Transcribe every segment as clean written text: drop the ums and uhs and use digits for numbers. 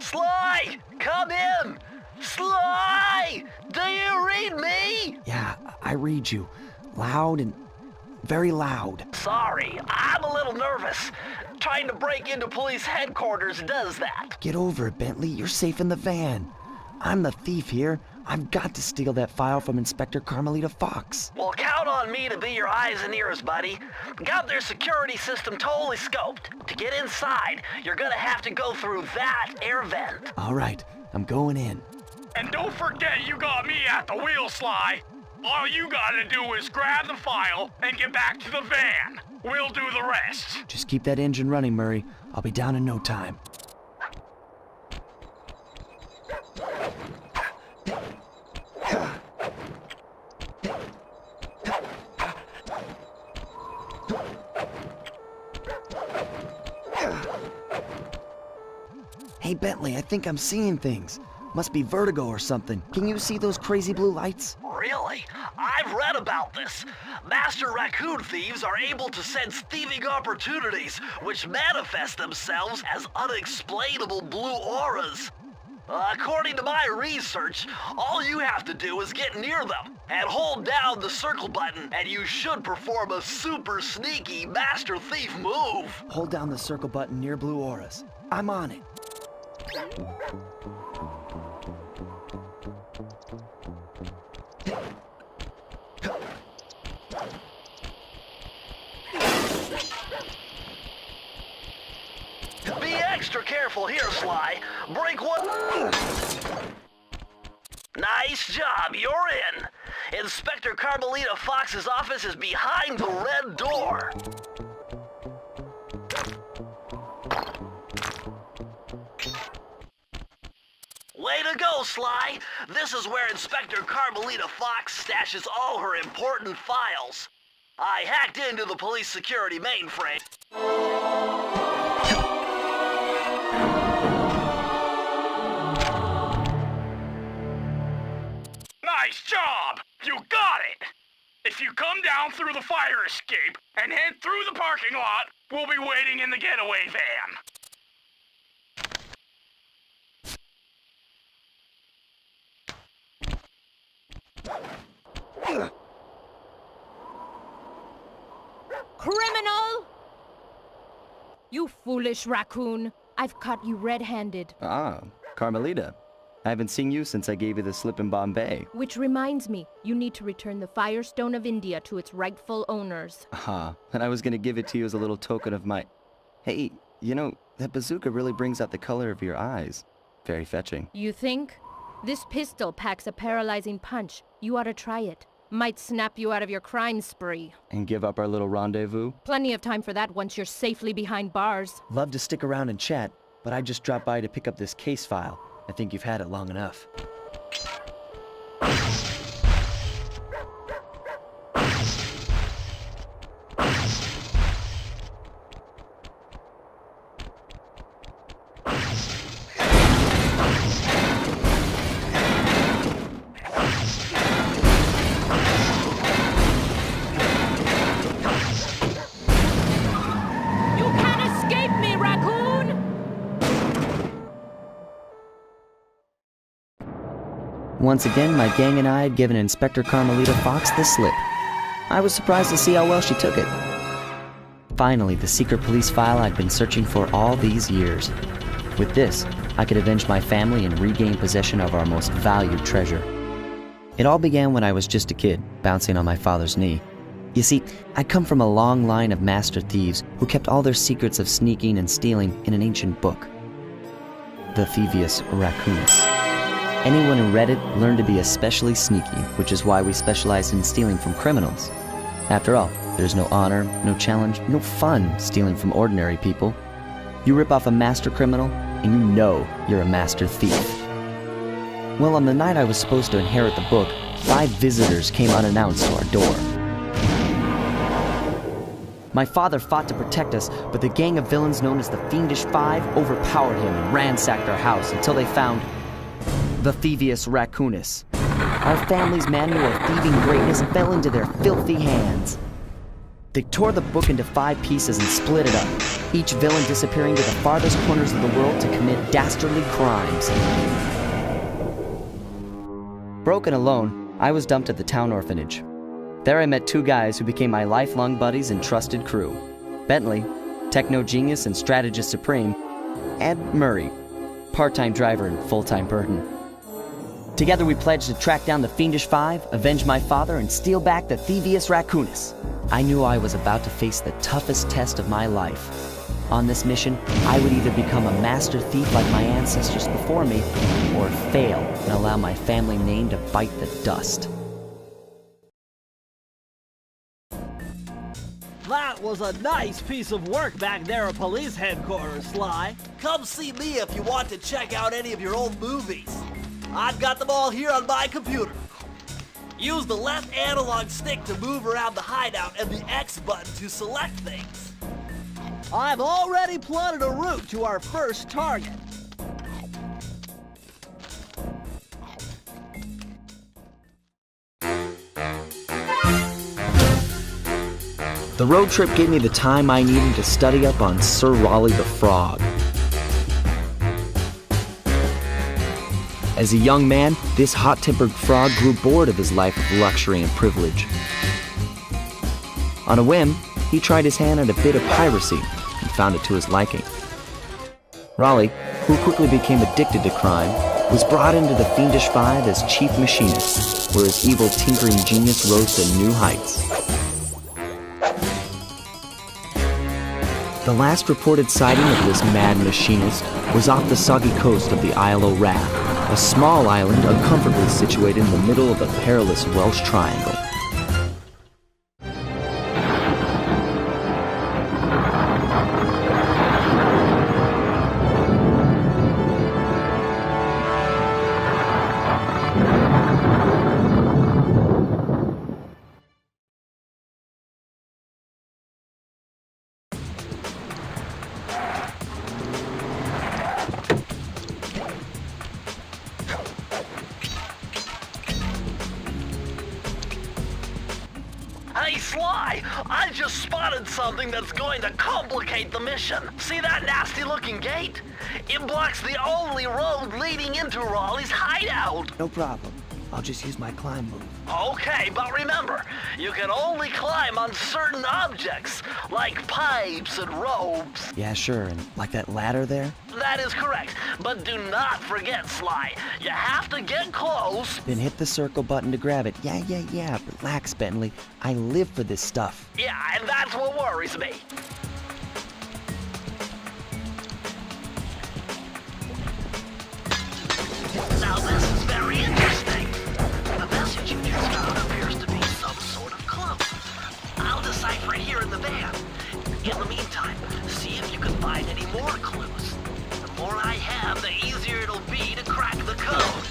Sly! Come in! Sly! Do you read me? Yeah, I read you. Loud and very loud. Sorry, I'm a little nervous. Trying to break into police headquarters does that. Get over it, Bentley. You're safe in the van. I'm the thief here. I've got to steal that file from Inspector Carmelita Fox. Well, count on me to be your eyes and ears, buddy. Got their security system totally scoped. To get inside, you're gonna have to go through that air vent. All right, I'm going in. And don't forget you got me at the wheel, Sly. All you gotta do is grab the file and get back to the van. We'll do the rest. Just keep that engine running, Murray. I'll be down in no time. Hey, Bentley, I think I'm seeing things. Must be vertigo or something. Can you see those crazy blue lights? Really? I've read about this. Master raccoon thieves are able to sense thieving opportunities, which manifest themselves as unexplainable blue auras. According to my research, all you have to do is get near them and hold down the circle button, and you should perform a super sneaky master thief move. Hold down the circle button near blue auras. I'm on it. Be extra careful here, Sly. Break one. Nice job, you're in. Inspector Carmelita Fox's office is behind the red door. Way to go, Sly. This is where Inspector Carmelita Fox stashes all her important files. I hacked into the police security mainframe. Nice job! You got it! If you come down through the fire escape and head through the parking lot, we'll be waiting in the getaway van. Criminal! You foolish raccoon. I've caught you red-handed. Ah, Carmelita. I haven't seen you since I gave you the slip in Bombay. Which reminds me, you need to return the Firestone of India to its rightful owners. Ah, and I was gonna give it to you as a little token of my... Hey, you know, that bazooka really brings out the color of your eyes. Very fetching. You think? This pistol packs a paralyzing punch. You ought to try it. Might snap you out of your crime spree. And give up our little rendezvous? Plenty of time for that once you're safely behind bars. Love to stick around and chat, but I just dropped by to pick up this case file. I think you've had it long enough. Once again, my gang and I had given Inspector Carmelita Fox the slip. I was surprised to see how well she took it. Finally, the secret police file I'd been searching for all these years. With this, I could avenge my family and regain possession of our most valued treasure. It all began when I was just a kid, bouncing on my father's knee. You see, I come from a long line of master thieves who kept all their secrets of sneaking and stealing in an ancient book, the Thievius Raccoonus. Anyone who read it learned to be especially sneaky, which is why we specialize in stealing from criminals. After all, there's no honor, no challenge, no fun stealing from ordinary people. You rip off a master criminal, and you know you're a master thief. Well, on the night I was supposed to inherit the book, 5 visitors came unannounced to our door. My father fought to protect us, but the gang of villains known as the Fiendish Five overpowered him and ransacked our house until they found the Thievius Raccoonus. Our family's manual of thieving greatness fell into their filthy hands. They tore the book into 5 pieces and split it up, each villain disappearing to the farthest corners of the world to commit dastardly crimes. Broken alone, I was dumped at the town orphanage. There I met 2 guys who became my lifelong buddies and trusted crew. Bentley, techno genius and strategist supreme, and Murray, part-time driver and full-time burden. Together we pledged to track down the Fiendish Five, avenge my father, and steal back the Thievius Raccoonus. I knew I was about to face the toughest test of my life. On this mission, I would either become a master thief like my ancestors before me, or fail and allow my family name to bite the dust. That was a nice piece of work back there at police headquarters, Sly. Come see me if you want to check out any of your old movies. I've got them all here on my computer. Use the left analog stick to move around the hideout and the X button to select things. I've already plotted a route to our first target. The road trip gave me the time I needed to study up on Sir Raleigh the Frog. As a young man, this hot-tempered frog grew bored of his life of luxury and privilege. On a whim, he tried his hand at a bit of piracy and found it to his liking. Raleigh, who quickly became addicted to crime, was brought into the Fiendish Five as chief machinist, where his evil tinkering genius rose to new heights. The last reported sighting of this mad machinist was off the soggy coast of the Isle o' Wrath, a small island uncomfortably situated in the middle of a perilous Welsh triangle. Hey, Sly! I just spotted something that's going to complicate the mission. See that nasty-looking gate? It blocks the only road leading into Raleigh's hideout. No problem. I'll just use my climb move. Okay, but remember, you can only climb on certain objects, like pipes and ropes. Yeah, sure, and like that ladder there? That is correct, but do not forget, Sly. You have to get close. Then hit the circle button to grab it. Yeah. Relax, Bentley. I live for this stuff. Yeah, and that's what worries me. Now this is very interesting. The message you just found appears to be some sort of clue. I'll decipher it here in the van. In the meantime, see if you can find any more clues. The more I have, the easier it'll be to crack the code.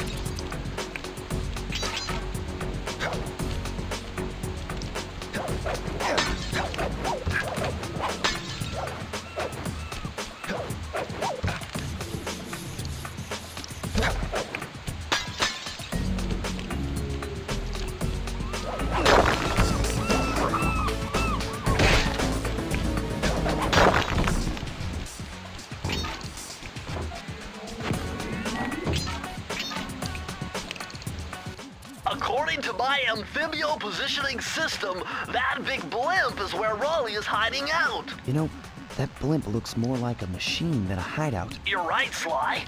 According to my amphibio positioning system, that big blimp is where Raleigh is hiding out. You know, That blimp looks more like a machine than a hideout. You're right, Sly.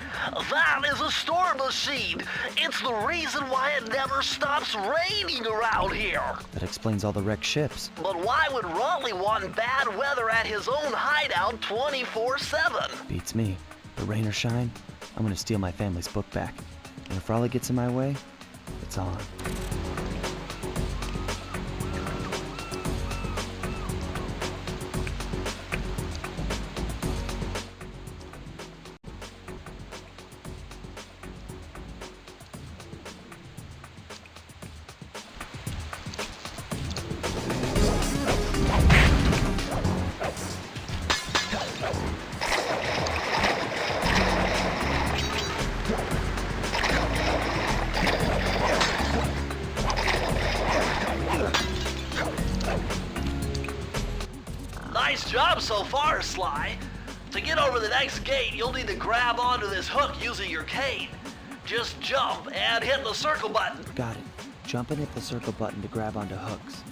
That is a storm machine. It's the reason why it never stops raining around here. That explains all the wrecked ships. But why would Raleigh want bad weather at his own hideout 24/7? Beats me. But rain or shine, I'm gonna steal my family's book back. And if Raleigh gets in my way, it's on. Nice job so far, Sly. To get over the next gate, you'll need to grab onto this hook using your cane. Just jump and hit the circle button. Got it. Jump and hit the circle button to grab onto hooks.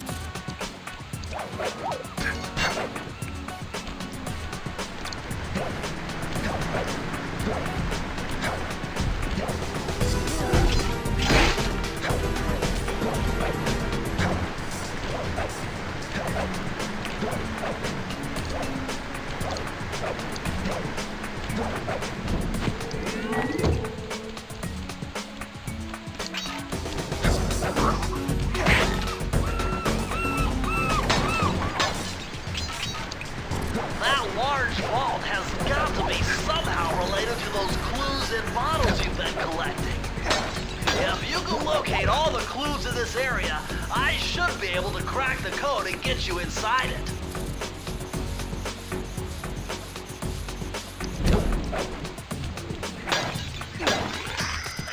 That large vault has got to be somehow related to those clues and bottles you've been collecting. If you can locate all the clues in this area, I should be able to crack the code and get you inside it.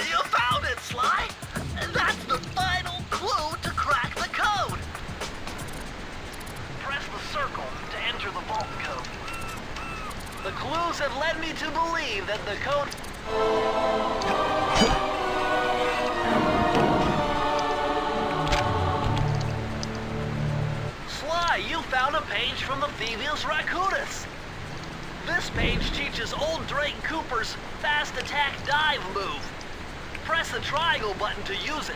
You found it, Sly! That's the final clue to crack the code! Press the circle to enter the vault code. The clues have led me to believe that the code... Sly, you found a page from the Thievius Raccoonus. This page teaches old Drake Cooper's fast attack dive move. Press the triangle button to use it.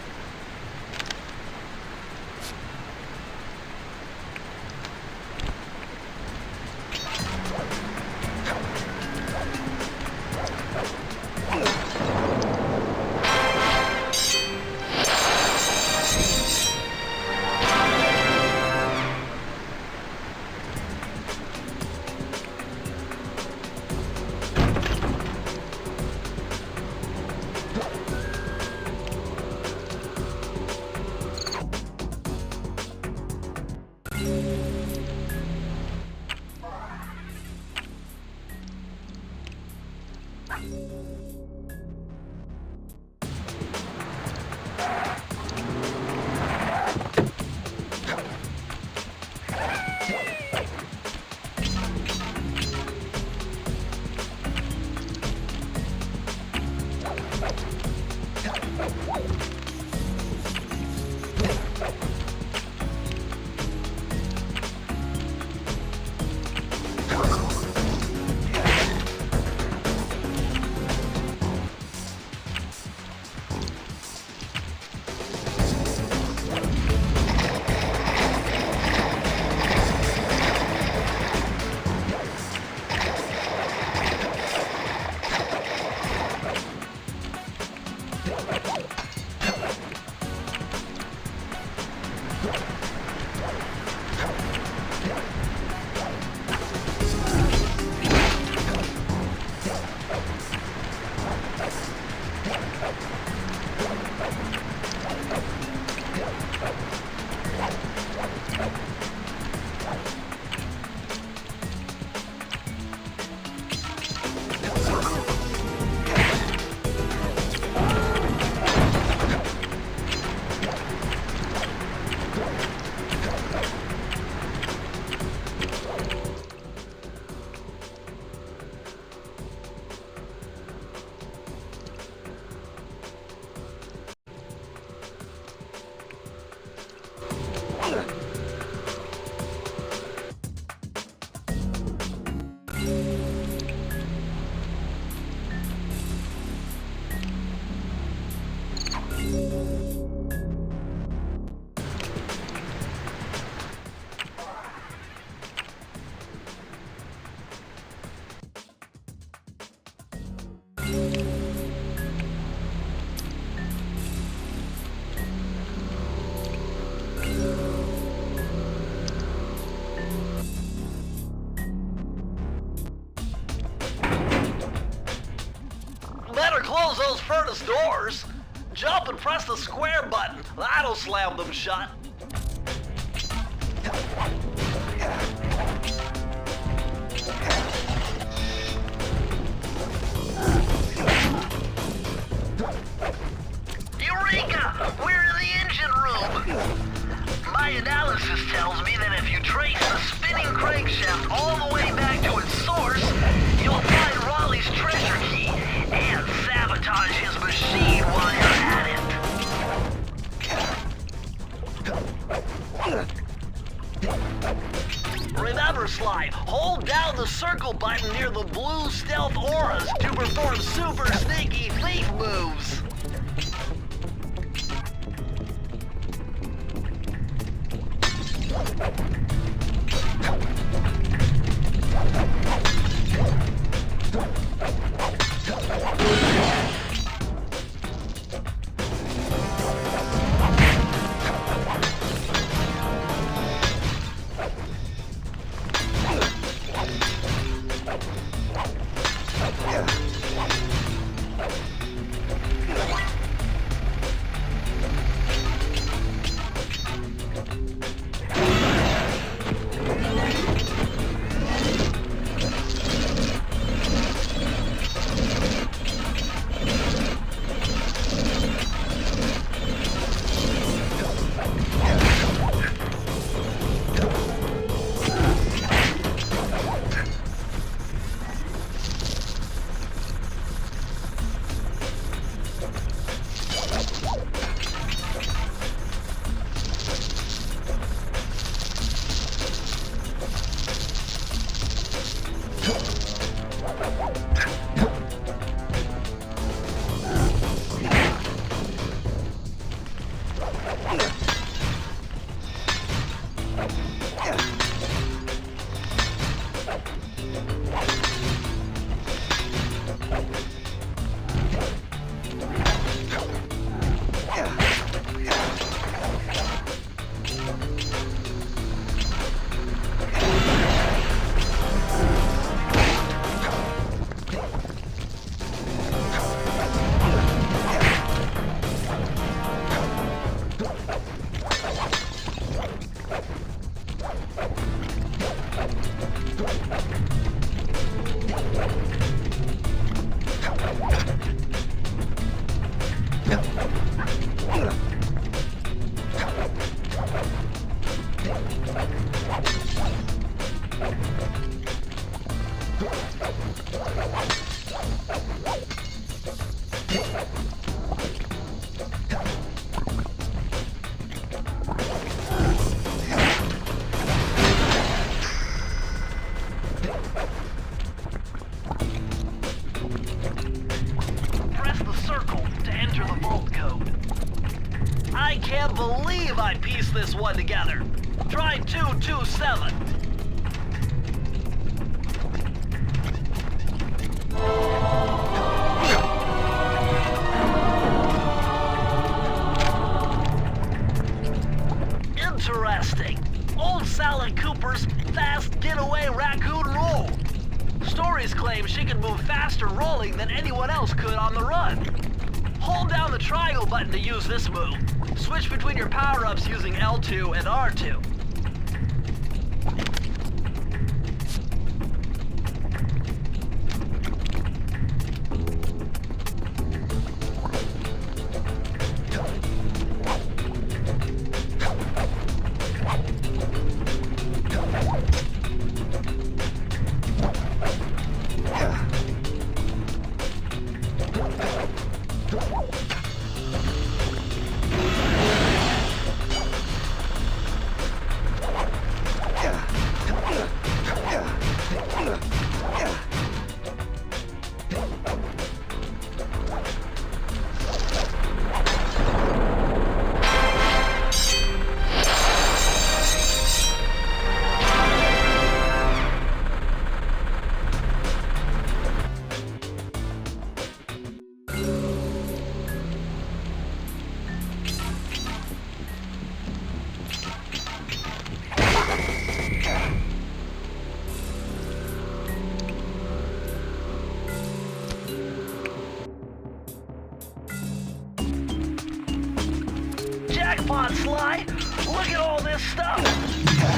close those furnace doors. Jump and press the square button. That'll slam them shut. Eureka! We're in the engine room. My analysis tells me that if you trace the spinning crankshaft all the way back to its source, you'll find Raleigh's treasure key and sabotage his machine while you're at it. Remember, Sly, hold down the circle button near the blue stealth auras to perform super sneaky thief moves. I can't believe I pieced this one together. Try 227. Interesting. Old Sly Cooper's fast getaway raccoon roll. Stories claim she can move faster rolling than anyone else could on the run. Hold down the triangle button to use this move. Switch between your power-ups using L2 and R2. this stuff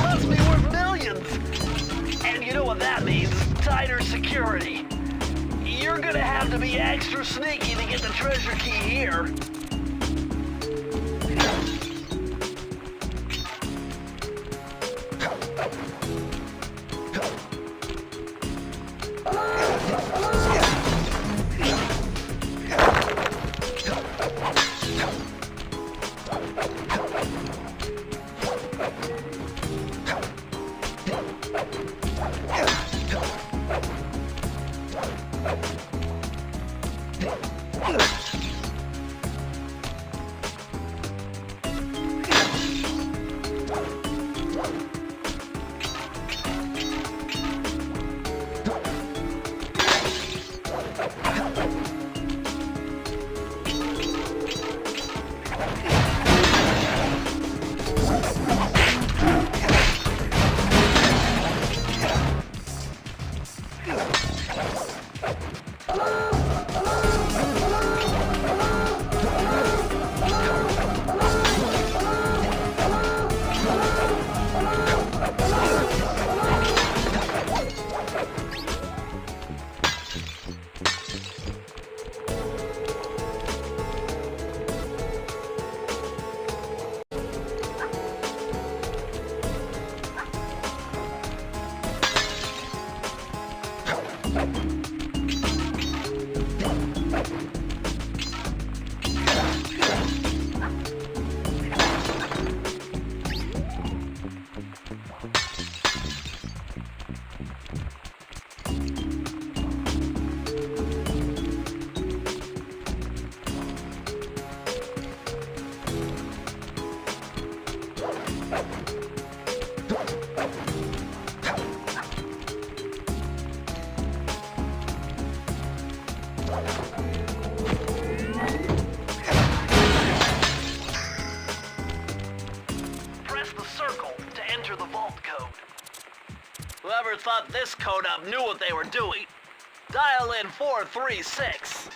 must be worth millions. And you know what that means? Tighter security. You're gonna have to be extra sneaky to get the treasure key here. Whoever thought this code up knew what they were doing. Dial in 436.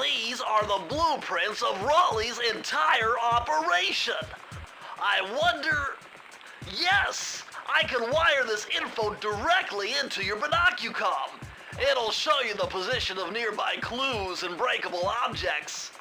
These are the blueprints of Raleigh's entire operation. I wonder... Yes! I can wire this info directly into your binocucom. It'll show you the position of nearby clues and breakable objects.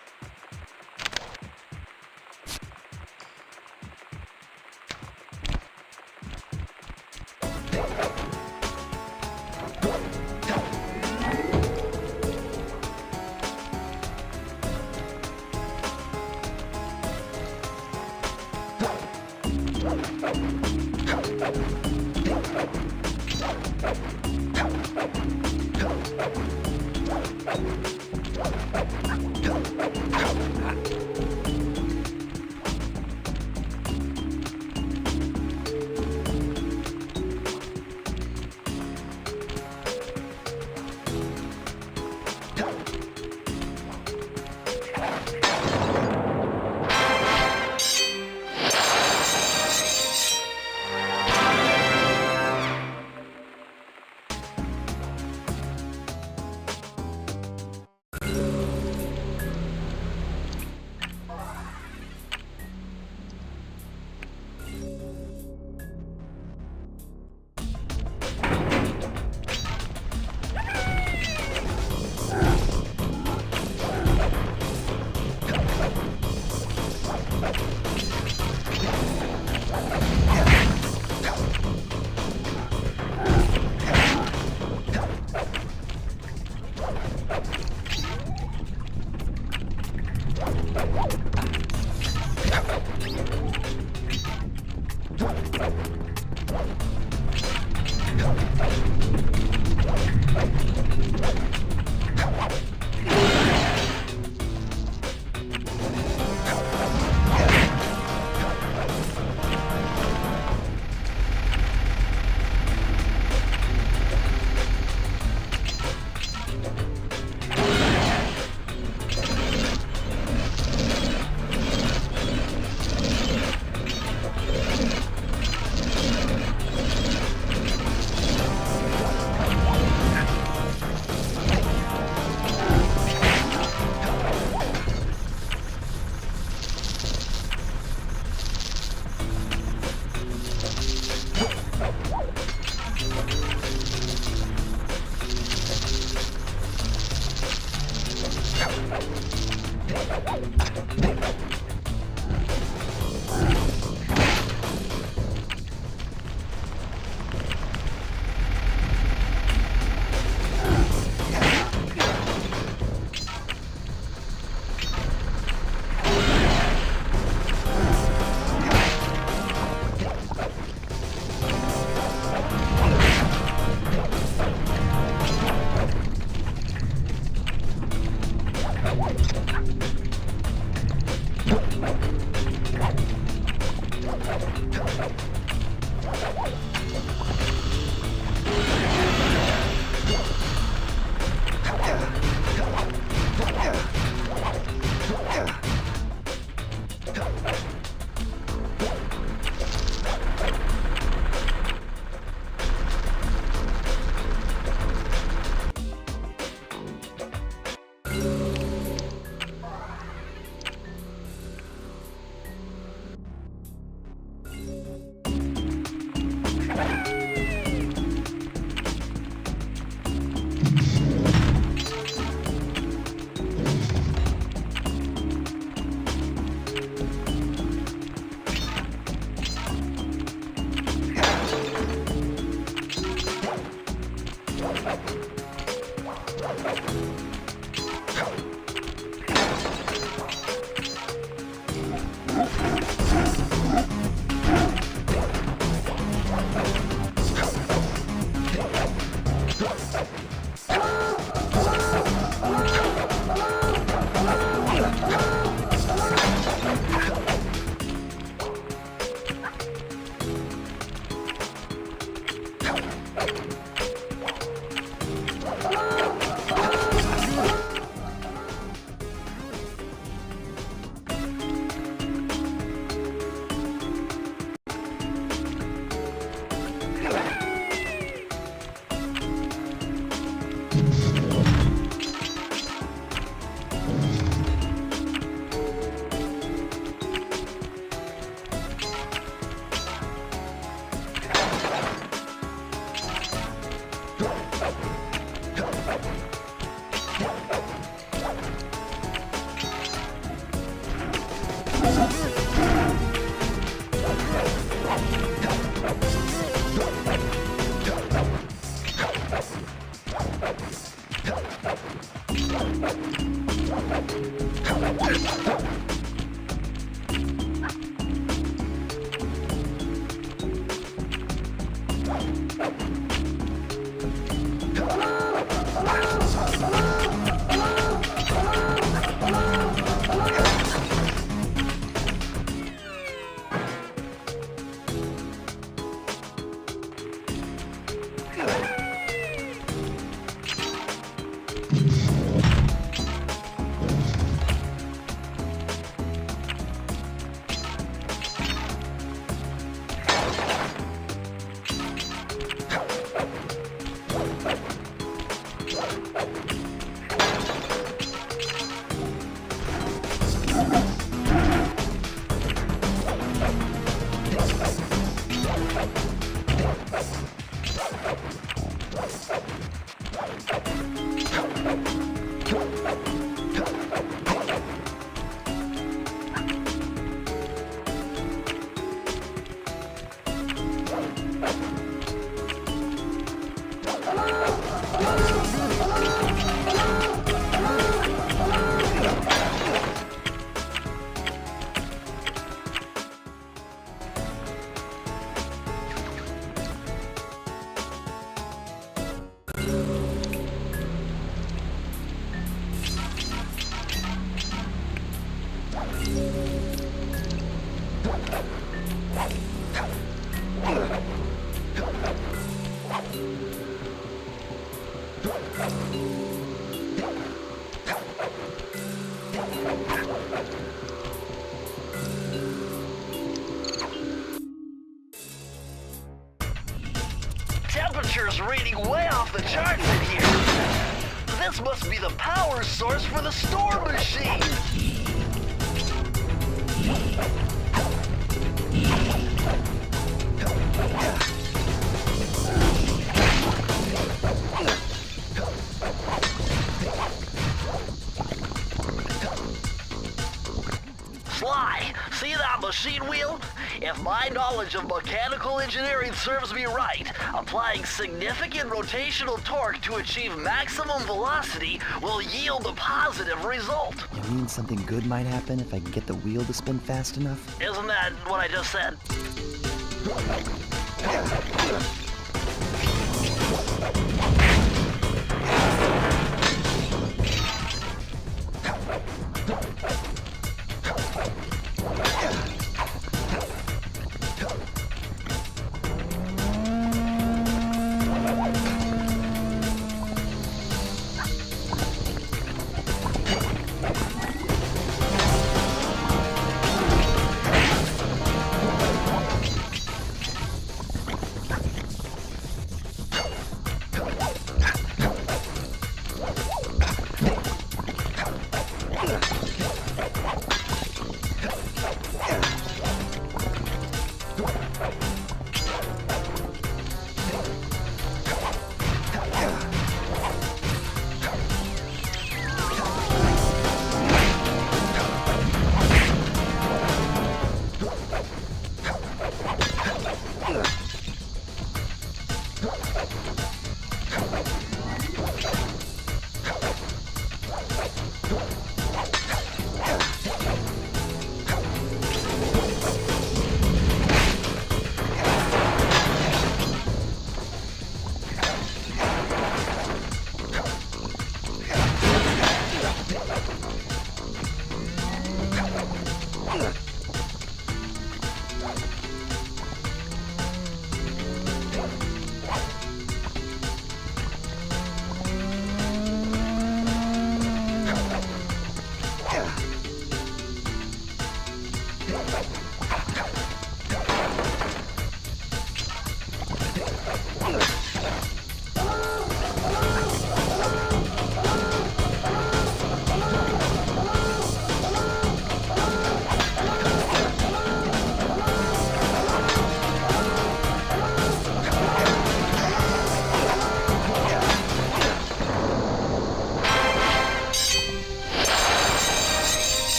Temperature's reading way off the charts in here. This must be the power source for the store machine. machine wheel? If my knowledge of mechanical engineering serves me right, applying significant rotational torque to achieve maximum velocity will yield a positive result. You mean something good might happen if I can get the wheel to spin fast enough? Isn't that what I just said?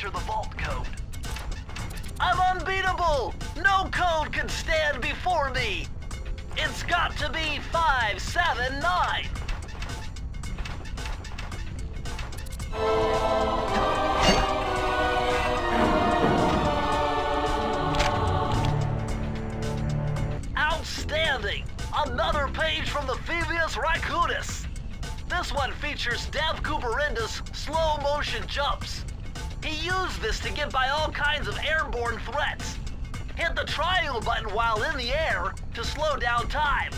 The vault code. I'm unbeatable! No code can stand before me! It's got to be 579! Outstanding! Another page from the Thievius Raccoonus! This one features Dev Cooperinda's slow motion jumps. He used this to get by all kinds of airborne threats. Hit the triangle button while in the air to slow down time.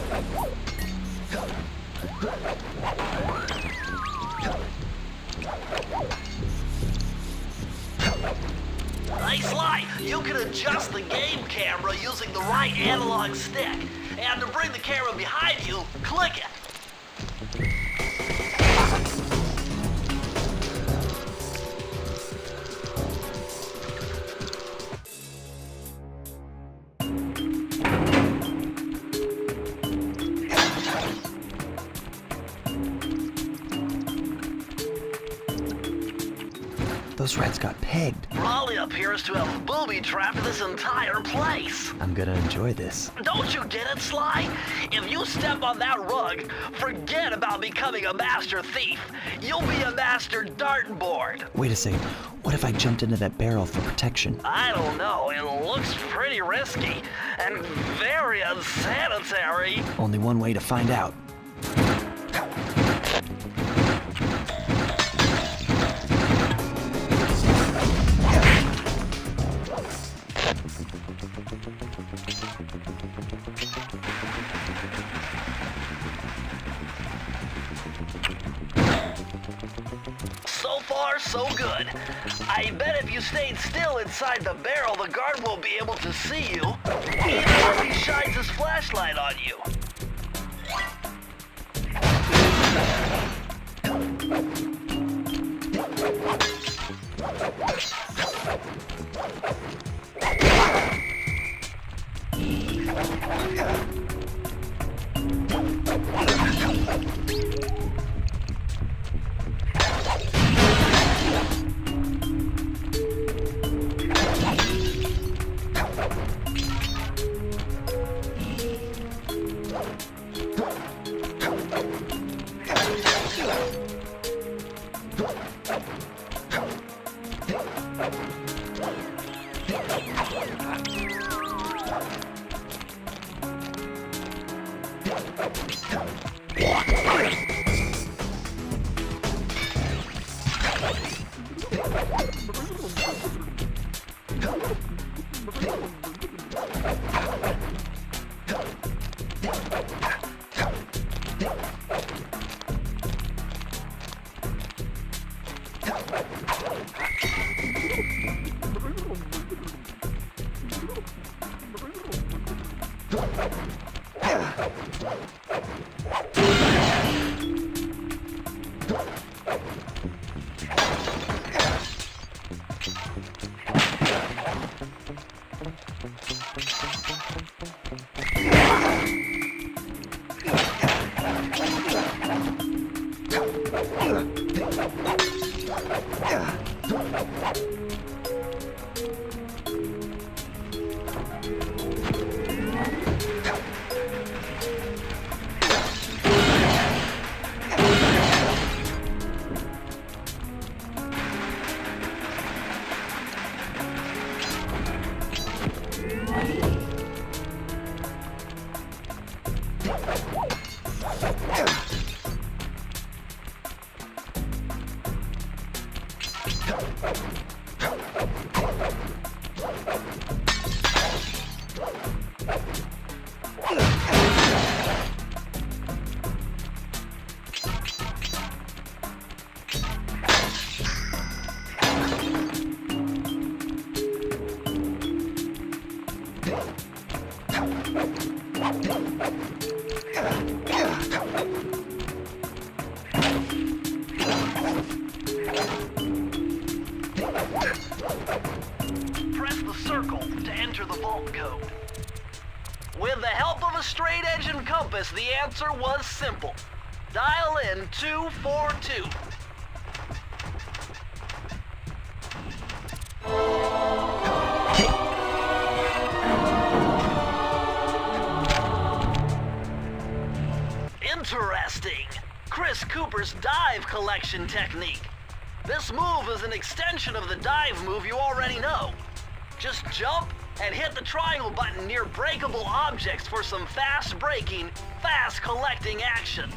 Hey Sly, you can adjust the game camera using the right analog stick. And to bring the camera behind you, click it. Those rats got pegged. Raleigh appears to have booby-trapped this entire place. I'm gonna enjoy this. Don't you get it, Sly? If you step on that rug, forget about becoming a master thief. You'll be a master dartboard. Wait a second. What if I jumped into that barrel for protection? I don't know. It looks pretty risky and very unsanitary. Only one way to find out. So far, so good. I bet if you stayed still inside the barrel, the guard won't be able to see you, even if he shines his flashlight on you. Press the circle to enter the vault code. With the help of a straight-edge compass, the answer was simple. Dial in 242. Interesting. Chris Cooper's dive collection technique. This move is an extension of the dive move you already know. Just jump and hit the triangle button near breakable objects for some fast breaking, fast collecting action.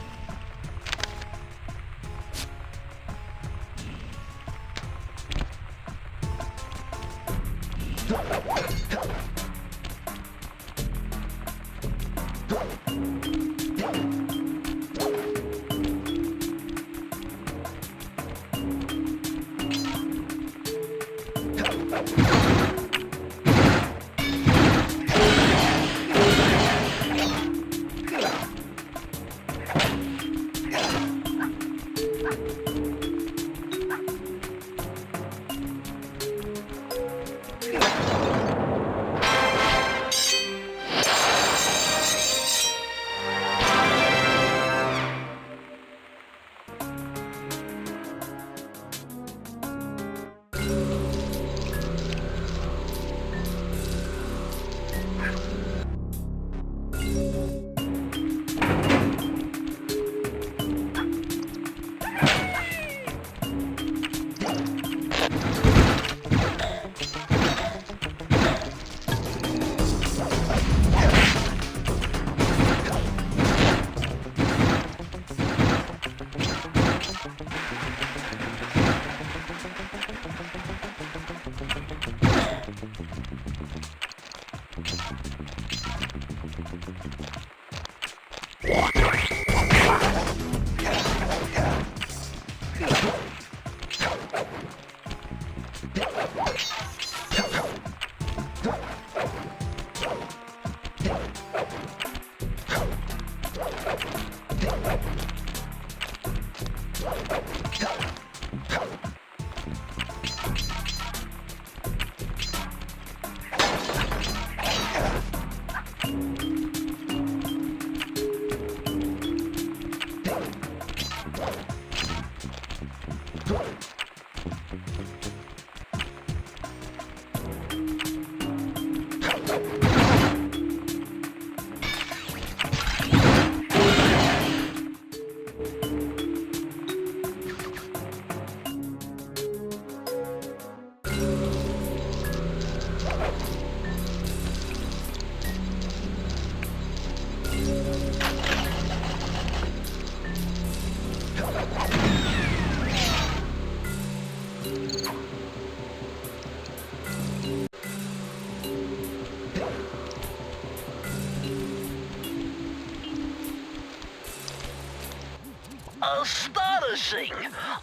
Astonishing!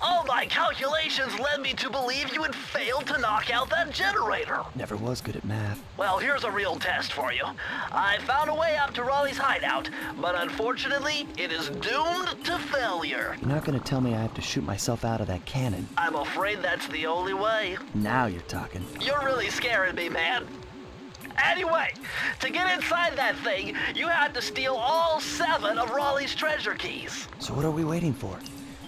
All my calculations led me to believe you had failed to knock out that generator. Never was good at math. Well, here's a real test for you. I found a way up to Raleigh's hideout, but unfortunately, it is doomed to failure. You're not gonna tell me I have to shoot myself out of that cannon. I'm afraid that's the only way. Now you're talking. You're really scaring me, man. Anyway, to get inside that thing, you had to steal all 7 of Raleigh's treasure keys. So what are we waiting for?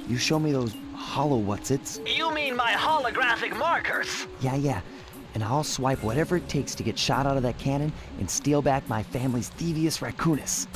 You show me those hollow what's-its? You mean my holographic markers? Yeah. And I'll swipe whatever it takes to get shot out of that cannon and steal back my family's Thievius Raccoonus.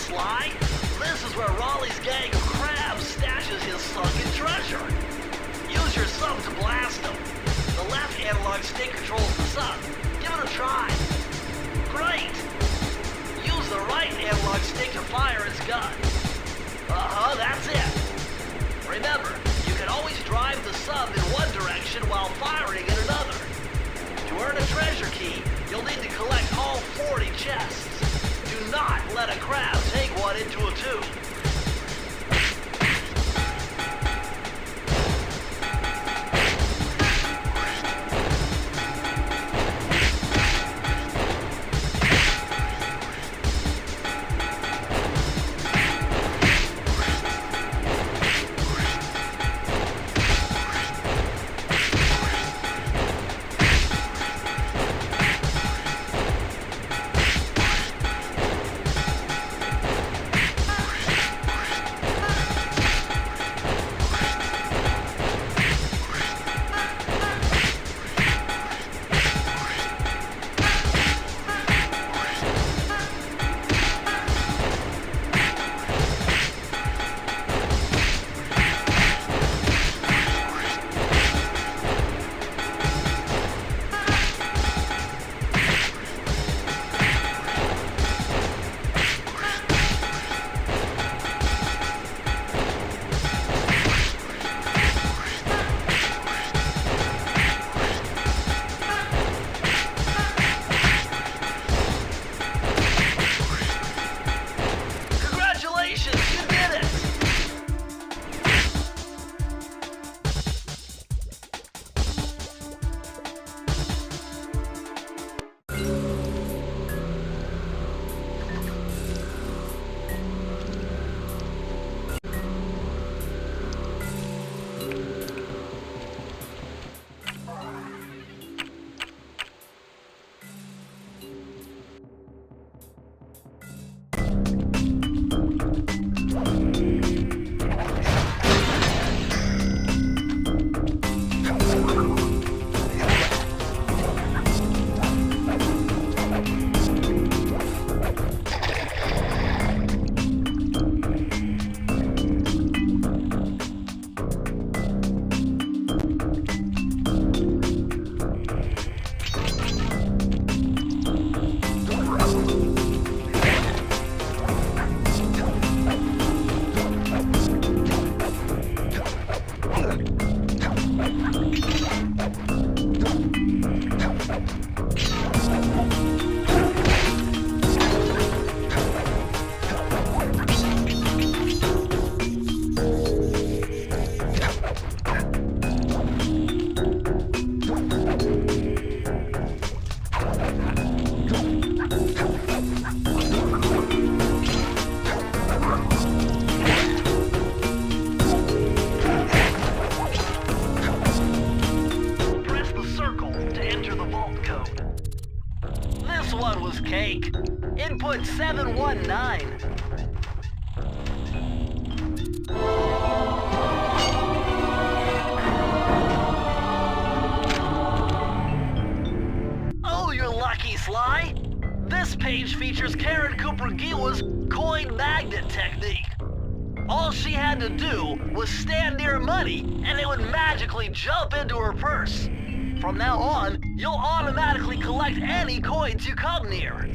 Sly. This is where Raleigh's gang of crabs stashes his sunken treasure. Use your sub to blast them. The left analog stick controls the sub. Give it a try. Great! Use the right analog stick to fire its gun. That's it. Remember, you can always drive the sub in one direction while firing in another. To earn a treasure key, you'll need to collect all 40 chests. Do not let a crab take one into a tube. Input 719. Oh, you're lucky, Sly. This page features Karen Cooper Giwa's coin magnet technique. All she had to do was stand near money, and it would magically jump into her purse. From now on, you'll automatically collect any coins you come near.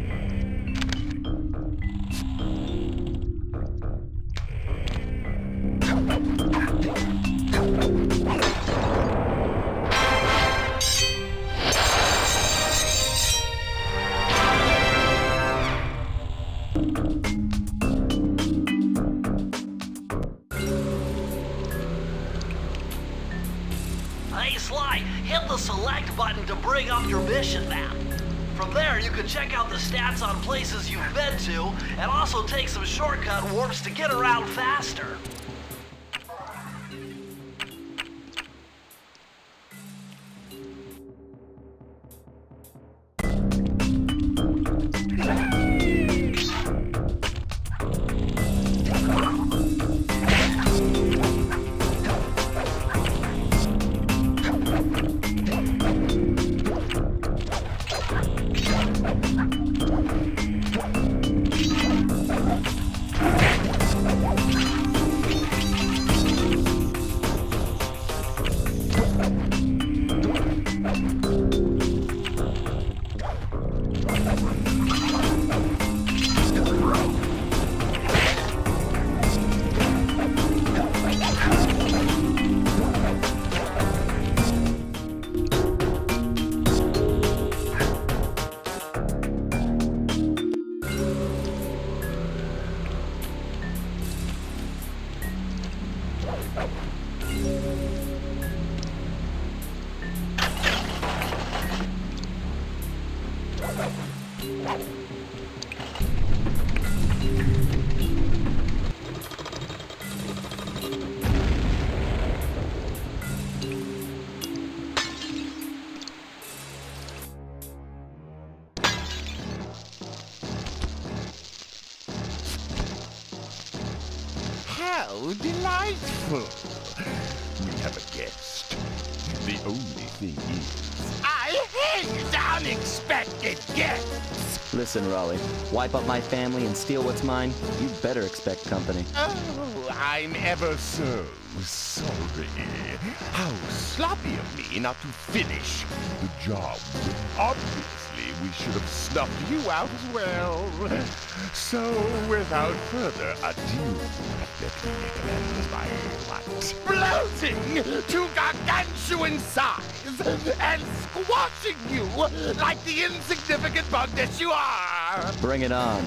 Hey Sly, hit the select button to bring up your mission map. From there, you can check out the stats on places you've been to, and also take some shortcut warps to get around faster. How delightful! We have a guest. The only thing is, I hate unexpected guests! Listen, Raleigh, wipe up my family and steal what's mine? You better expect company. Oh, I'm ever so sorry. How sloppy of me not to finish the job. Obviously, we should have snuffed you out as well. So, without further ado, let me recommend my what? Bloating to gargantuan size and squashing you like the insignificant bug that you are! Bring it on.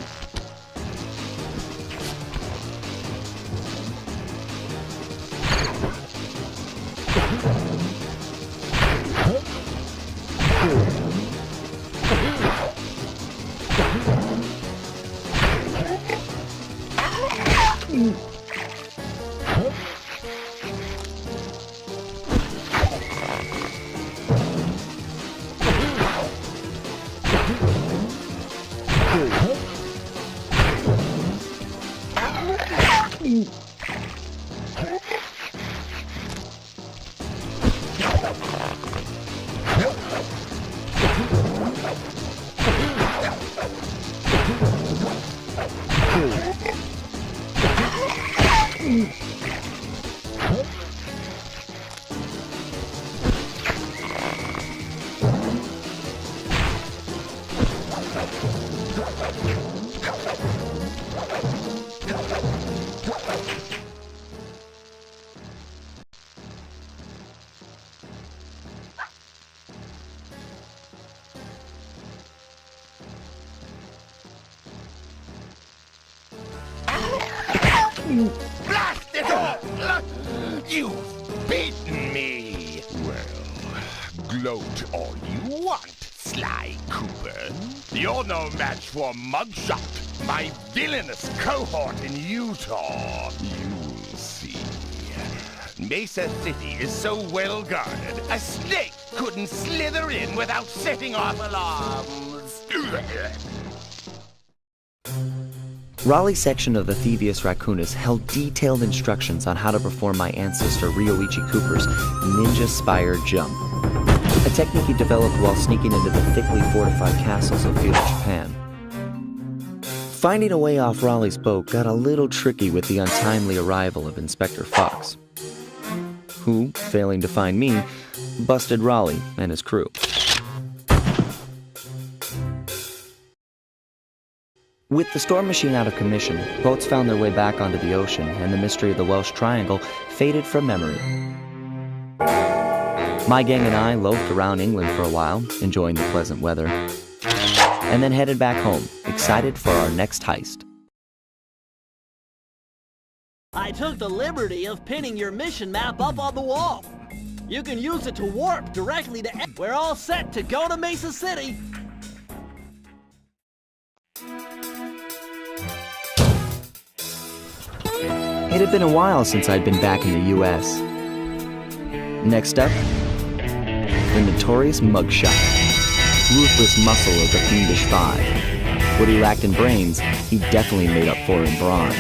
Blast it all! You've beaten me! Well, gloat all you want, Sly Cooper. You're no match for Mugshot, my villainous cohort in Utah. You'll see. Mesa City is so well guarded, a snake couldn't slither in without setting off alarms. Raleigh's section of the Thievius Raccoonus held detailed instructions on how to perform my ancestor Ryoichi Cooper's Ninja Spire Jump, a technique he developed while sneaking into the thickly fortified castles of feudal Japan. Finding a way off Raleigh's boat got a little tricky with the untimely arrival of Inspector Fox, who, failing to find me, busted Raleigh and his crew. With the storm machine out of commission, boats found their way back onto the ocean, and the mystery of the Welsh Triangle faded from memory. My gang and I loafed around England for a while, enjoying the pleasant weather, and then headed back home, excited for our next heist. I took the liberty of pinning your mission map up on the wall. You can use it to warp directly to... We're all set to go to Mesa City. It had been a while since I'd been back in the U.S. Next up, the notorious Mugshot, ruthless muscle of the Fiendish Five. What he lacked in brains, he definitely made up for in brawn.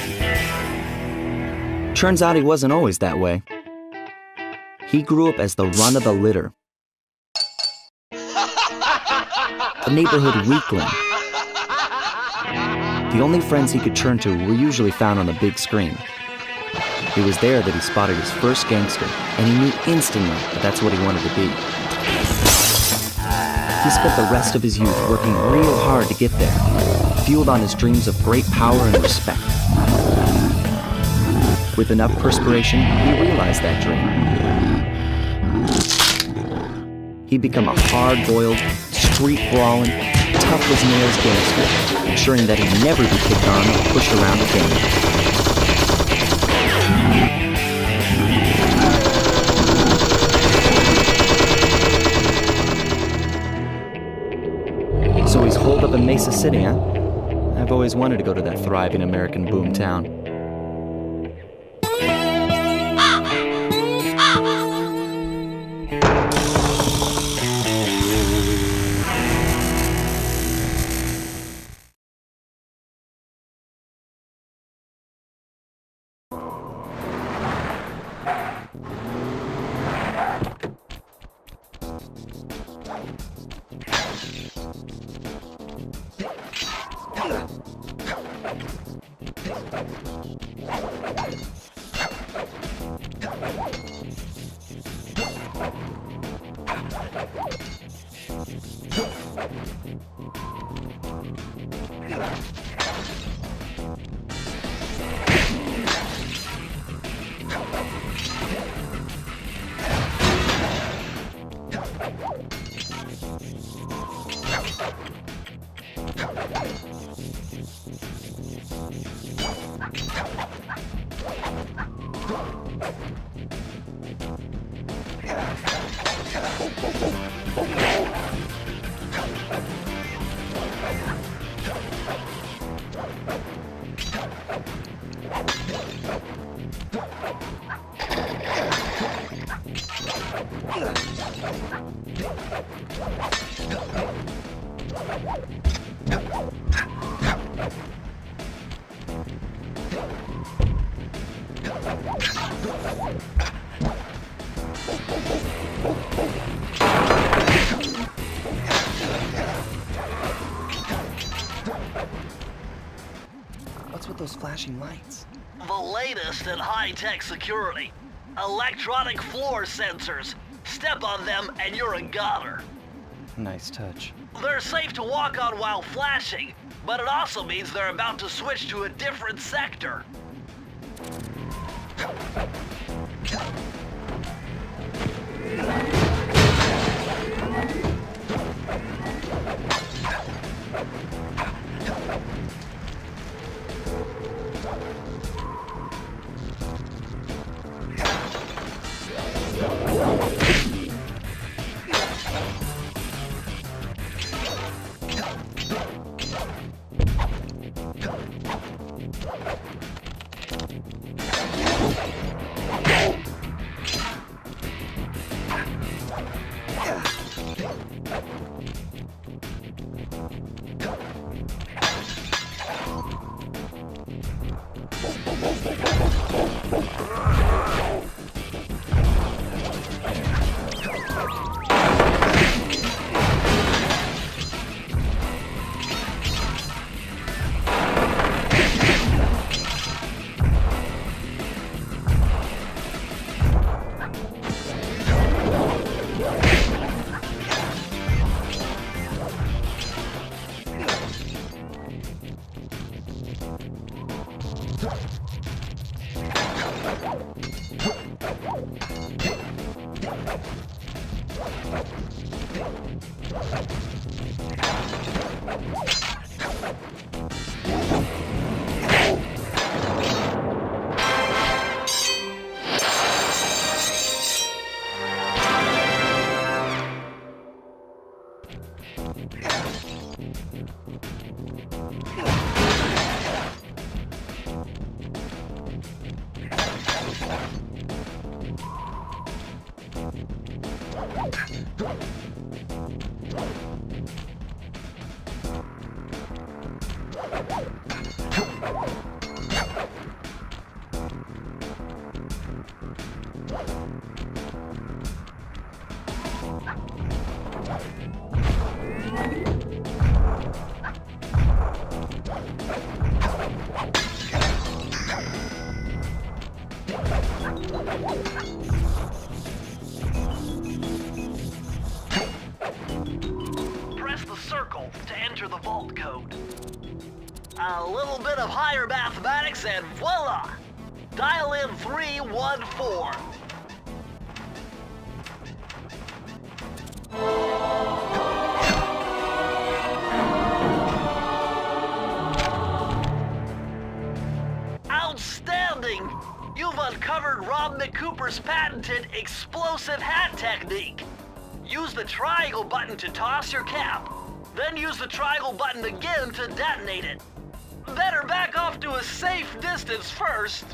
Turns out he wasn't always that way. He grew up as the run of the litter, a neighborhood weakling. The only friends he could turn to were usually found on the big screen. It was there that he spotted his first gangster, and he knew instantly that that's what he wanted to be. He spent the rest of his youth working real hard to get there, fueled on his dreams of great power and respect. With enough perspiration, he realized that dream. He'd become a hard-boiled, street-brawling, tough-as-nails gangster, ensuring that he'd never be kicked on or pushed around again. So always holed up in Mesa City, huh? I've always wanted to go to that thriving American boomtown. What's with those flashing lights? The latest in high-tech security. Electronic floor sensors. Step on them and you're a goner. Nice touch. They're safe to walk on while flashing, but it also means they're about to switch to a different sector. Press the circle to enter the vault code. A little bit of higher mathematics and voila! Dial in 314. Outstanding! You've uncovered Rob McCooper's patented explosive hat technique. Use the triangle button to toss your cap. Then use the triangle button again to detonate it. Better back off to a safe distance first.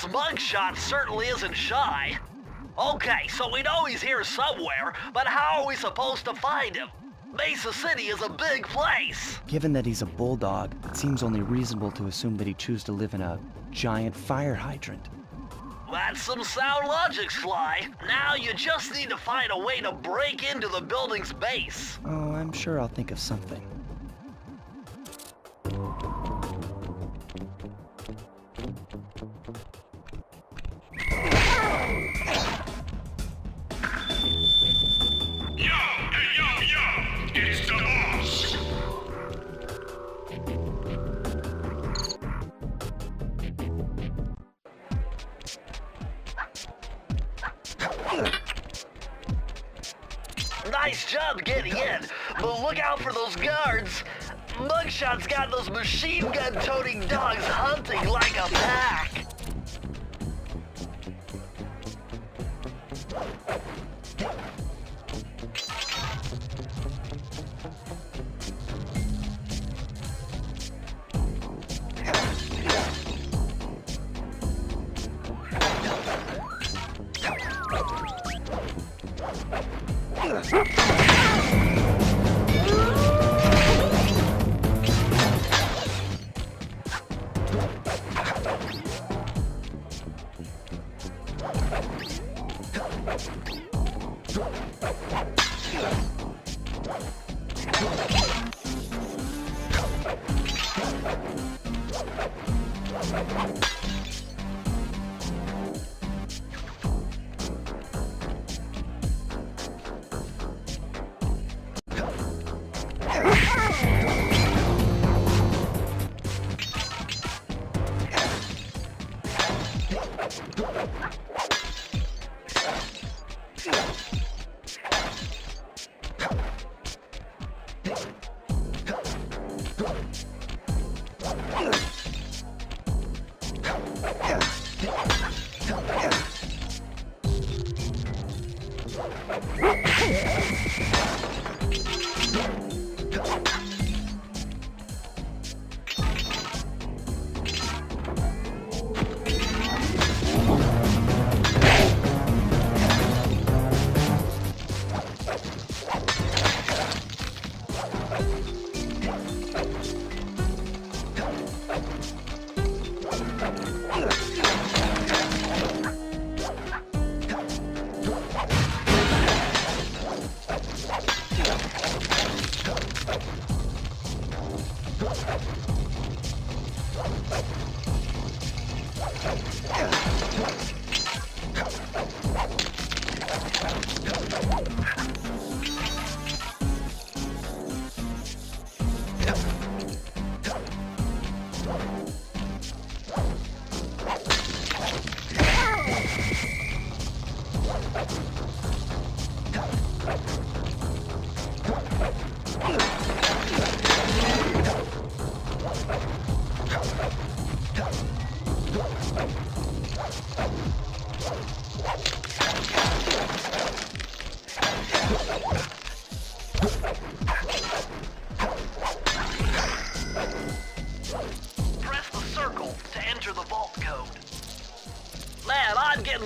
This mugshot certainly isn't shy. Okay, so we know he's here somewhere, but how are we supposed to find him? Mesa City is a big place. Given that he's a bulldog, it seems only reasonable to assume that he'd choose to live in a giant fire hydrant. That's some sound logic, Sly. Now you just need to find a way to break into the building's base. Oh, I'm sure I'll think of something. It's the boss! Nice job getting in, but look out for those guards. Mugshot's got those machine gun-toting dogs hunting like a pack.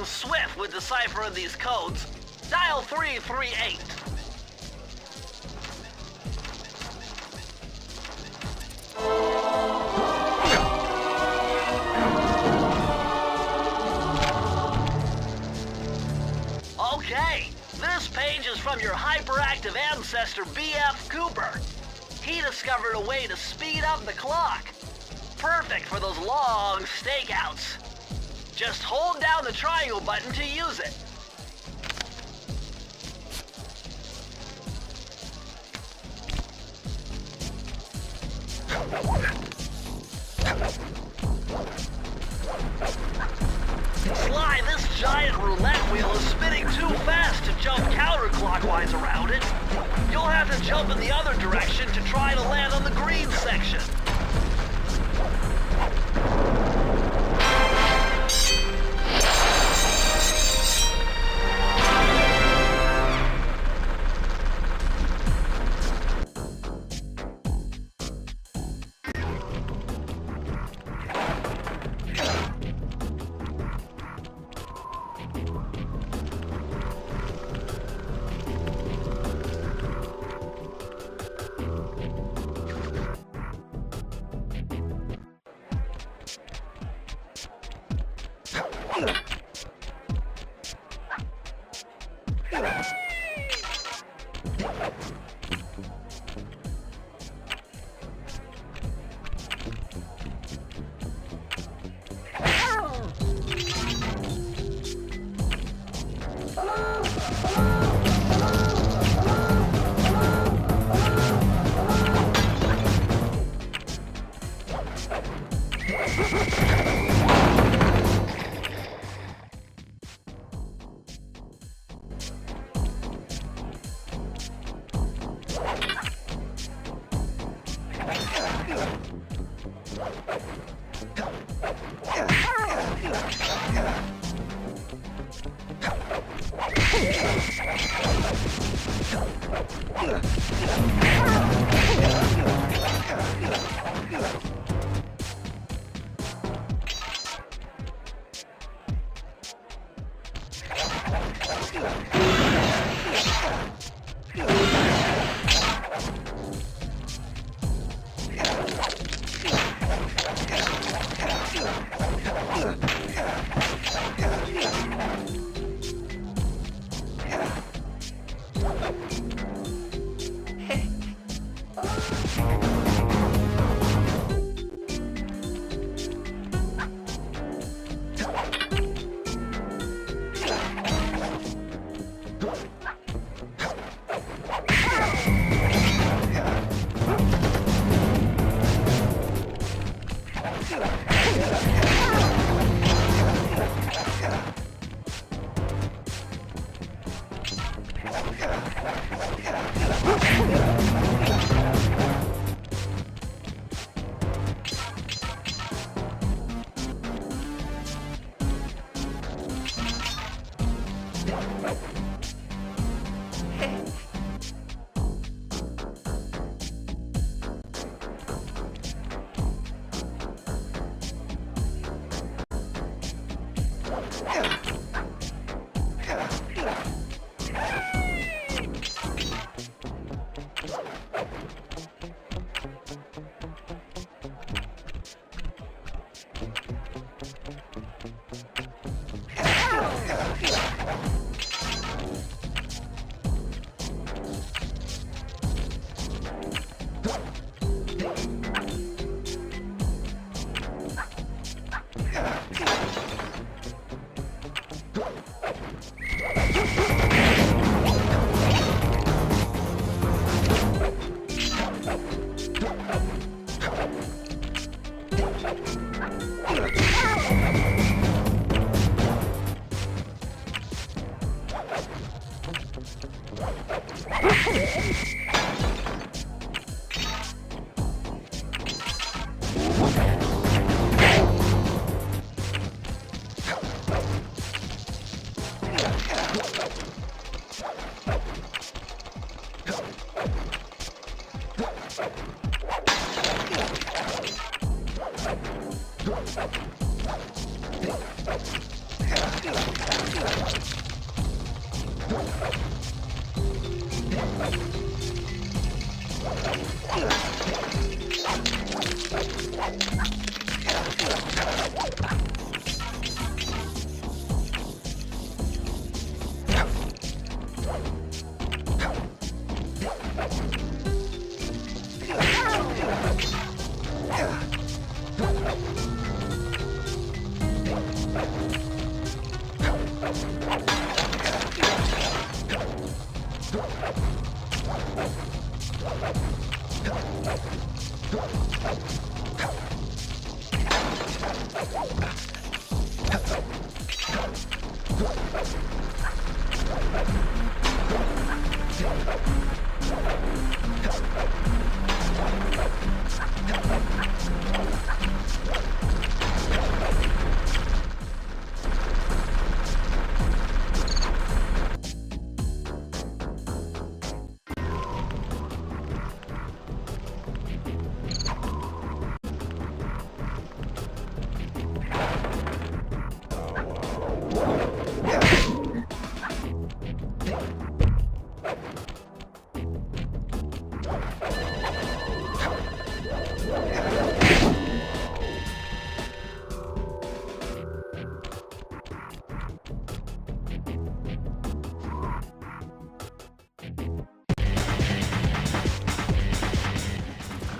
Swift with deciphering these codes. Dial 338. Okay, this page is from your hyperactive ancestor BF Cooper. He discovered a way to speed up the clock. Perfect for those long stakeouts. Just hold down the triangle button to use it. Sly, this giant roulette wheel is spinning too fast to jump counterclockwise around it. You'll have to jump in the other direction to try to land on the green section.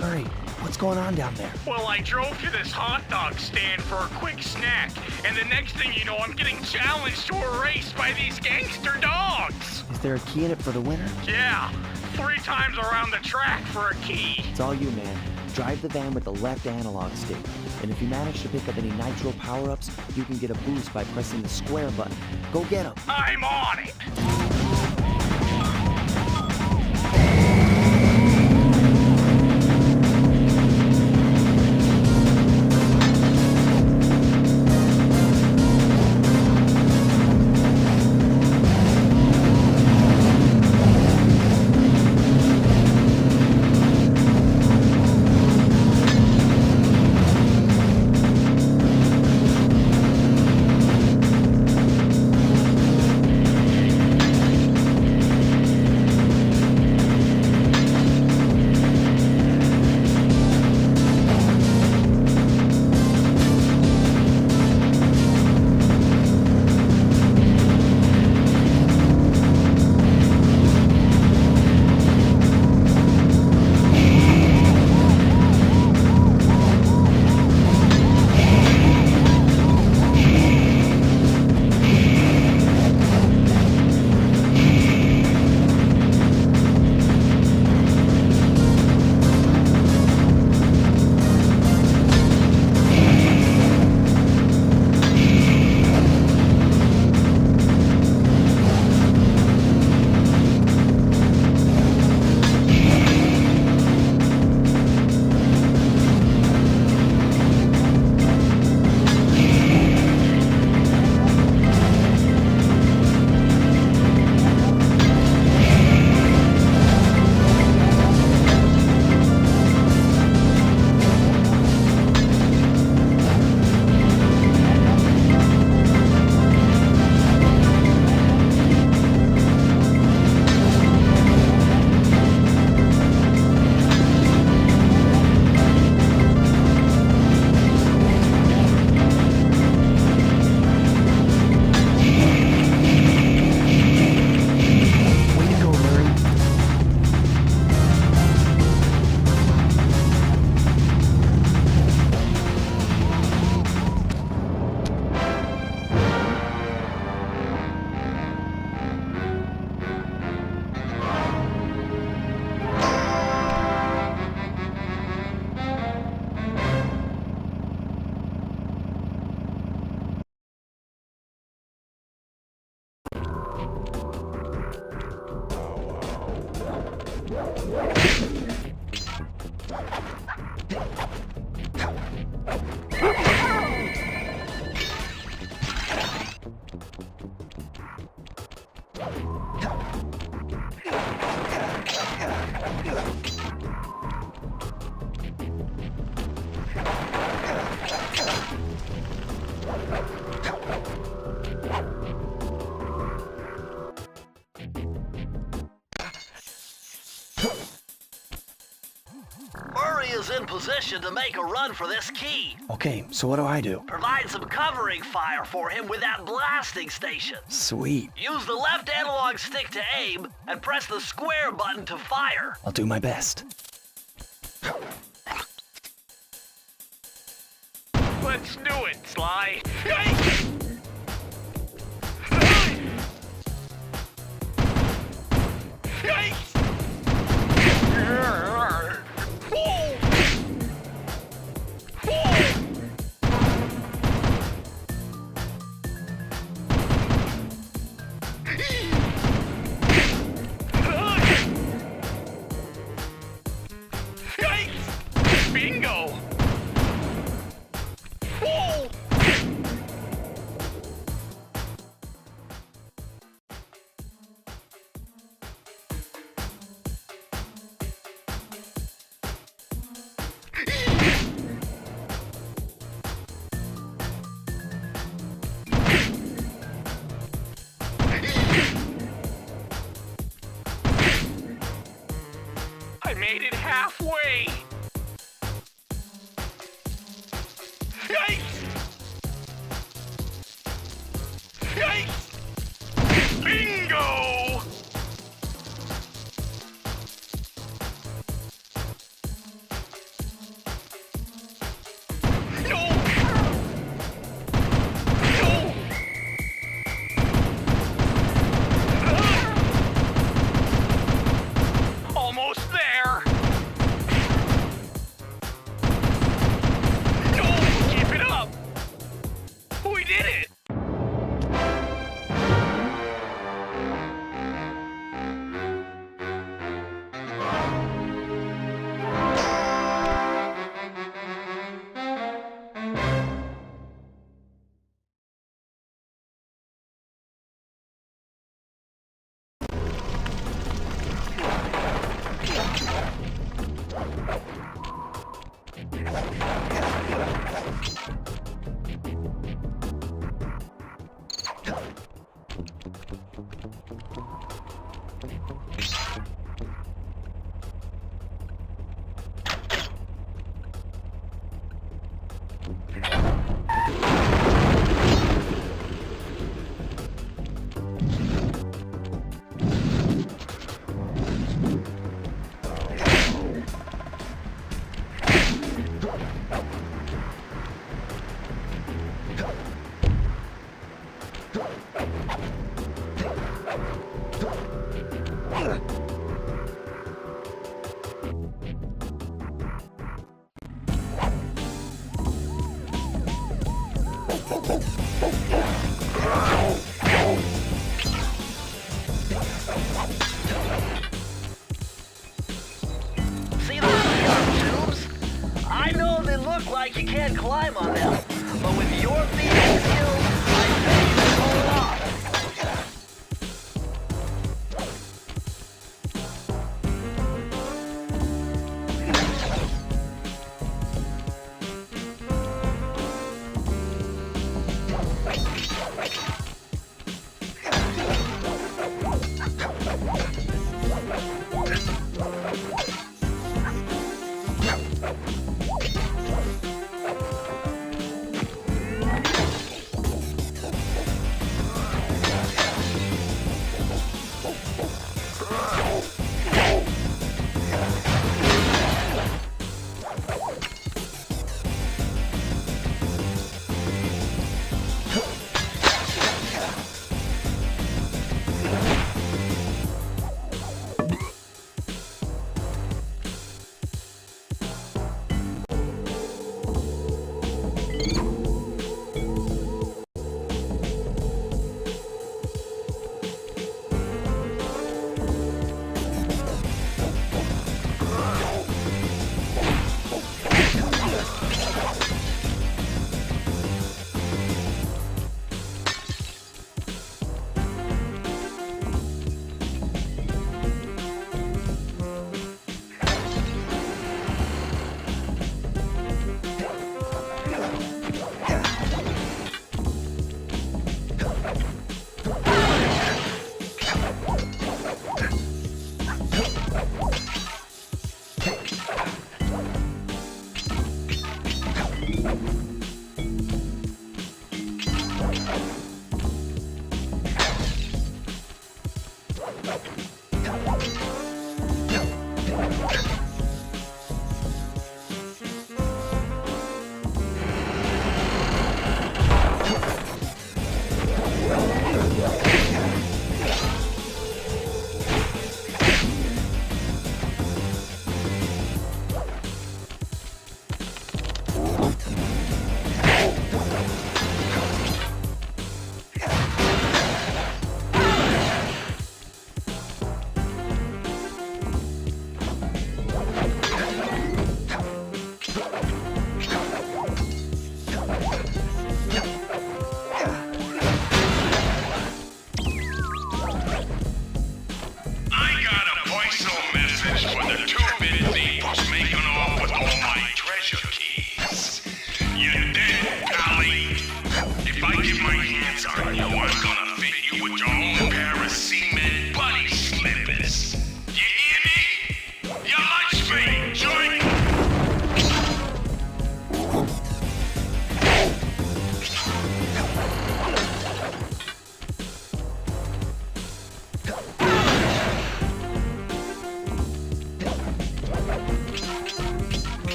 Hurry, what's going on down there? Well, I drove to this hot dog stand for a quick snack, and the next thing you know, I'm getting challenged to a race by these gangster dogs. Is there a key in it for the winner? Yeah, 3 times around the track for a key. It's all you, man. Drive the van with the left analog stick. And if you manage to pick up any nitro power-ups, you can get a boost by pressing the square button. Go get them. I'm on it. position to make a run for this key. Okay, so what do I do? Provide some covering fire for him with that blasting station. Sweet. Use the left analog stick to aim and press the square button to fire. I'll do my best. Let's do it, Sly. Bingo! Whoa! I made it halfway! Yikes! Yikes! Bingo! No! No! Almost there! Keep it up! We did it! See those tubes? I know they look like you can't climb on them, but with your thieving skills, I bet you can pull it off.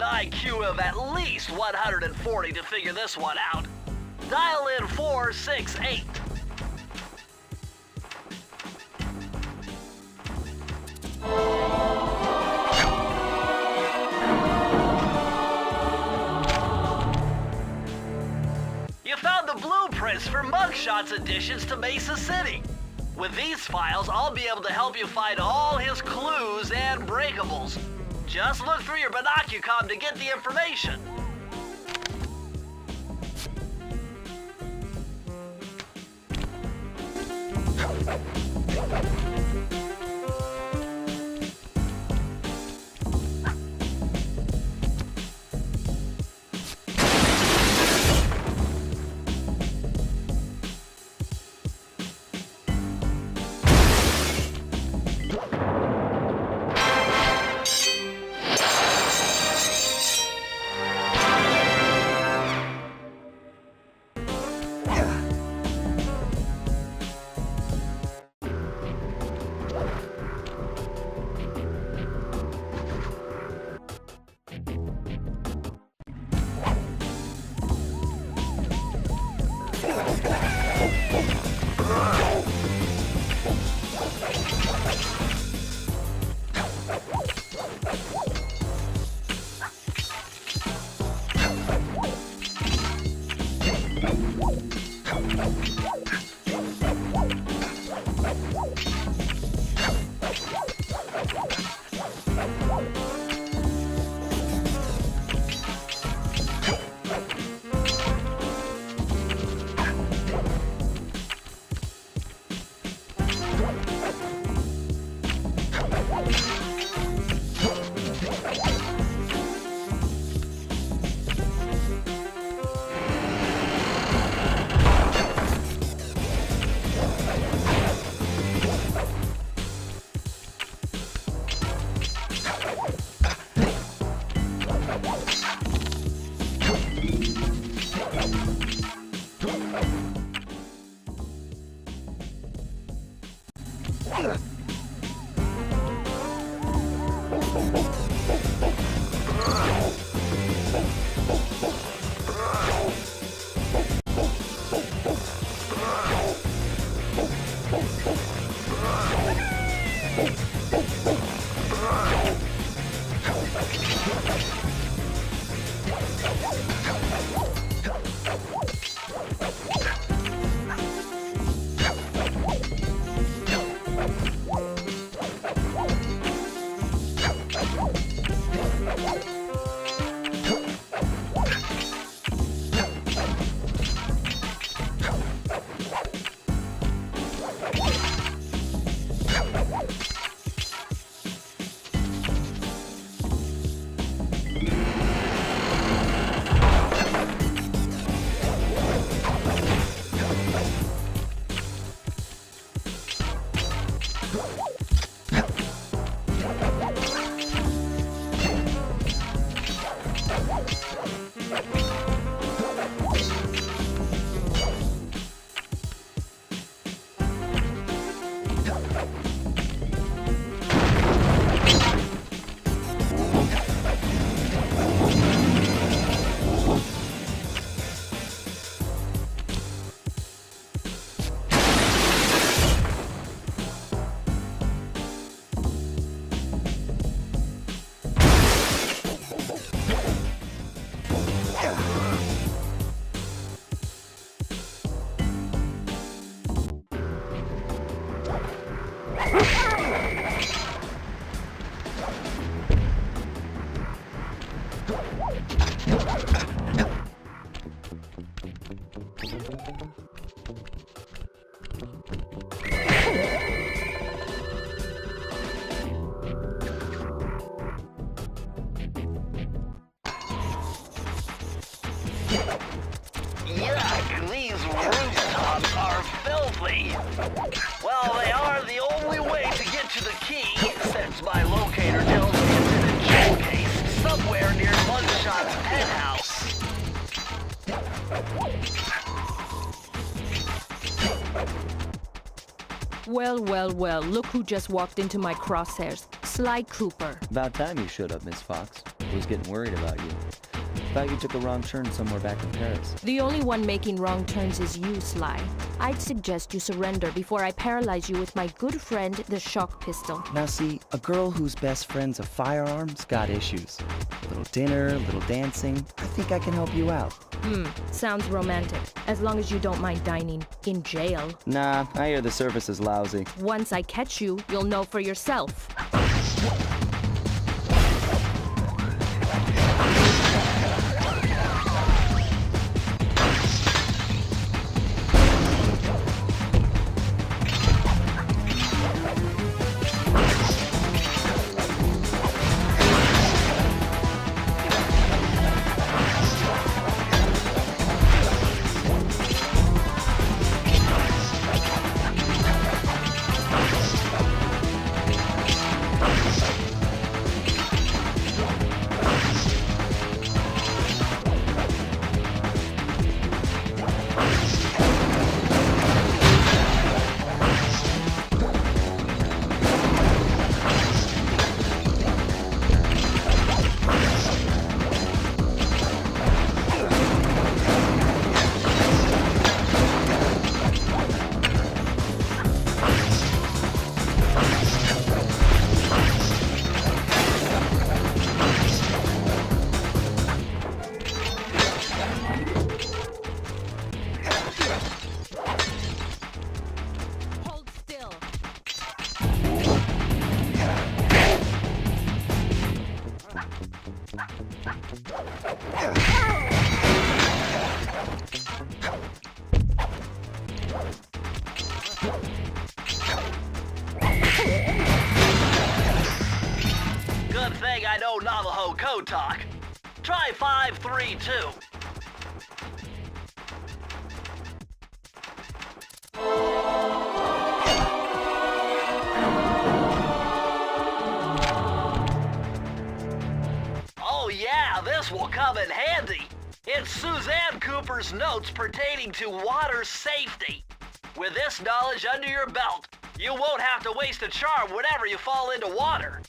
IQ of at least 140 to figure this one out. Dial in 468. You found the blueprints for Mugshots additions to Mesa City. With these files, I'll be able to help you find all his clues and breakables. Just look through your binocucom to get the information. Yuck, these rooftops are filthy. Well, they are the only way to get to the key, since my locator tells me it's in a jewel case somewhere near Mugshot's penthouse. Well, well, well, look who just walked into my crosshairs. Sly Cooper. About time you showed up, Miss Fox. I was getting worried about you. Thought you took a wrong turn somewhere back in Paris. The only one making wrong turns is you, Sly. I'd suggest you surrender before I paralyze you with my good friend, the shock pistol. Now see, a girl whose best friend's a firearm's got issues. A little dinner, a little dancing. I think I can help you out. Sounds romantic. As long as you don't mind dining in jail. Nah, I hear the service is lousy. Once I catch you, you'll know for yourself. Good thing I know Navajo code talk. Try 532. Oh yeah, this will come in handy. It's Suzanne Cooper's notes pertaining to water safety. With this knowledge under your belt, you won't have to waste a charm whenever you fall into water.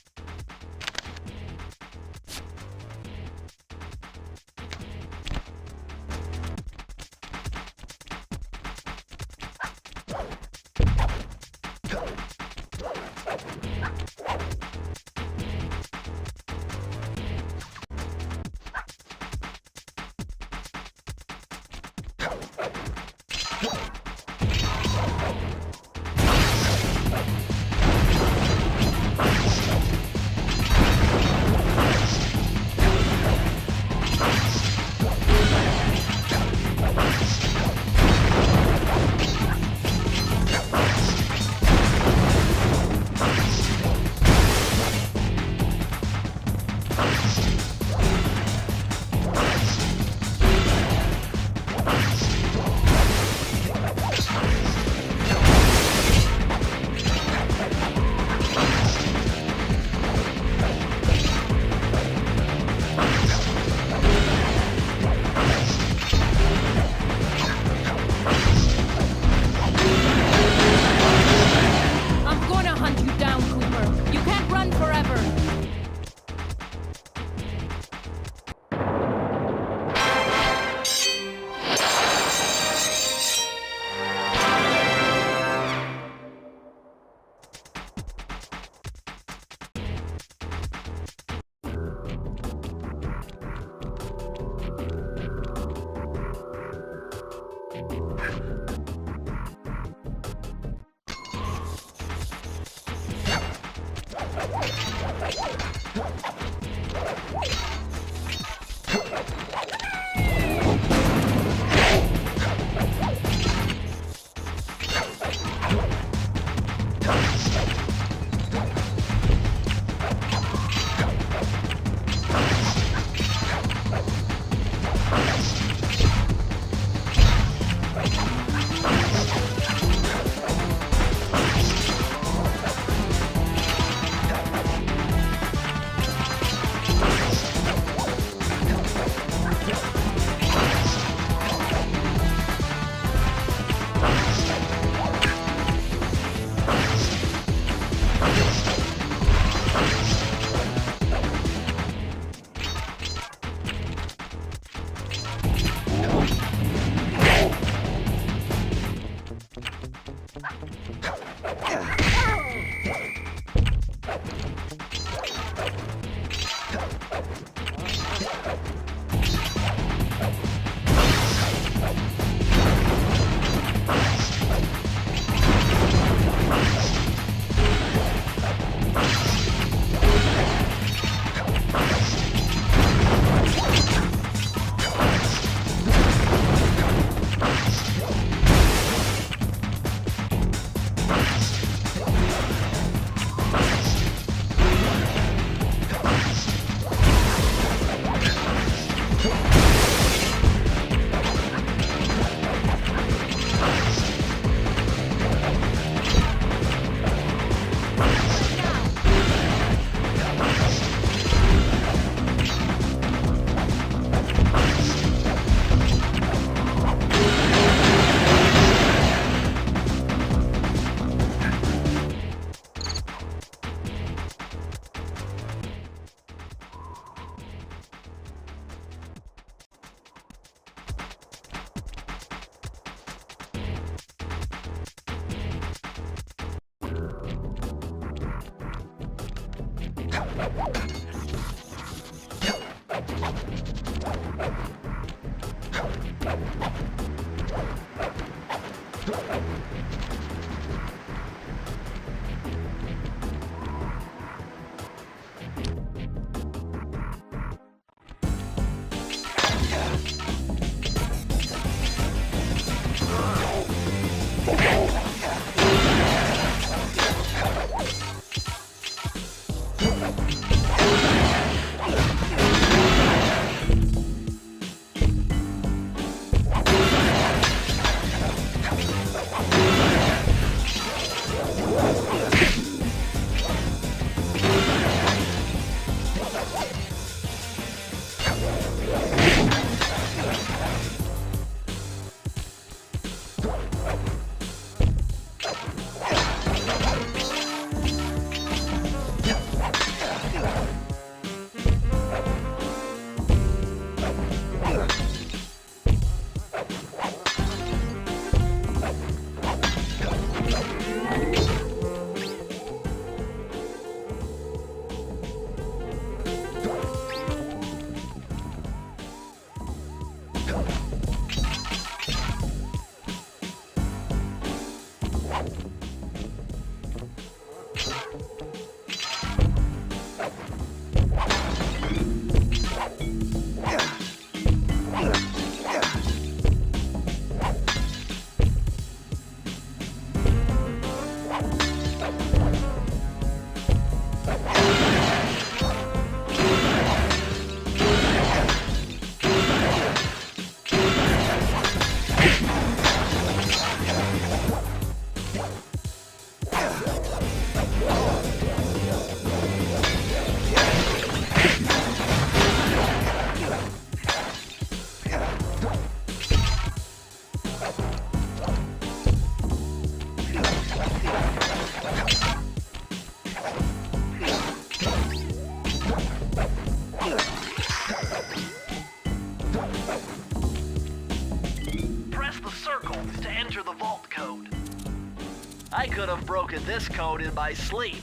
I could have broken this code in my sleep.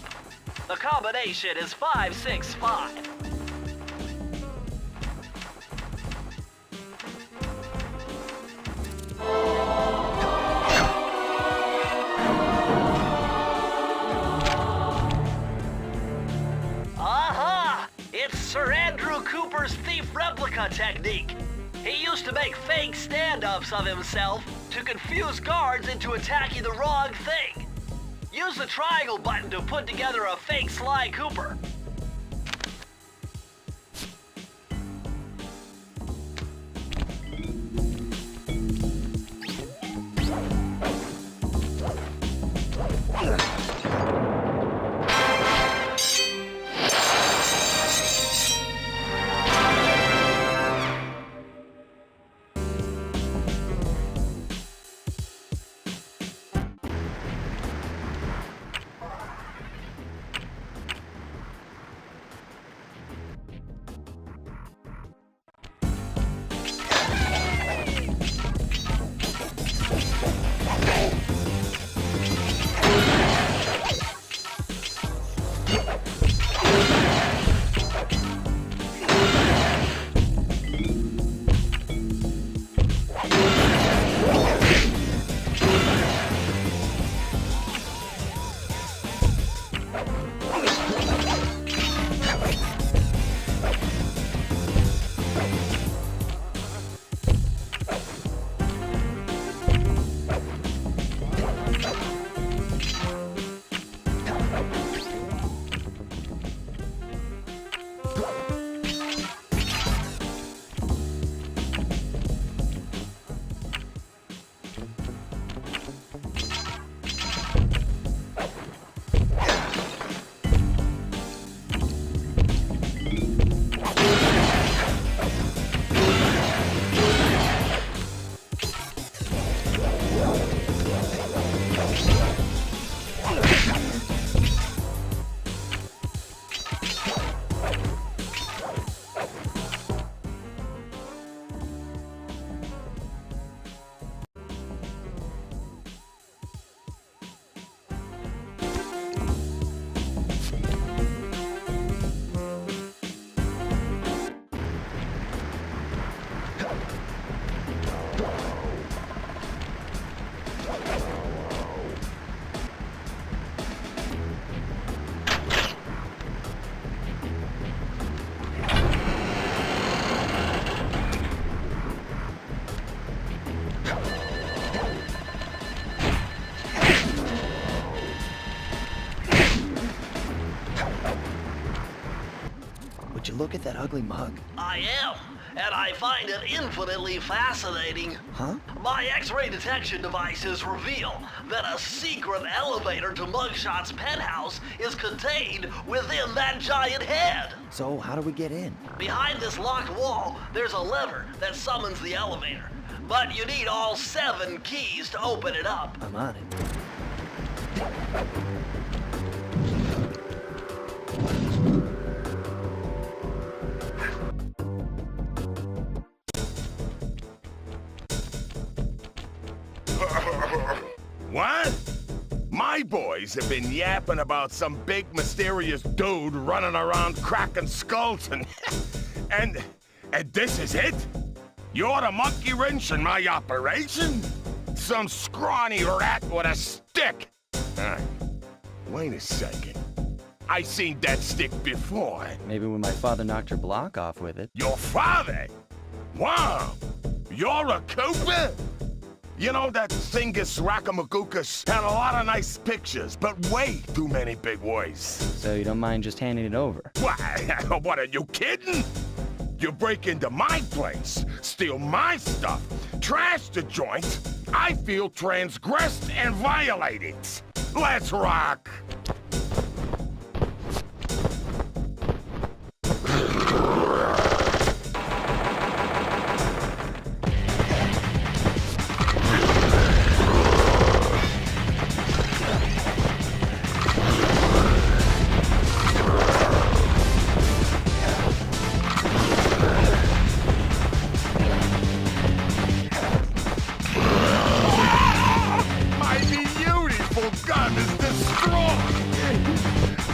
The combination is 565. Aha! It's Sir Andrew Cooper's thief replica technique. He used to make fake stand-ups of himself to confuse guards into attacking the wrong thing. Use the triangle button to put together a fake Sly Cooper. Would you look at that ugly mug? I am, and I find it infinitely fascinating. Huh? My X-ray detection devices reveal that a secret elevator to Mugshot's penthouse is contained within that giant head. So, how do we get in? Behind this locked wall, there's a lever that summons the elevator. But you need all 7 keys to open it up. I'm on it. What? My boys have been yapping about some big mysterious dude running around cracking skulls and this is it? You're the monkey wrench in my operation? Some scrawny rat with a stick. Wait a second. I seen that stick before. Maybe when my father knocked your block off with it. Your father? Wow! You're a Cooper? You know, that Thievius Raccoonus had a lot of nice pictures, but way too many big words. So you don't mind just handing it over? What, are you kidding? You break into my place, steal my stuff, trash the joint. I feel transgressed and violated. Let's rock!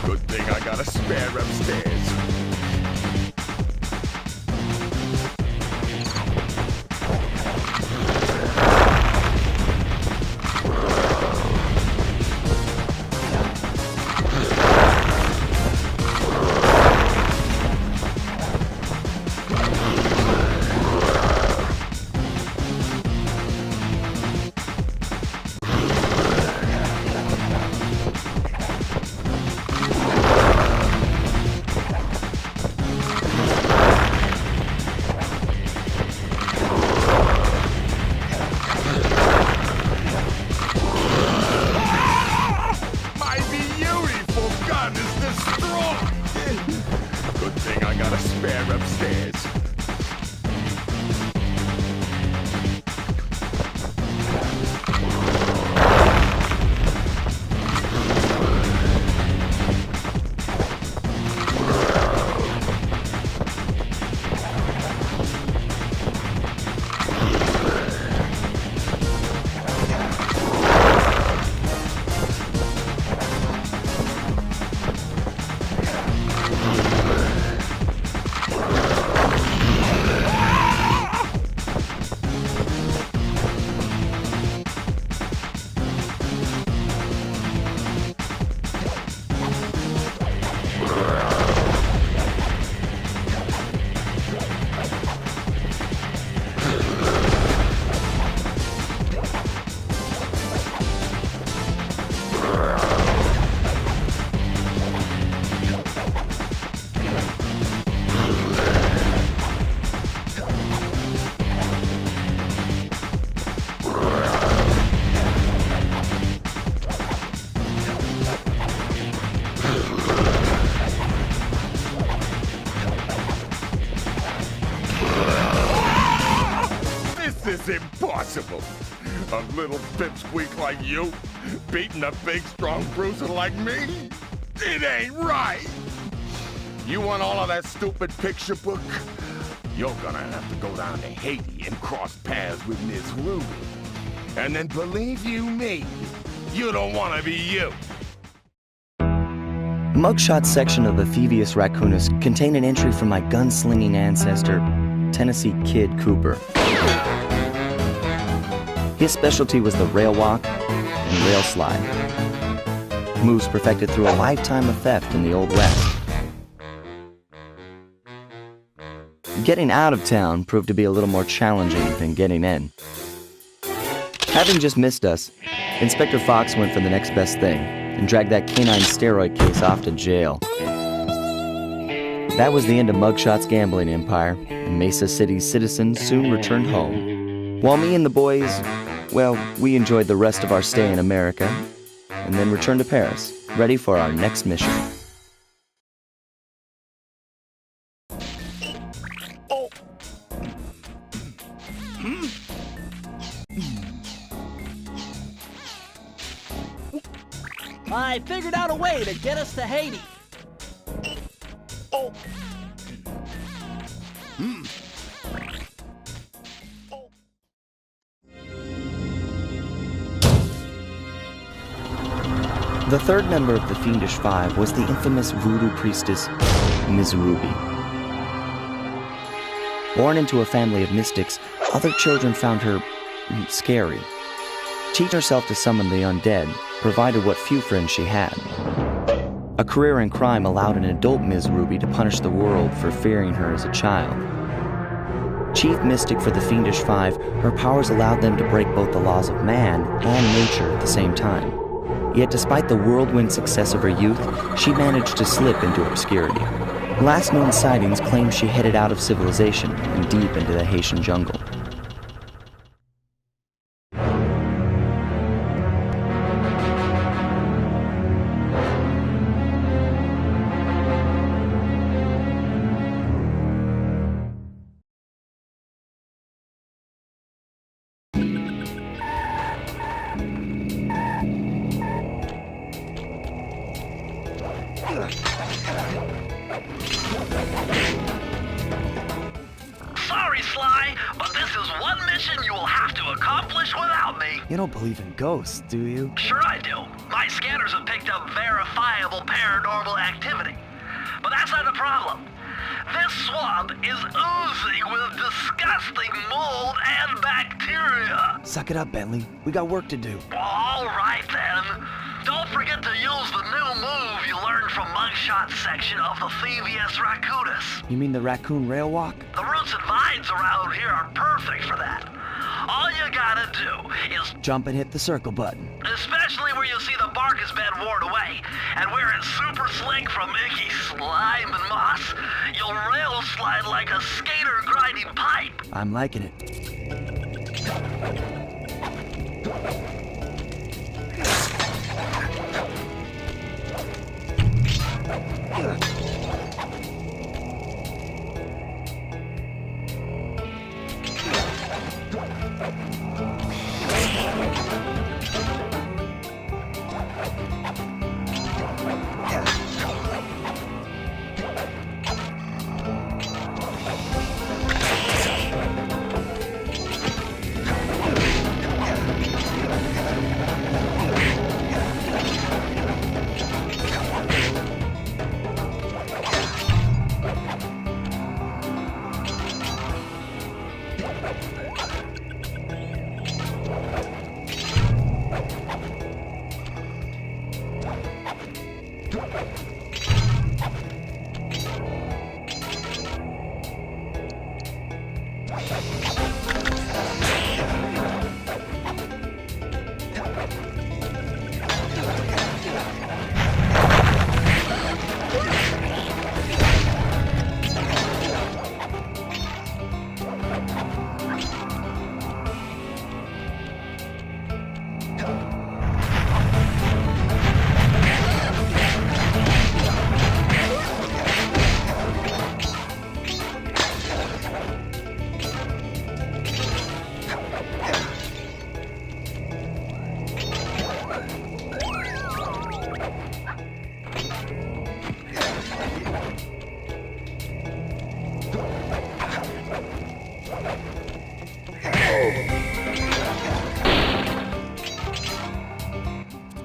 Good thing I got a spare upstairs. Upstairs. This is impossible. A little pipsqueak like you beating a big, strong bruiser like me? It ain't right. You want all of that stupid picture book? You're gonna have to go down to Haiti and cross paths with Miss Ruby. And then believe you me, you don't want to be you. The mugshot section of the Thievius Raccoonus contained an entry from my gunslinging ancestor, Tennessee Kid Cooper. His specialty was the rail walk and rail slide, moves perfected through a lifetime of theft in the Old West. Getting out of town proved to be a little more challenging than getting in. Having just missed us, Inspector Fox went for the next best thing and dragged that canine steroid case off to jail. That was the end of Mugshot's gambling empire, and Mesa City's citizens soon returned home. While me and the boys, well, we enjoyed the rest of our stay in America, and then returned to Paris, ready for our next mission. I figured out a way to get us to Haiti. The third member of the Fiendish Five was the infamous voodoo priestess, Ms. Ruby. Born into a family of mystics, other children found her scary. Teaching herself to summon the undead provided what few friends she had. A career in crime allowed an adult Ms. Ruby to punish the world for fearing her as a child. Chief mystic for the Fiendish Five, her powers allowed them to break both the laws of man and nature at the same time. Yet despite the whirlwind success of her youth, she managed to slip into obscurity. Last known sightings claim she headed out of civilization and deep into the Haitian jungle. Sorry, Sly, but this is one mission you will have to accomplish without me. You don't believe in ghosts, do you? Sure I do. My scanners have picked up verifiable paranormal activity. But that's not the problem. This swamp is oozing with disgusting mold and bacteria. Suck it up, Bentley. We got work to do. All right, then. Don't forget to use the new move you learned from Mugshot's section of the Thievius Raccoonus. You mean the raccoon rail walk? The roots and vines around here are perfect for that. All you gotta do is Jump and hit the circle button. especially where you see the bark has been worn away, and where it's super slick from icky slime and moss, you'll rail slide like a skater grinding pipe. I'm liking it.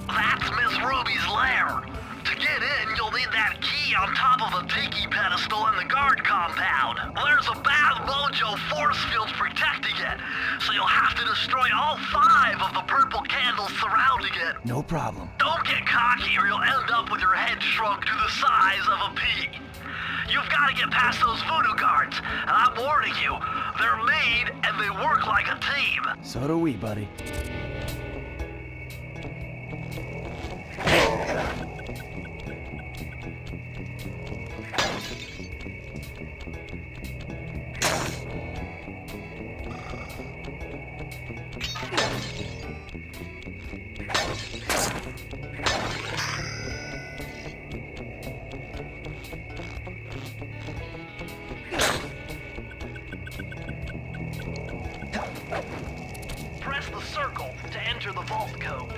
That's Miss Ruby's lair. To get in, you'll need that key on top of a tiki pedestal in the guard compound. There's a bad mojo force field protecting it, so you'll have to destroy all 5 of the purple candles surrounding it. No problem. Don't get cocky or you'll end up with your head shrunk to the size of a pea. You've got to get past those voodoo guards, and I'm warning you, they're mean and they work like a team. So do we, buddy. circle to enter the vault code.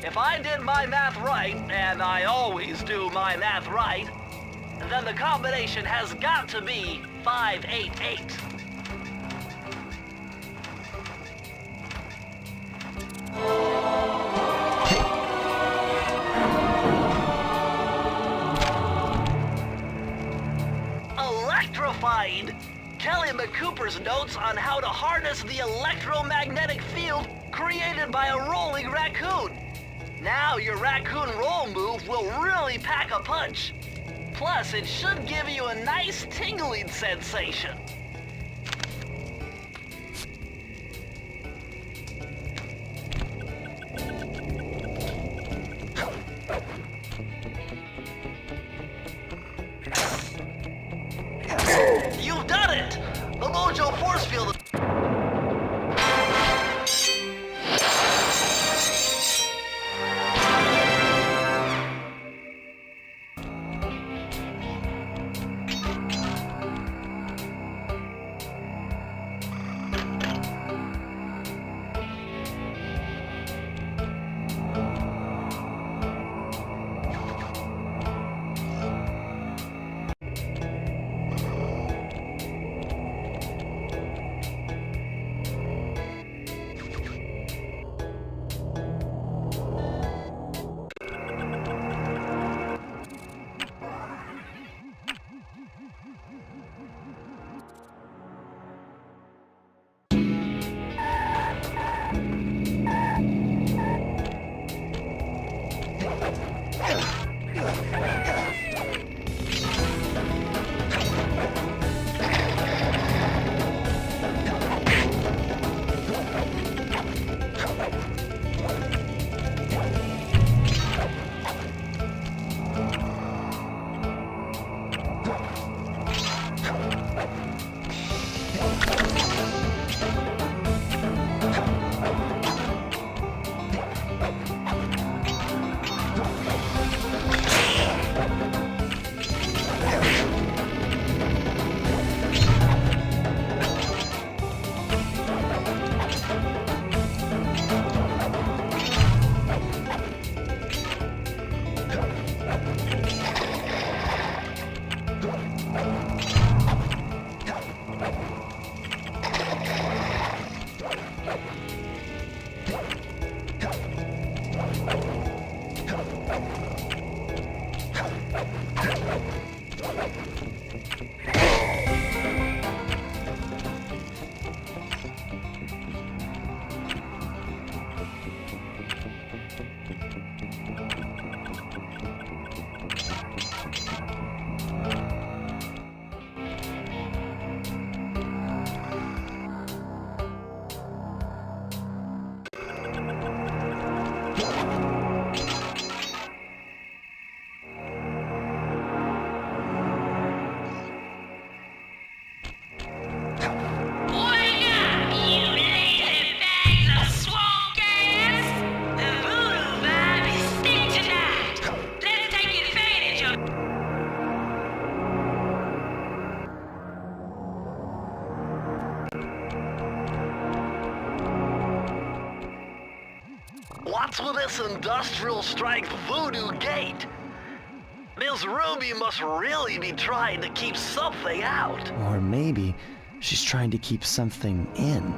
If I did my math right, and I always do my math right, then the combination has got to be 588. Electrified! Kelly McCooper's notes on how to harness the electromagnetic field created by a rolling raccoon. Now your raccoon roll move will really pack a punch. Plus, it should give you a nice tingling sensation. You've done it! The Mojo force field. What's with this industrial strength voodoo gate? Ms. Ruby must really be trying to keep something out. Or maybe she's trying to keep something in.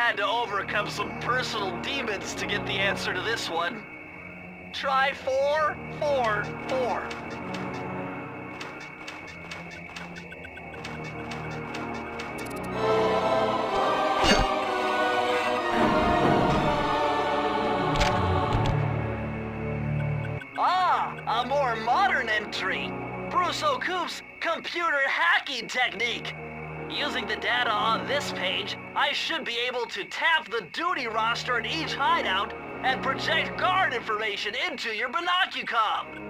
had to overcome some personal demons to get the answer to this one. Try 4, 4, 4. A more modern entry. Bruce O'Coop's computer hacking technique. Using the data on this page, I should be able to tap the duty roster in each hideout and project guard information into your binocucom.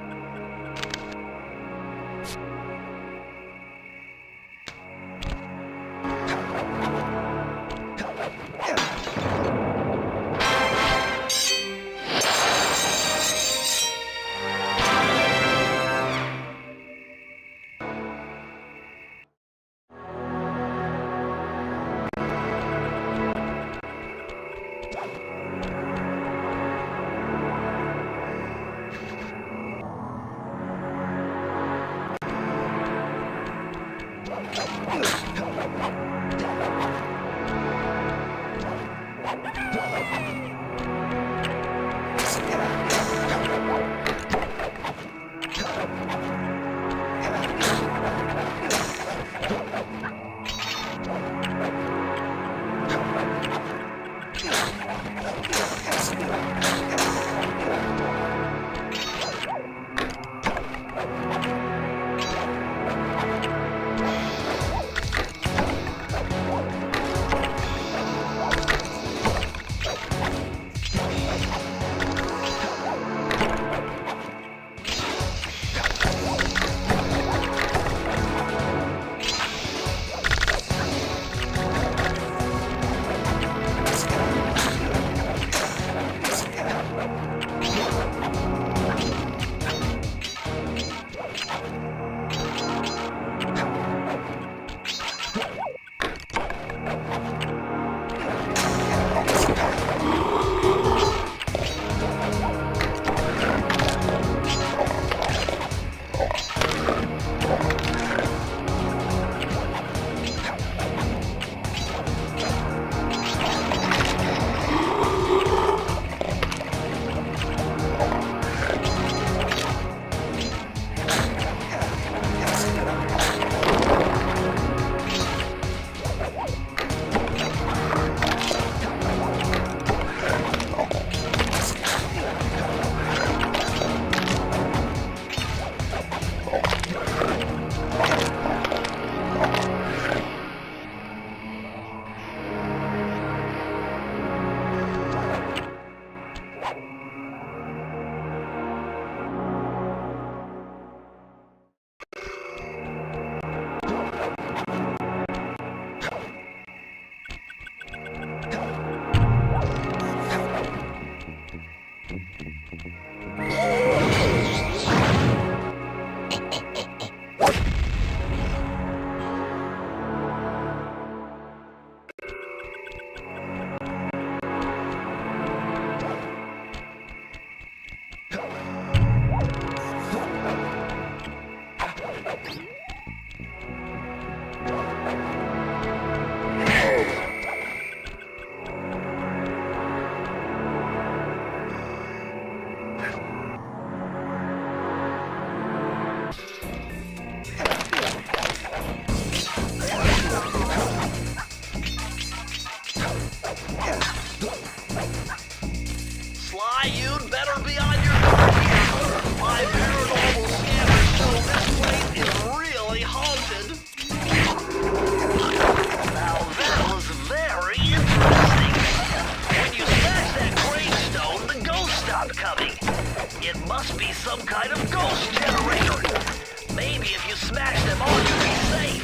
Sly, you'd better be on your guard here. My paranormal scanners show this place is really haunted. Now that was very interesting. When you smash that gravestone, the ghosts stop coming. It must be some kind of ghost generator. Maybe if you smash them all, you'll be safe.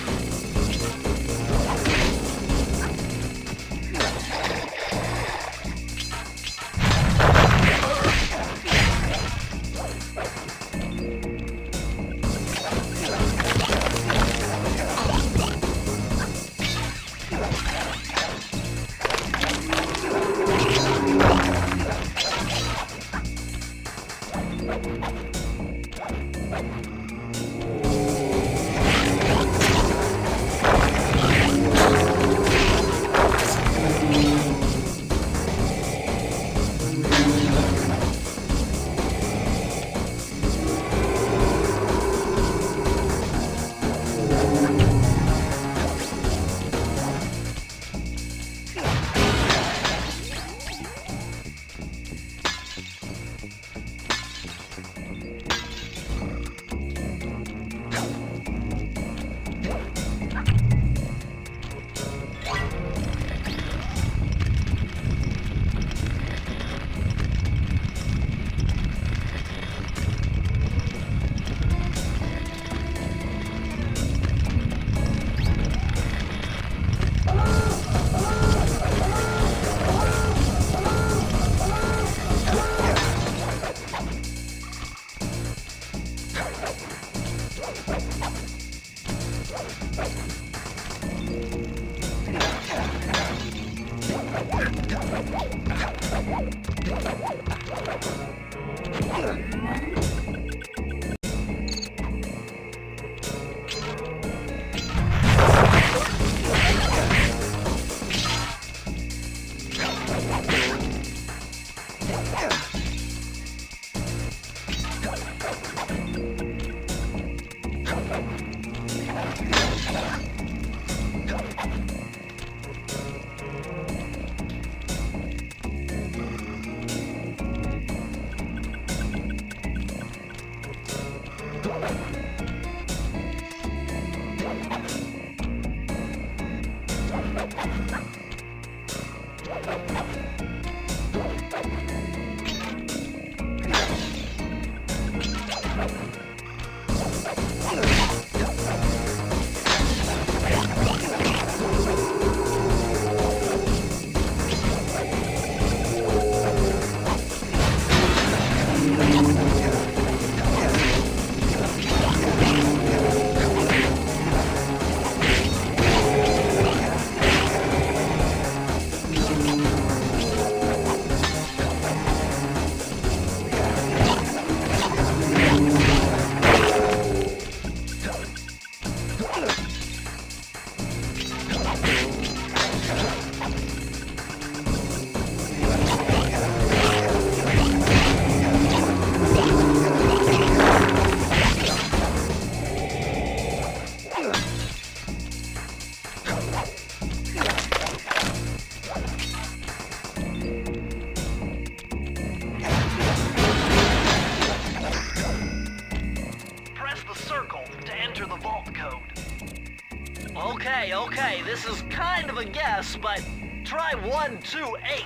Okay, this is kind of a guess, but try 128.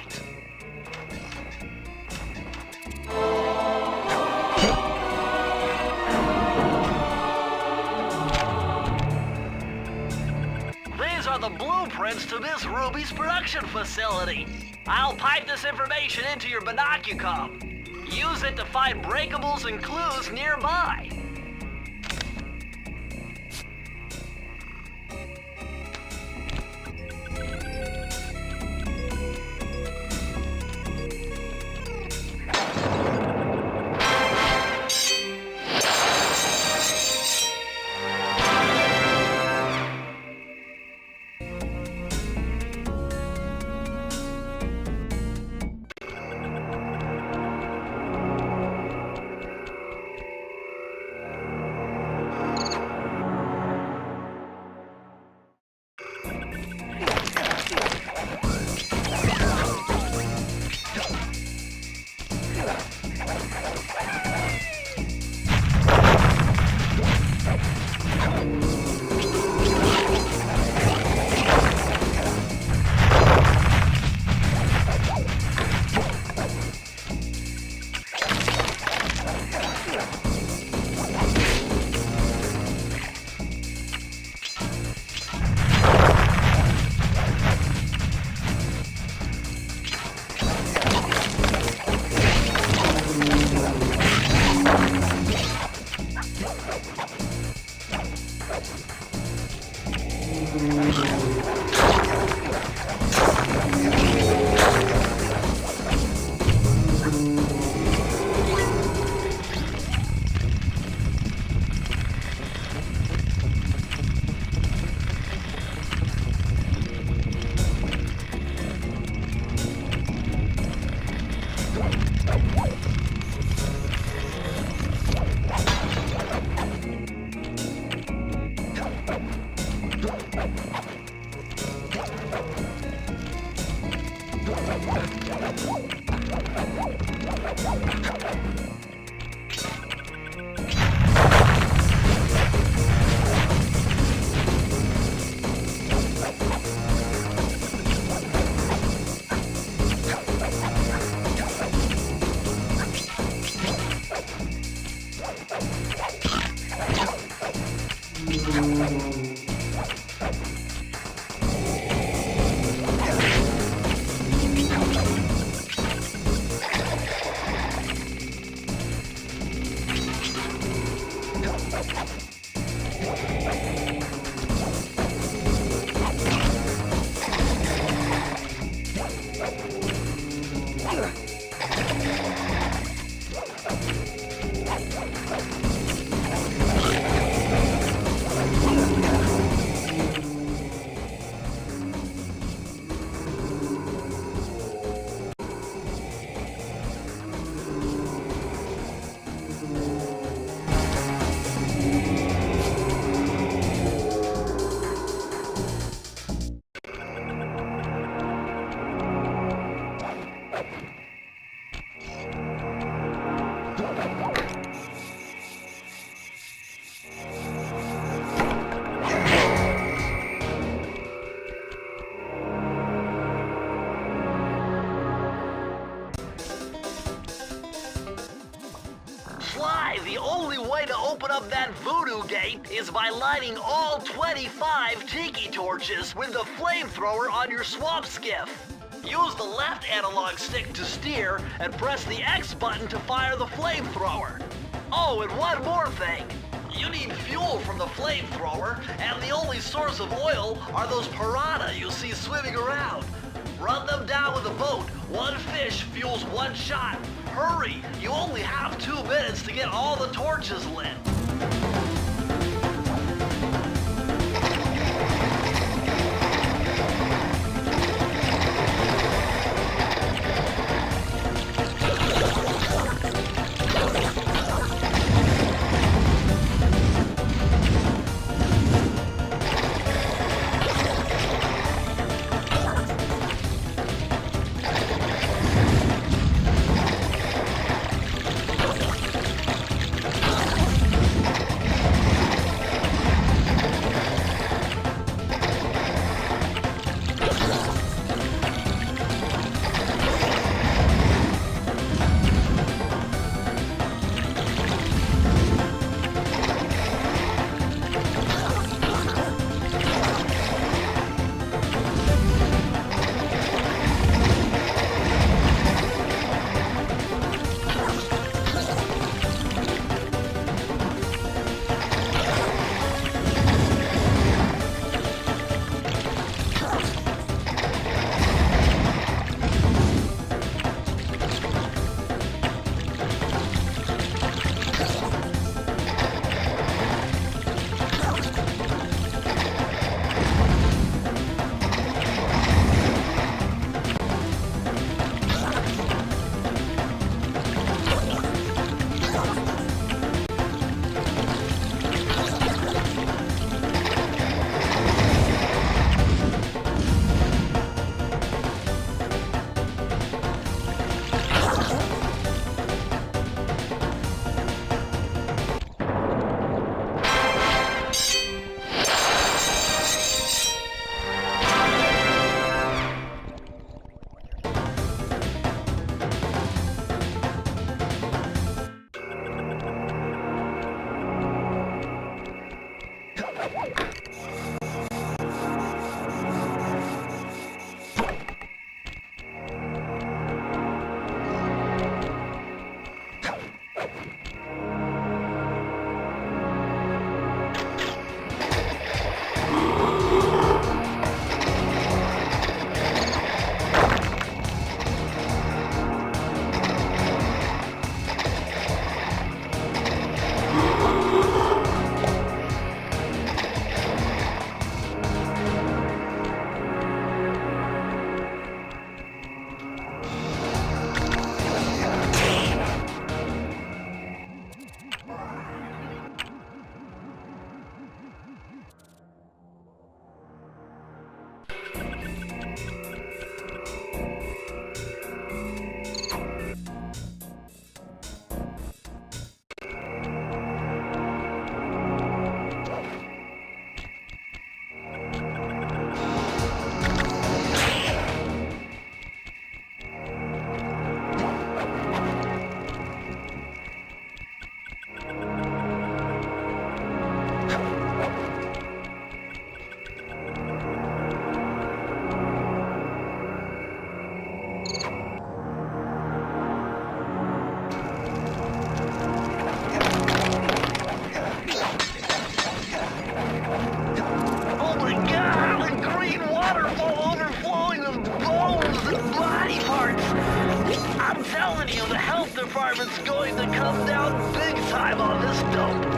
These are the blueprints to Miss Ruby's production facility. I'll pipe this information into your binocucom. Use it to find breakables and clues nearby. Sly, the only way to open up that voodoo gate is by lighting all 25 tiki torches with the flamethrower on your swamp skiff. Use the left analog stick to steer and press the X button to fire the flamethrower. Oh, and one more thing. You need fuel from the flamethrower, and the only source of oil are those piranha you see swimming around. Run them down with a boat. One fish fuels one shot. Hurry! You only have 2 minutes to get all the torches lit. going to come down big time on this dope.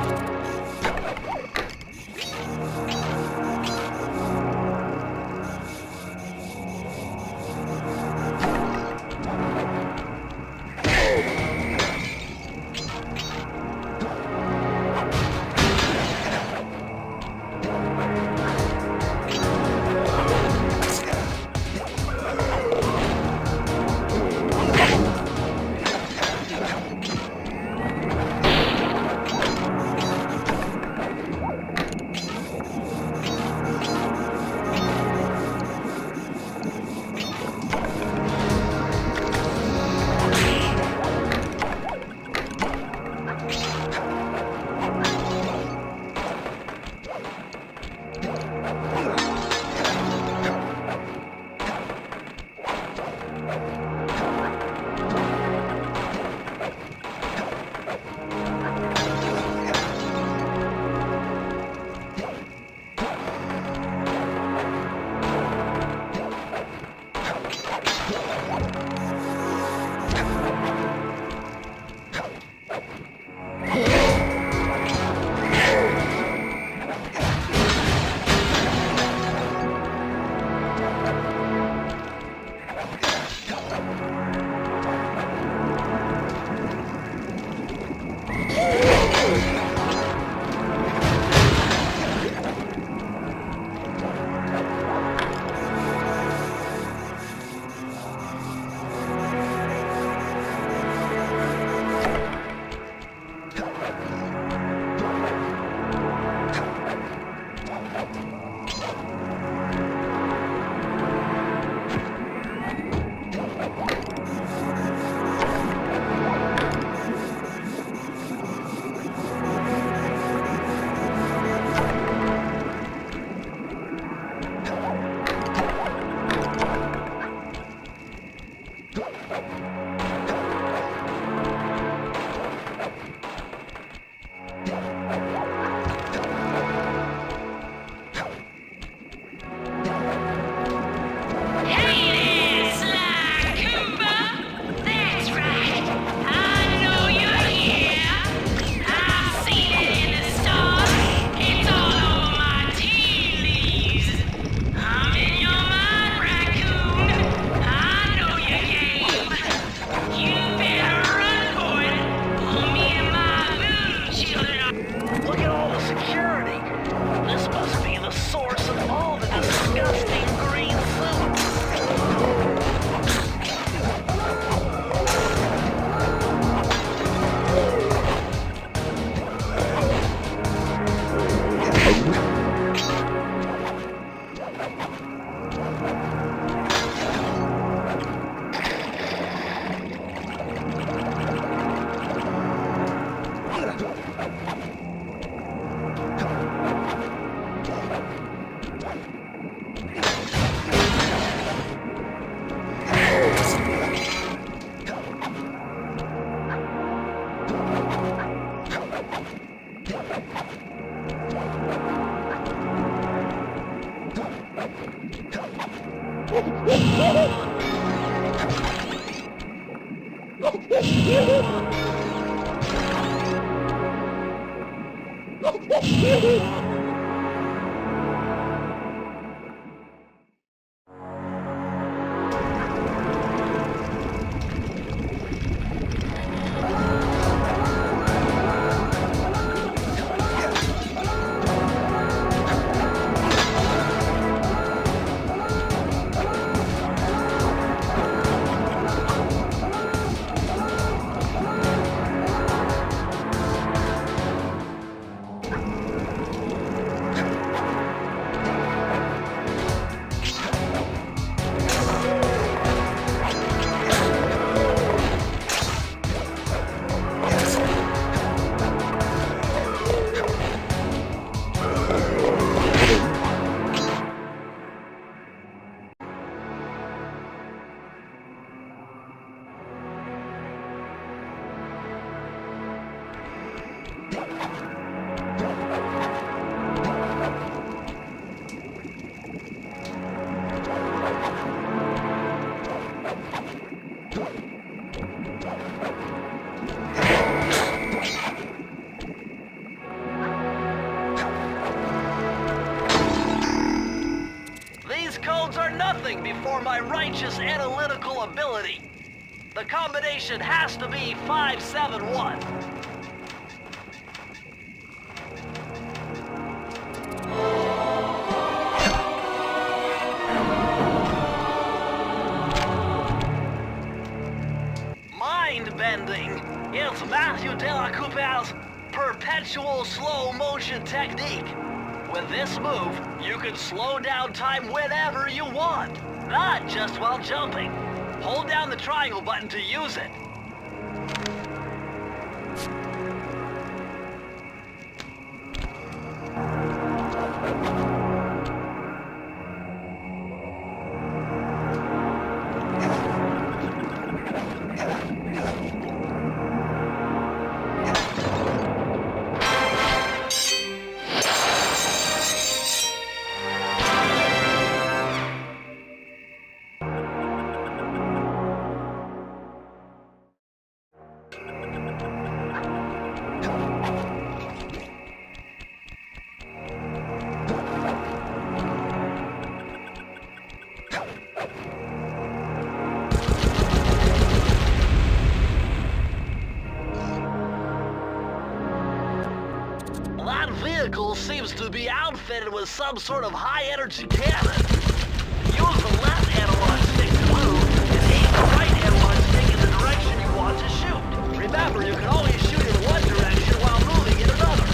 nothing before my righteous analytical ability. The combination has to be 571. Mind-bending. It's Matthew de la Coupe's perpetual slow motion technique. With this move, you can slow down time whenever you want, not just while jumping. Hold down the triangle button to use it. That vehicle seems to be outfitted with some sort of high-energy cannon. Use the left analog stick to move, and aim the right analog stick in the direction you want to shoot. Remember, you can always shoot in one direction while moving in another.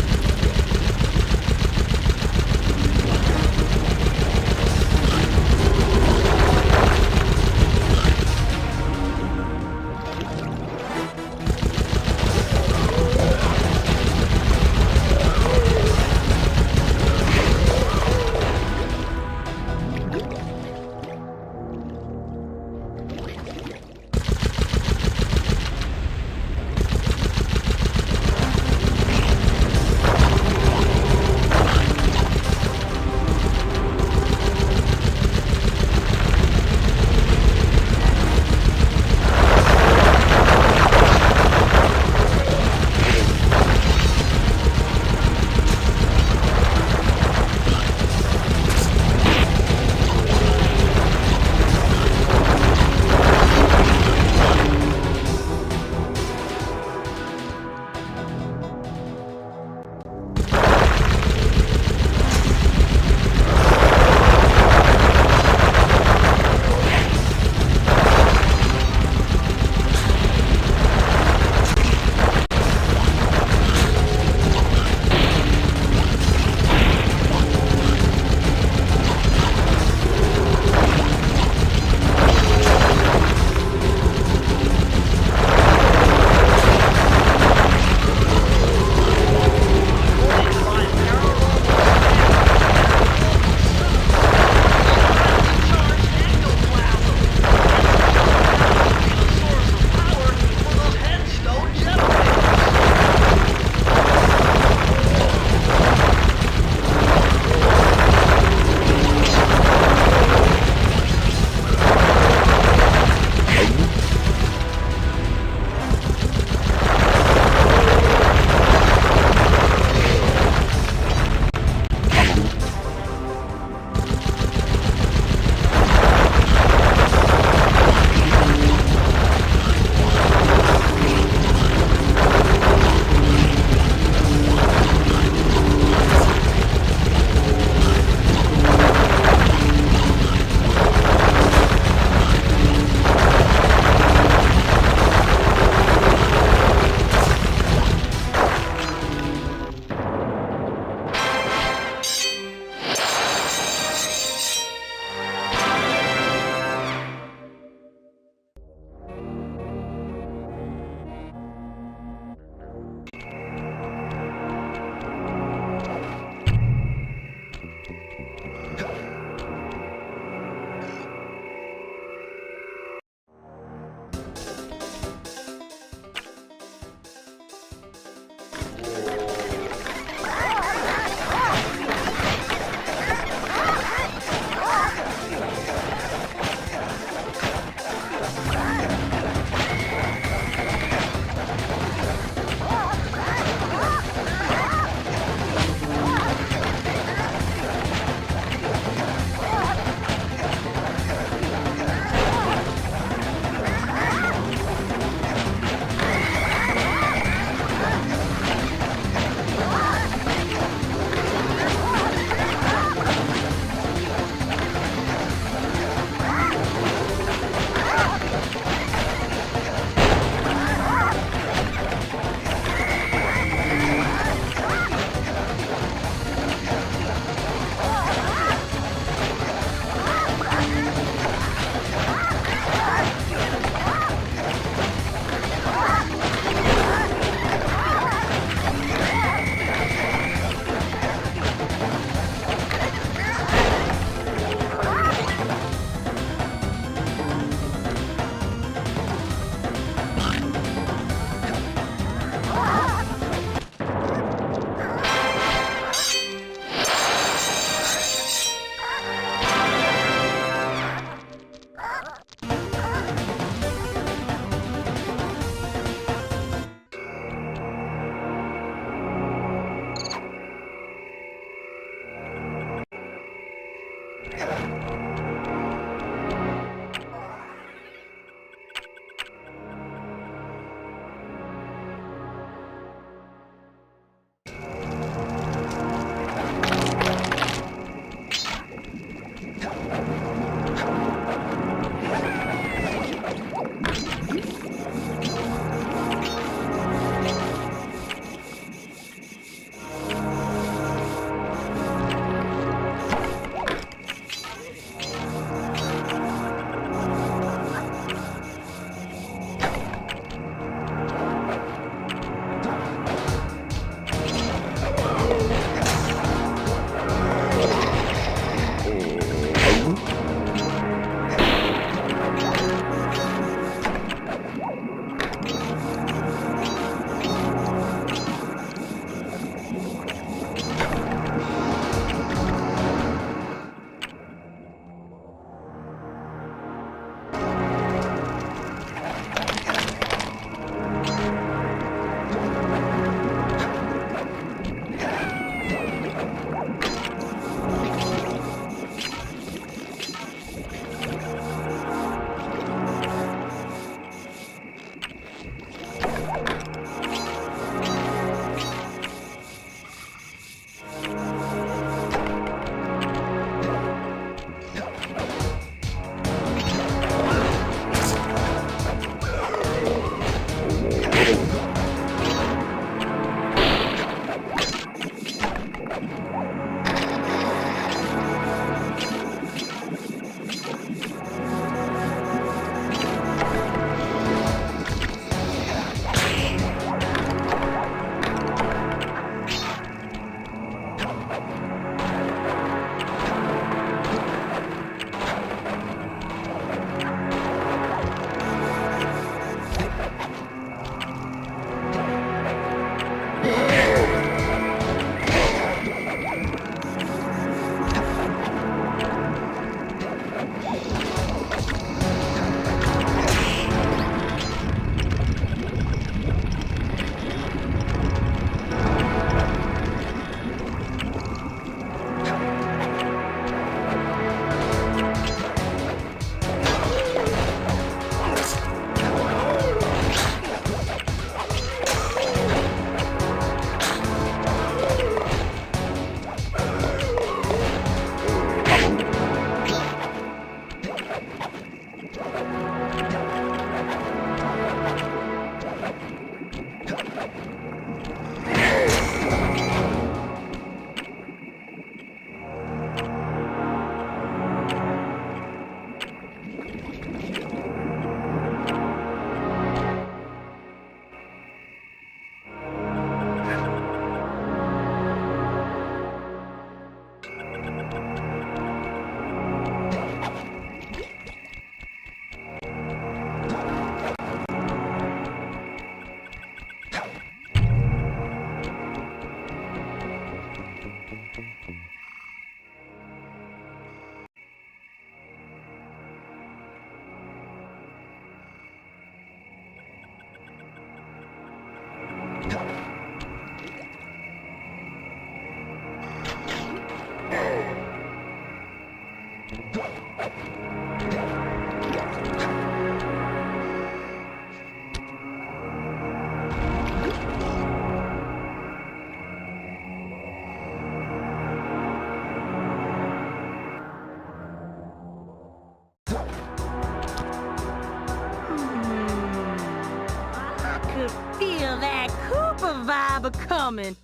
Feel that Cooper vibe coming.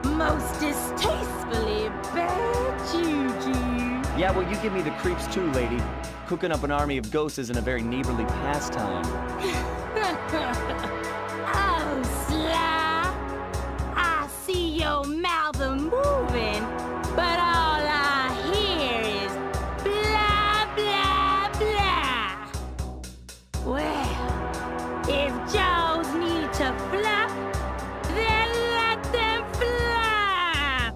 Most distastefully bad juju. Yeah, well, you give me the creeps too, lady. Cooking up an army of ghosts isn't a very neighborly pastime. Oh, Sly. I see your mouth a-moving, but all I hear is blah, blah, blah. Well, if jaws need to flap, then let them flap.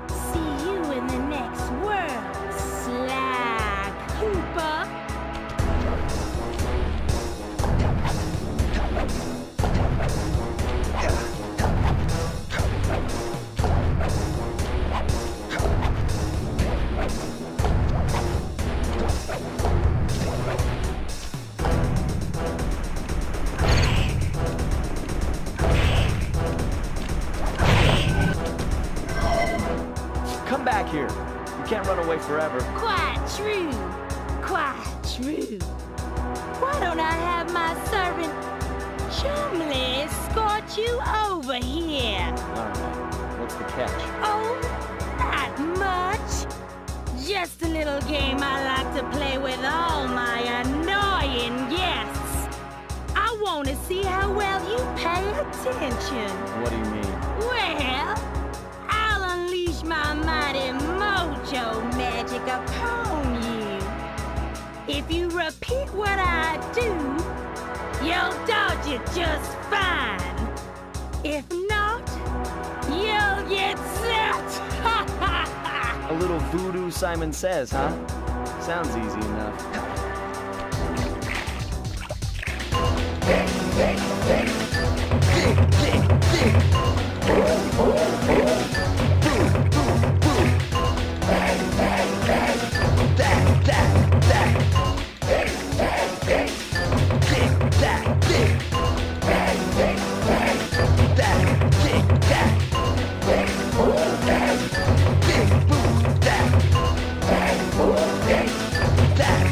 See you in the next world, Sly Cooper. Come back here. You can't run away forever. Quite true. Quite true. Why don't I have my servant Chumley escort you over here? All right. What's the catch? Oh, not much. Just a little game I like to play with all my annoying guests. I want to see how well you pay attention. What do you mean? Well, I'll unleash my mighty mojo magic upon you. If you repeat what I do, you'll dodge it just fine. If not, you'll get set. A little voodoo Simon Says, huh? Sounds easy enough. That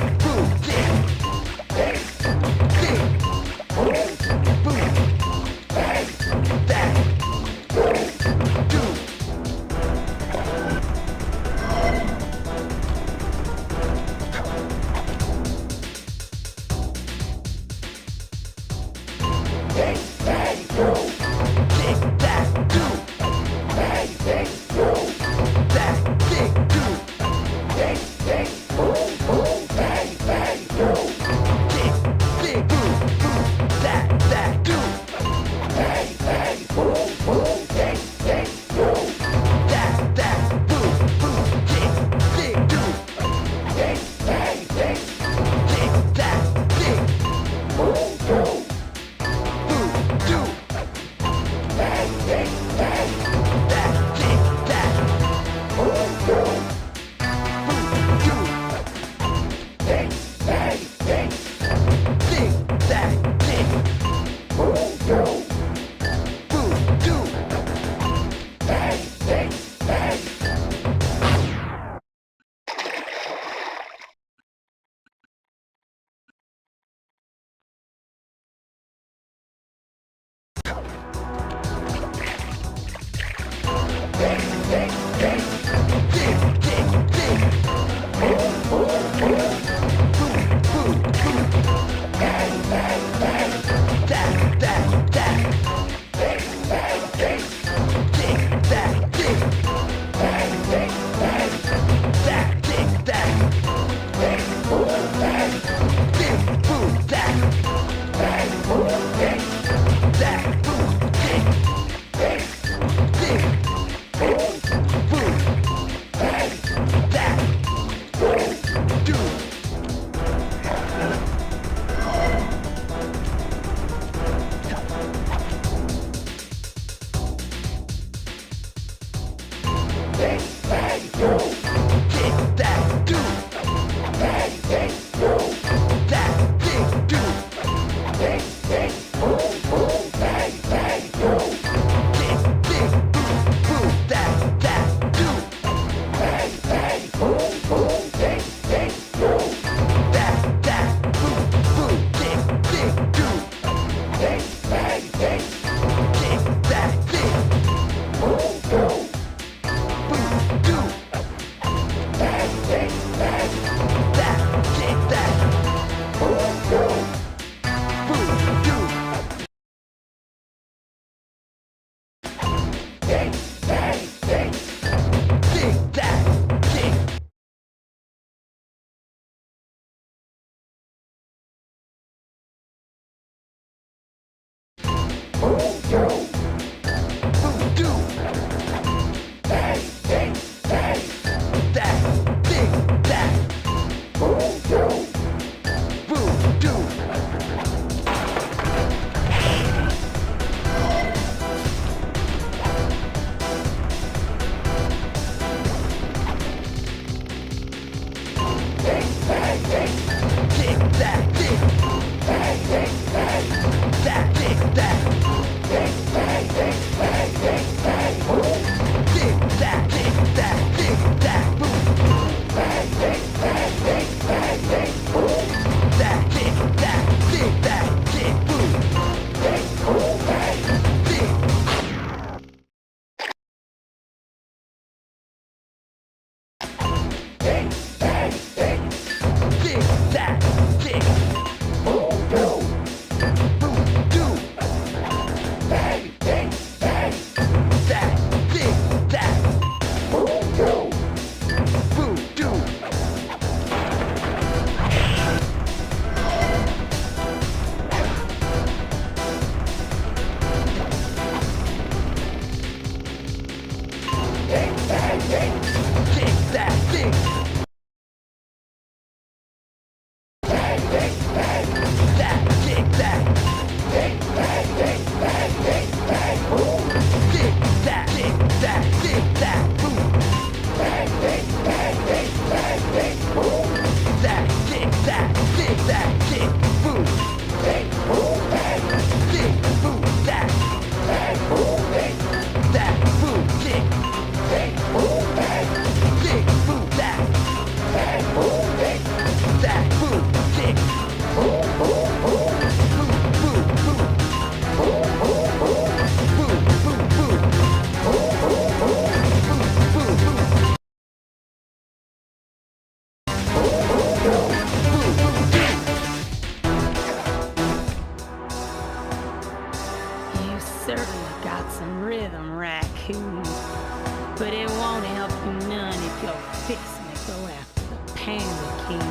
But it won't help you none if you're fixing to go after the Panda King.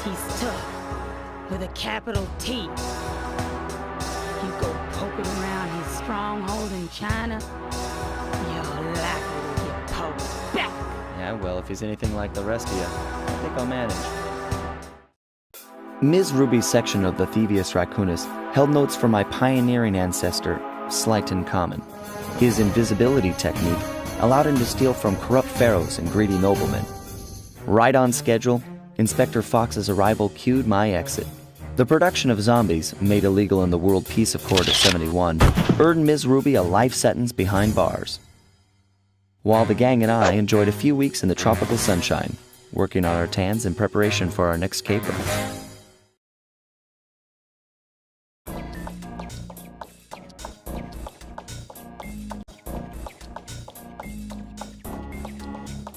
He's tough, with a capital T. You go poking around his stronghold in China, you're likely to get poked back. Yeah, well, if he's anything like the rest of you, I think I'll manage. Ms. Ruby's section of the Thievius Raccoonus held notes from my pioneering ancestor, Sly Cooper. His invisibility technique allowed him to steal from corrupt pharaohs and greedy noblemen. Right on schedule, Inspector Fox's arrival cued my exit. The production of zombies, made illegal in the World Peace Accord of '71, earned Ms. Ruby a life sentence behind bars. While the gang and I enjoyed a few weeks in the tropical sunshine, working on our tans in preparation for our next caper.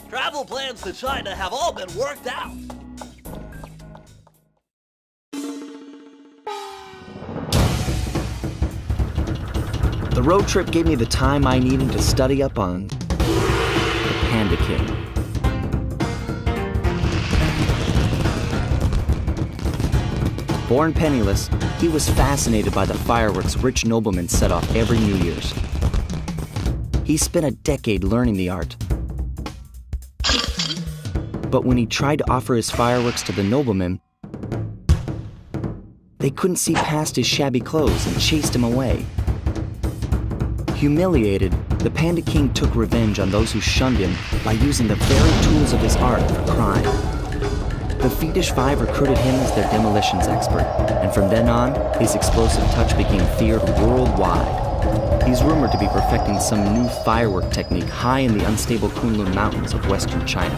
Travel plans to China have all been worked out. The road trip gave me the time I needed to study up on the Panda King. Born penniless, he was fascinated by the fireworks rich noblemen set off every New Year's. He spent a decade learning the art. But when he tried to offer his fireworks to the noblemen, they couldn't see past his shabby clothes and chased him away. Humiliated, the Panda King took revenge on those who shunned him by using the very tools of his art for crime. The Fiendish Five recruited him as their demolitions expert, and from then on, his explosive touch became feared worldwide. He's rumored to be perfecting some new firework technique high in the unstable Kunlun Mountains of western China.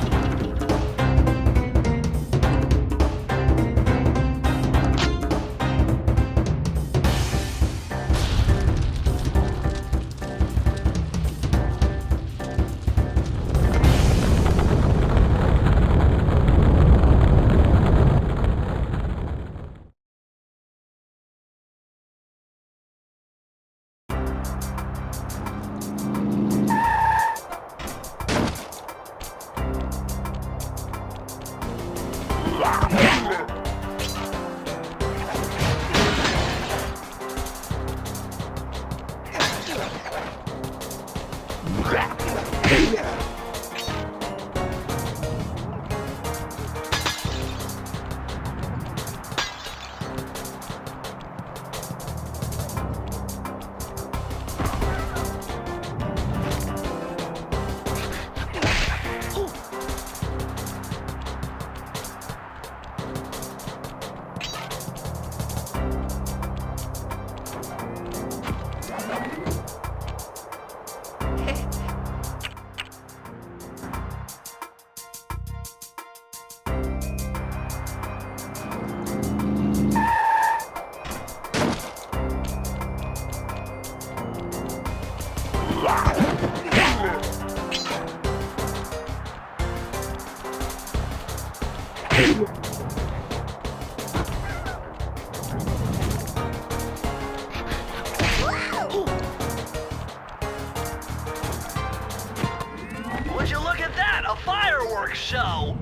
Would you look at that? A fireworks show!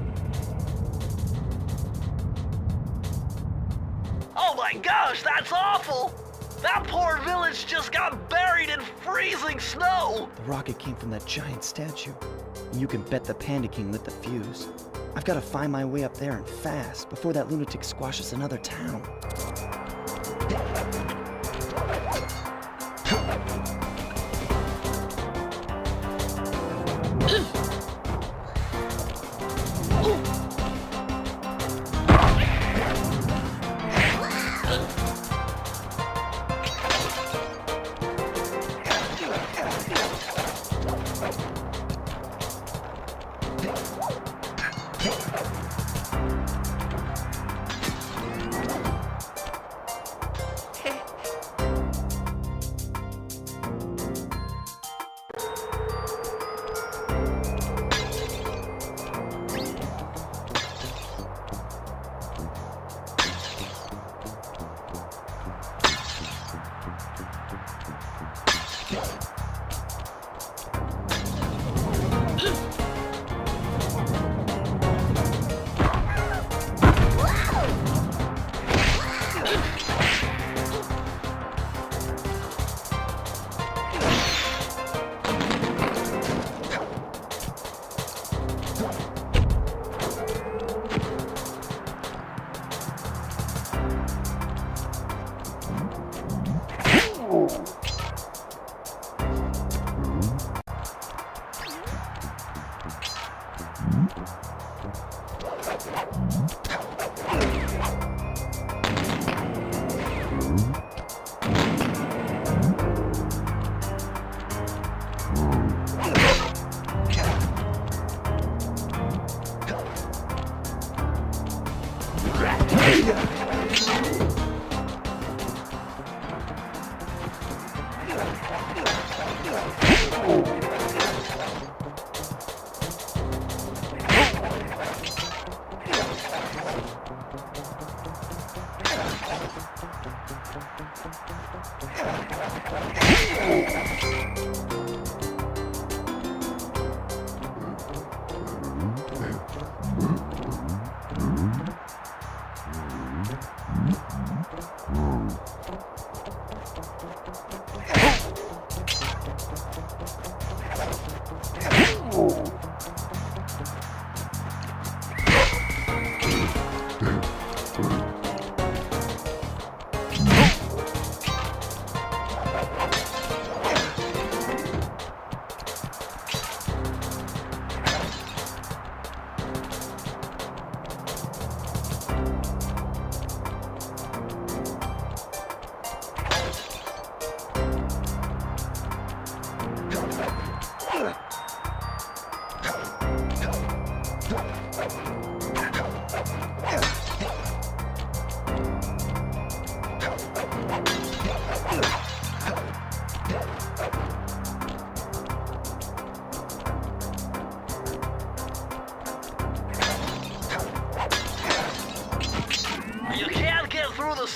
Oh my gosh, that's awful! That poor village just got buried in freezing snow! The rocket came from that giant statue. And you can bet the Panda King lit the fuse. I've got to find my way up there and fast before that lunatic squashes another town.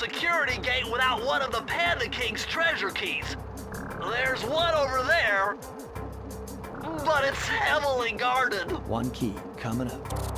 security gate without one of the Panda King's treasure keys. There's one over there, but it's heavily guarded. One key coming up.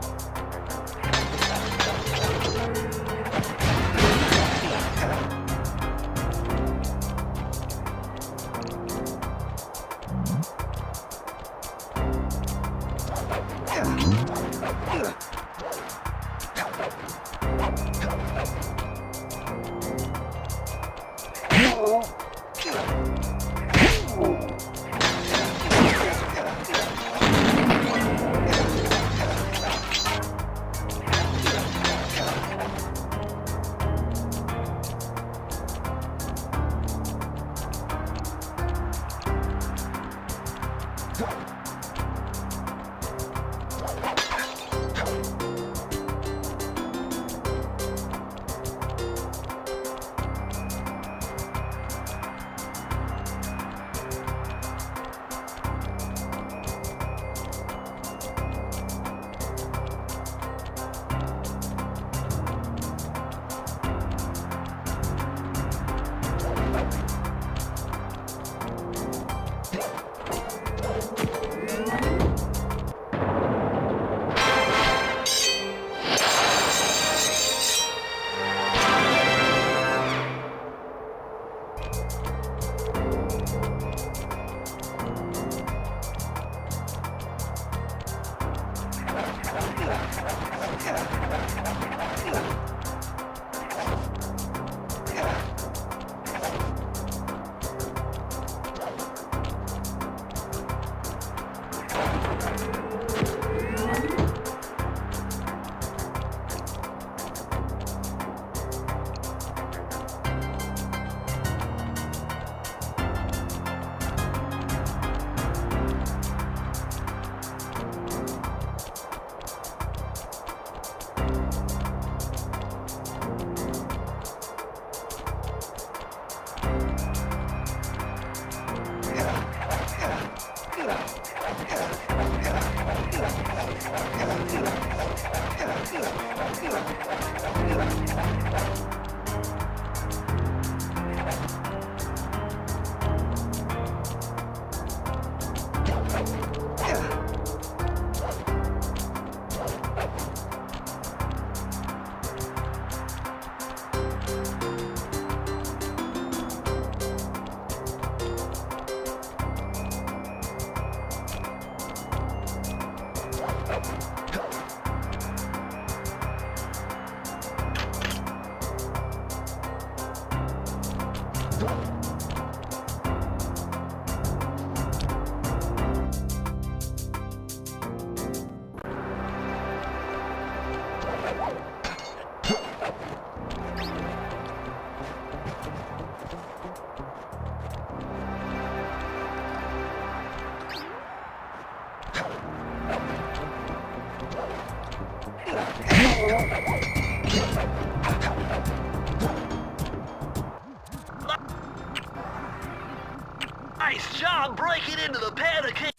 Nice job breaking into the Panda King.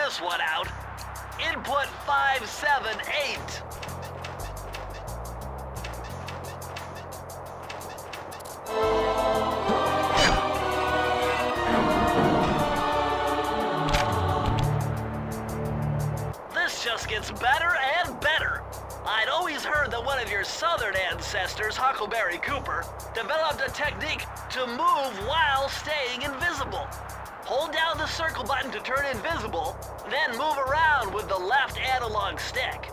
this one out. Input 578. This just gets better and better. I'd always heard that one of your southern ancestors, Huckleberry Cooper, developed a technique to move while staying invisible. Hold down the circle button to turn invisible, then move around with the left analog stick.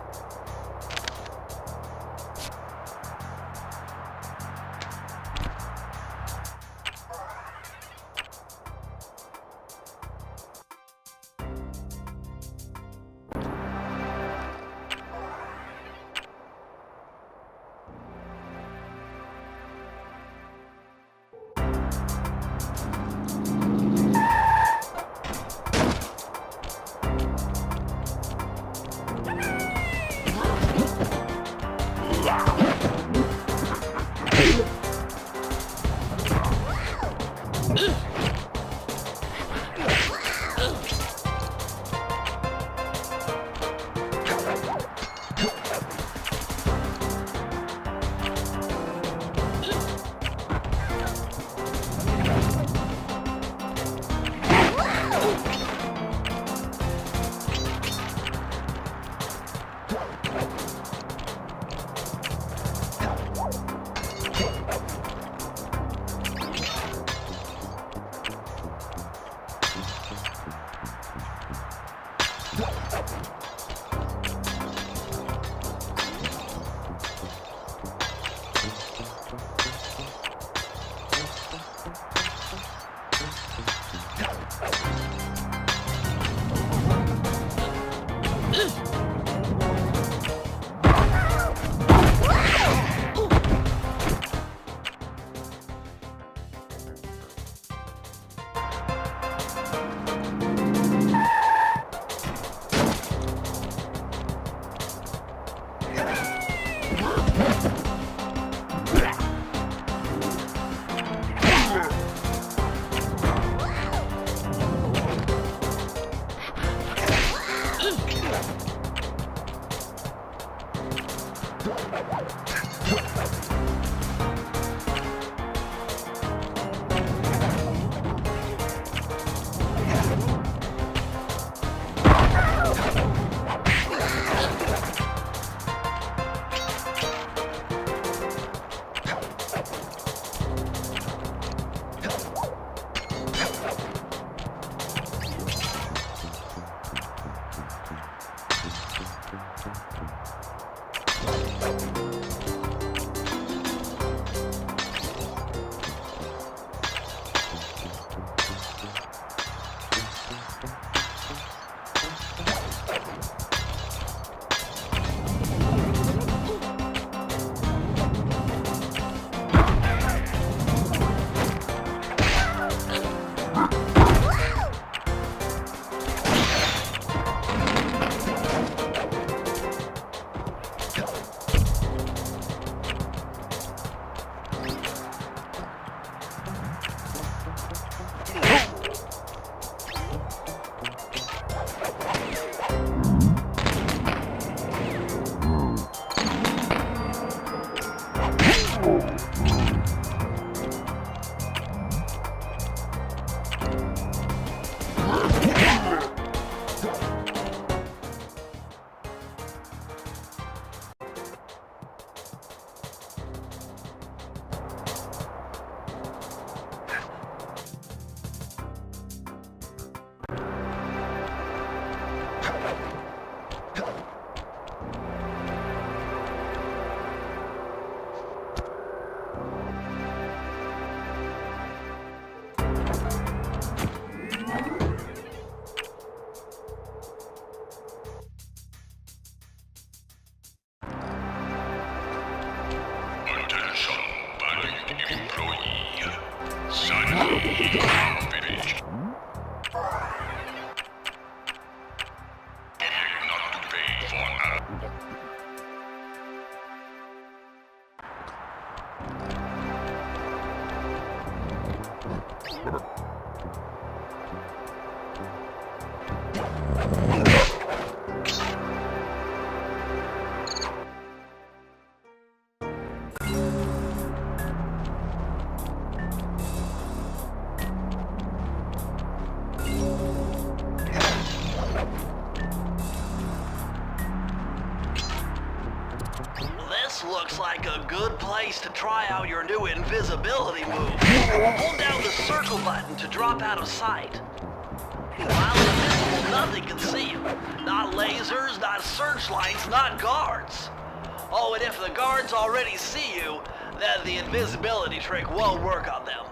Looks like a good place to try out your new invisibility move. Hold down the circle button to drop out of sight. While invisible, nothing can see you. Not lasers, not searchlights, not guards. Oh, and if the guards already see you, then the invisibility trick won't work on them.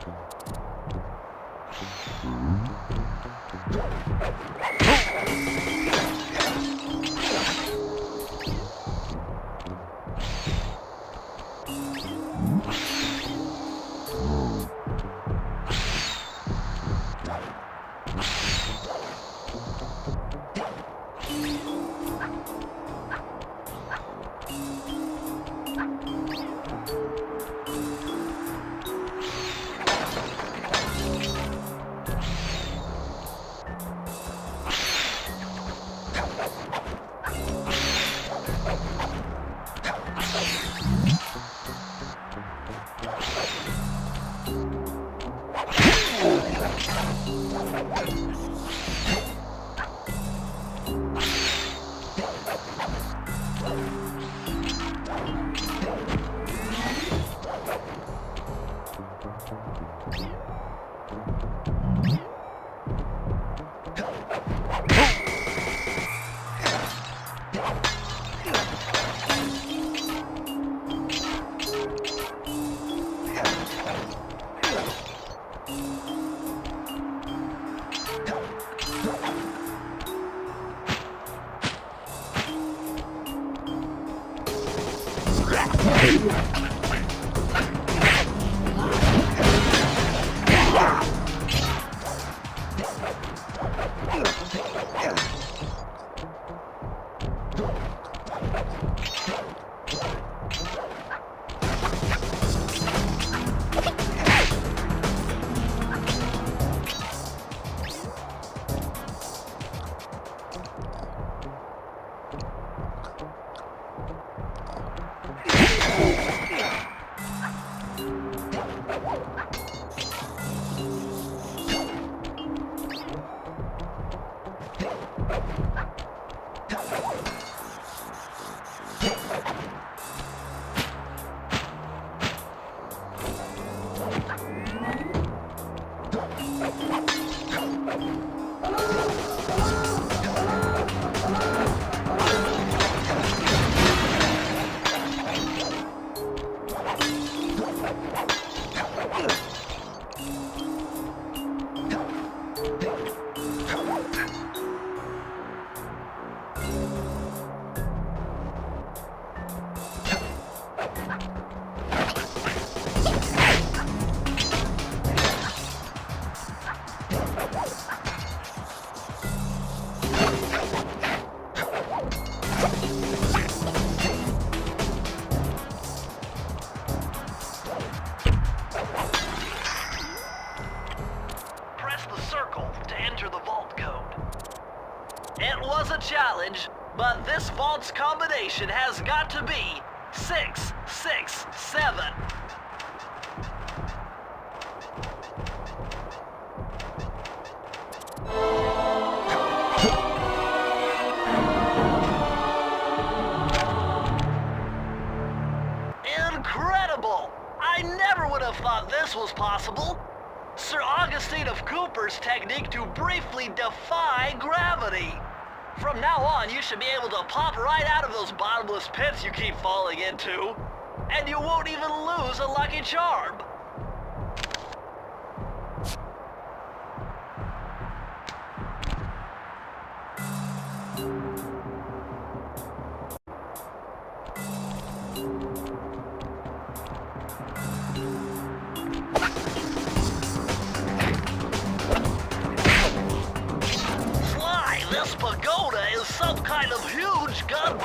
But this vault's combination has got to be 667. Incredible! I never would have thought this was possible. Sir Augustine of Cooper's technique to briefly defy gravity. From now on, you should be able to pop right out of those bottomless pits you keep falling into, and you won't even lose a lucky charm. This pagoda is some kind of huge gun.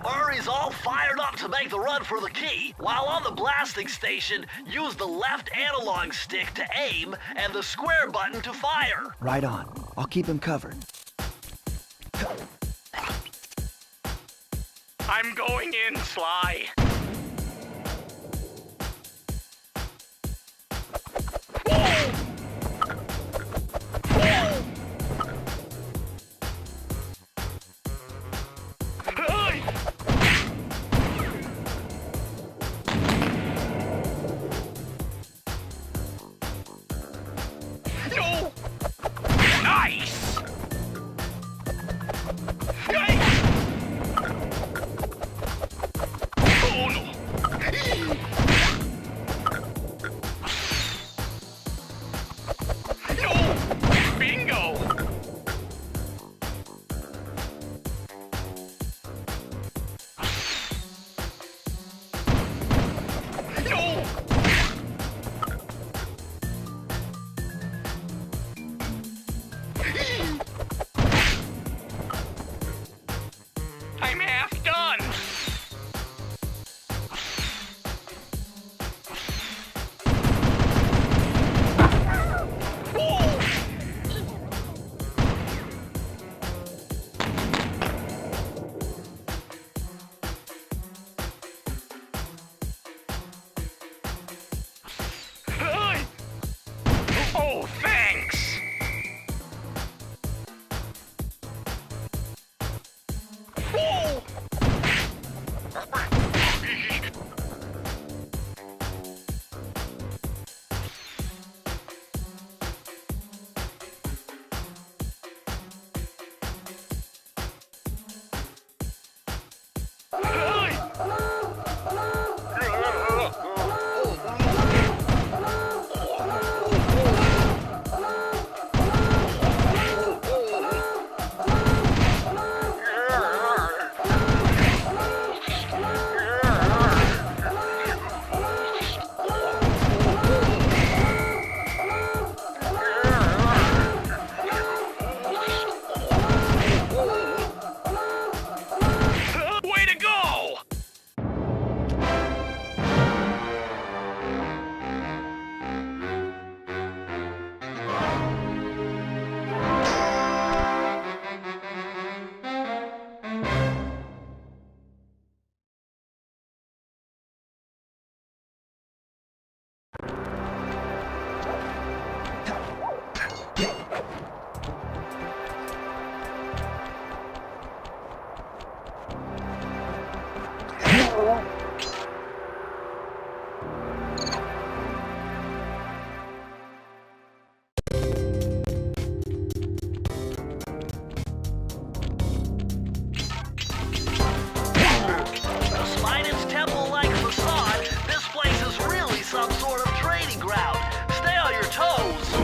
Murray's all fired up to make the run for the key. While on the blasting station, use the left analog stick to aim and the square button to fire. Right on. I'll keep him covered. I'm going in, Sly. I'm half done. Oh, thanks. Despite its temple-like facade, this place is really some sort of training ground. Stay on your toes.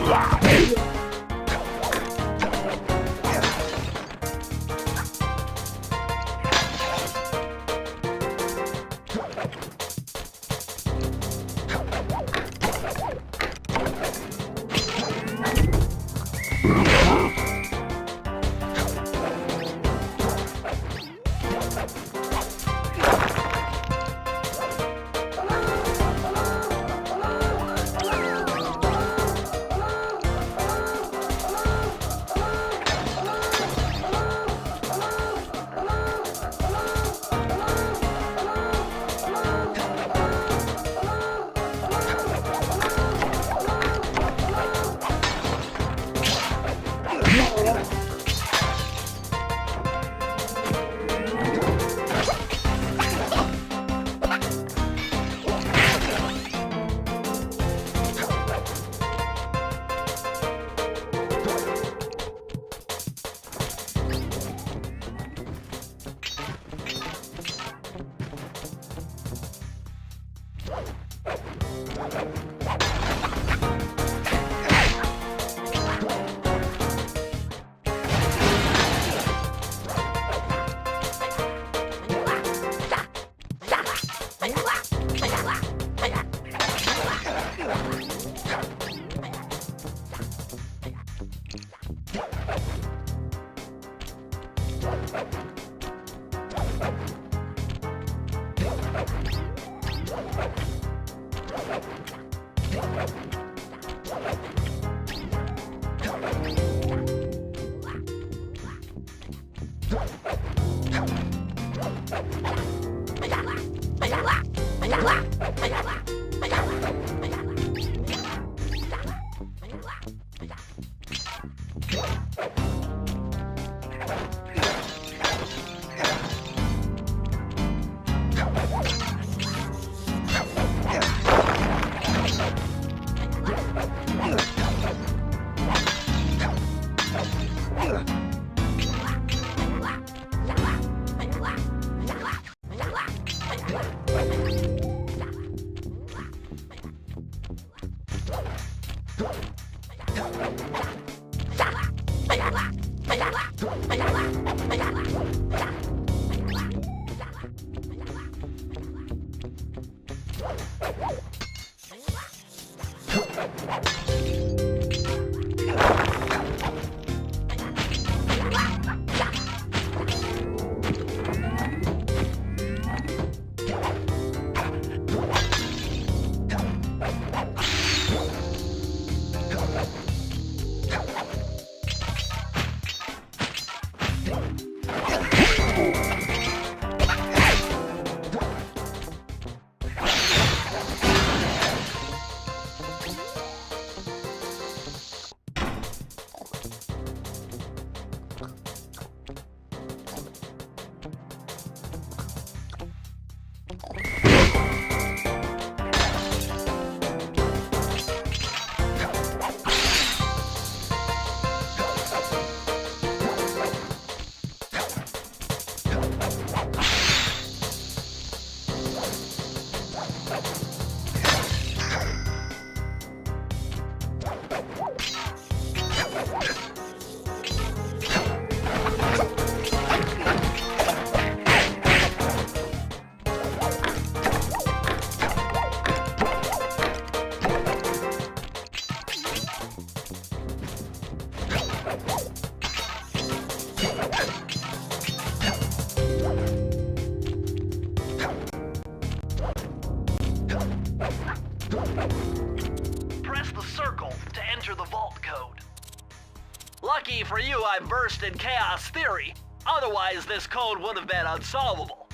Lucky for you, I burst in chaos theory. Otherwise, this code would have been unsolvable.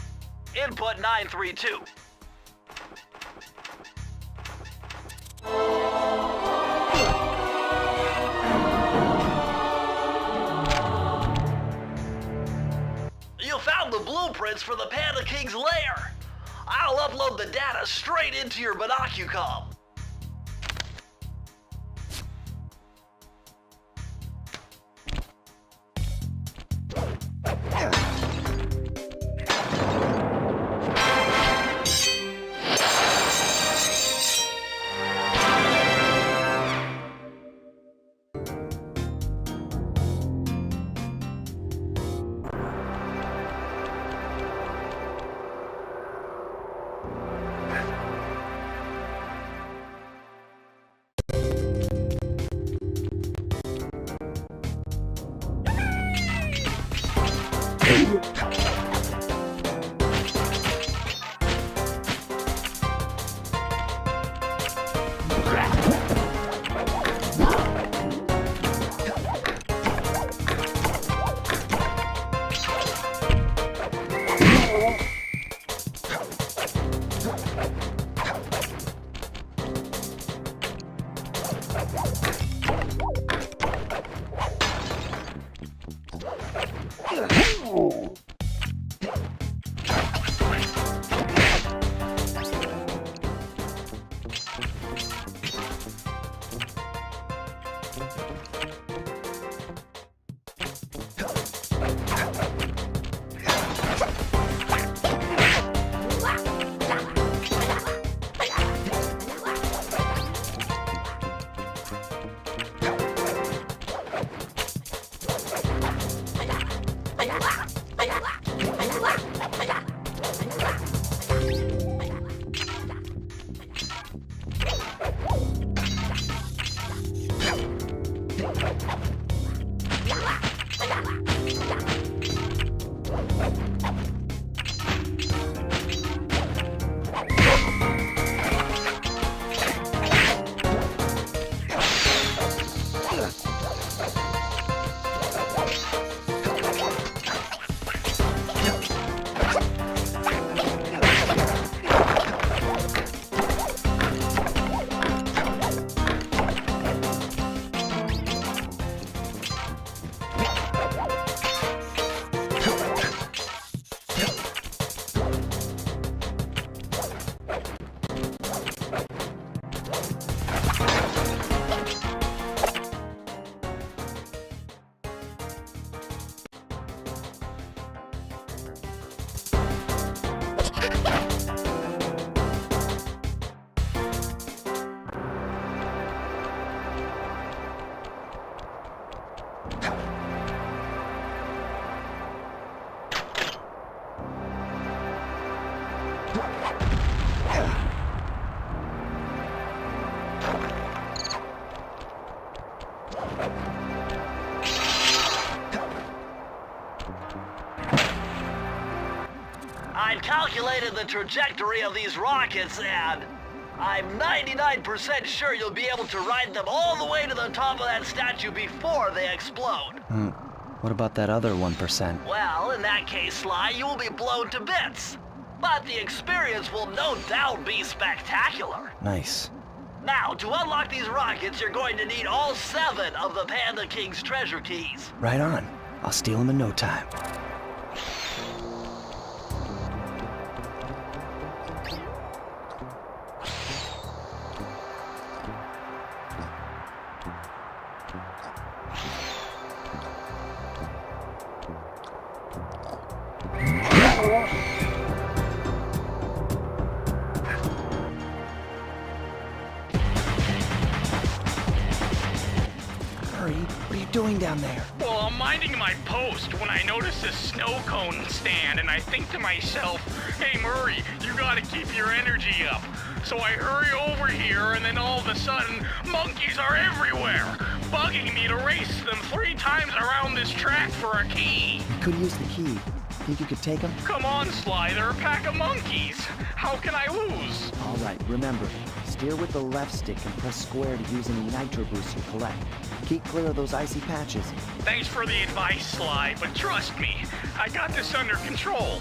Input 932. You found the blueprints for the Panda King's lair. I'll upload the data straight into your binocucom. I've calculated the trajectory of these rockets, and I'm 99% sure you'll be able to ride them all the way to the top of that statue before they explode. What about that other 1%? Well, in that case, Sly, you will be blown to bits. But the experience will no doubt be spectacular. Nice. Now, to unlock these rockets, you're going to need all 7 of the Panda King's treasure keys. Right on. I'll steal them in no time. What are you doing down there? Well, I'm minding my post when I notice a snow cone stand, and I think to myself, hey Murray, you gotta keep your energy up. So I hurry over here, and then all of a sudden, monkeys are everywhere, bugging me to race them 3 times around this track for a key. You could use the key. Think you could take them? Come on, Sly, they're a pack of monkeys. How can I lose? All right, remember, steer with the left stick and press square to use any nitro boost you collect. Keep clear of those icy patches. Thanks for the advice, Sly, but trust me, I got this under control.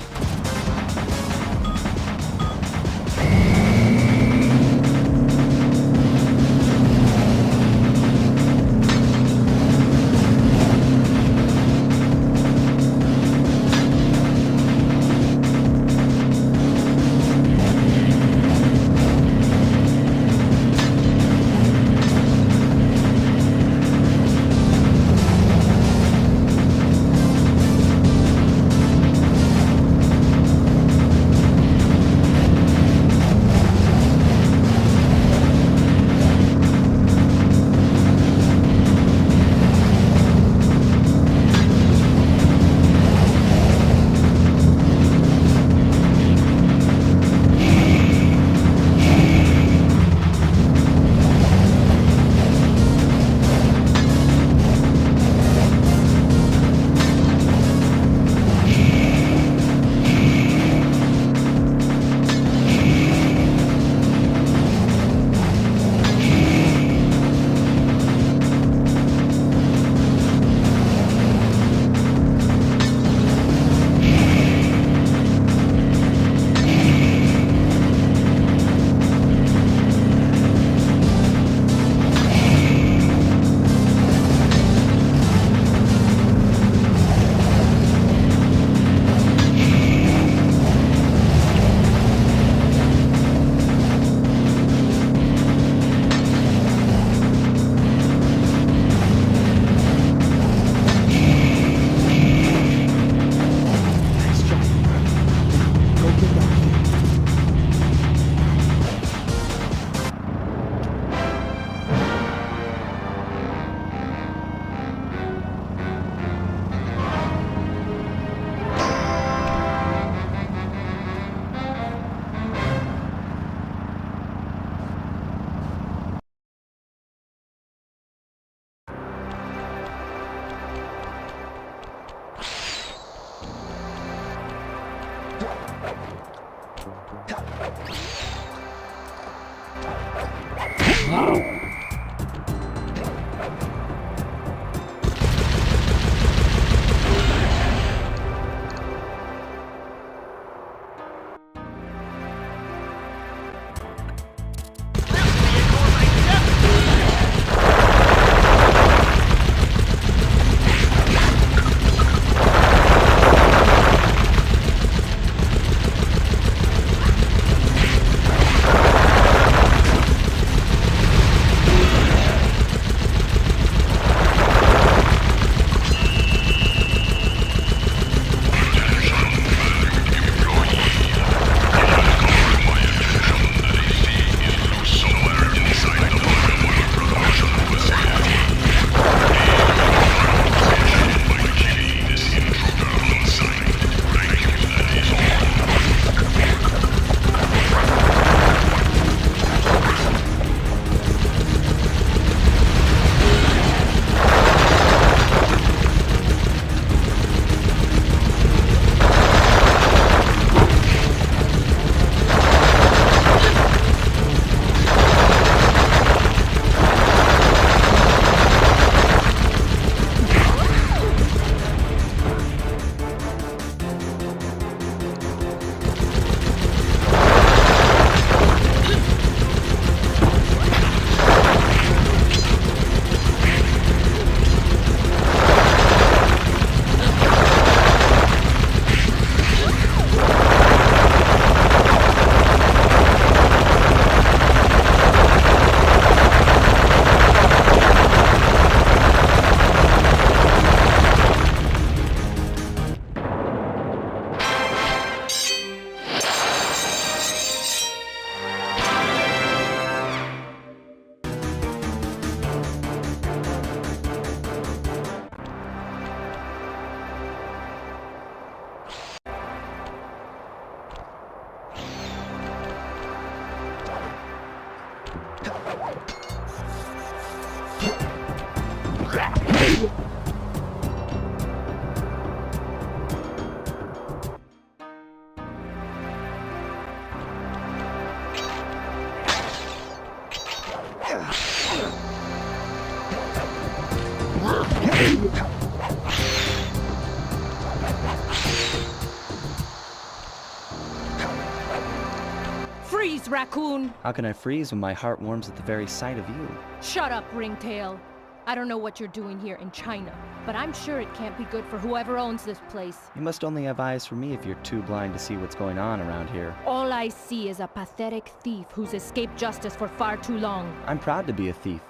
Freeze, raccoon! How can I freeze when my heart warms at the very sight of you? Shut up, Ringtail. I don't know what you're doing here in China, but I'm sure it can't be good for whoever owns this place. You must only have eyes for me if you're too blind to see what's going on around here. All I see is a pathetic thief who's escaped justice for far too long. I'm proud to be a thief,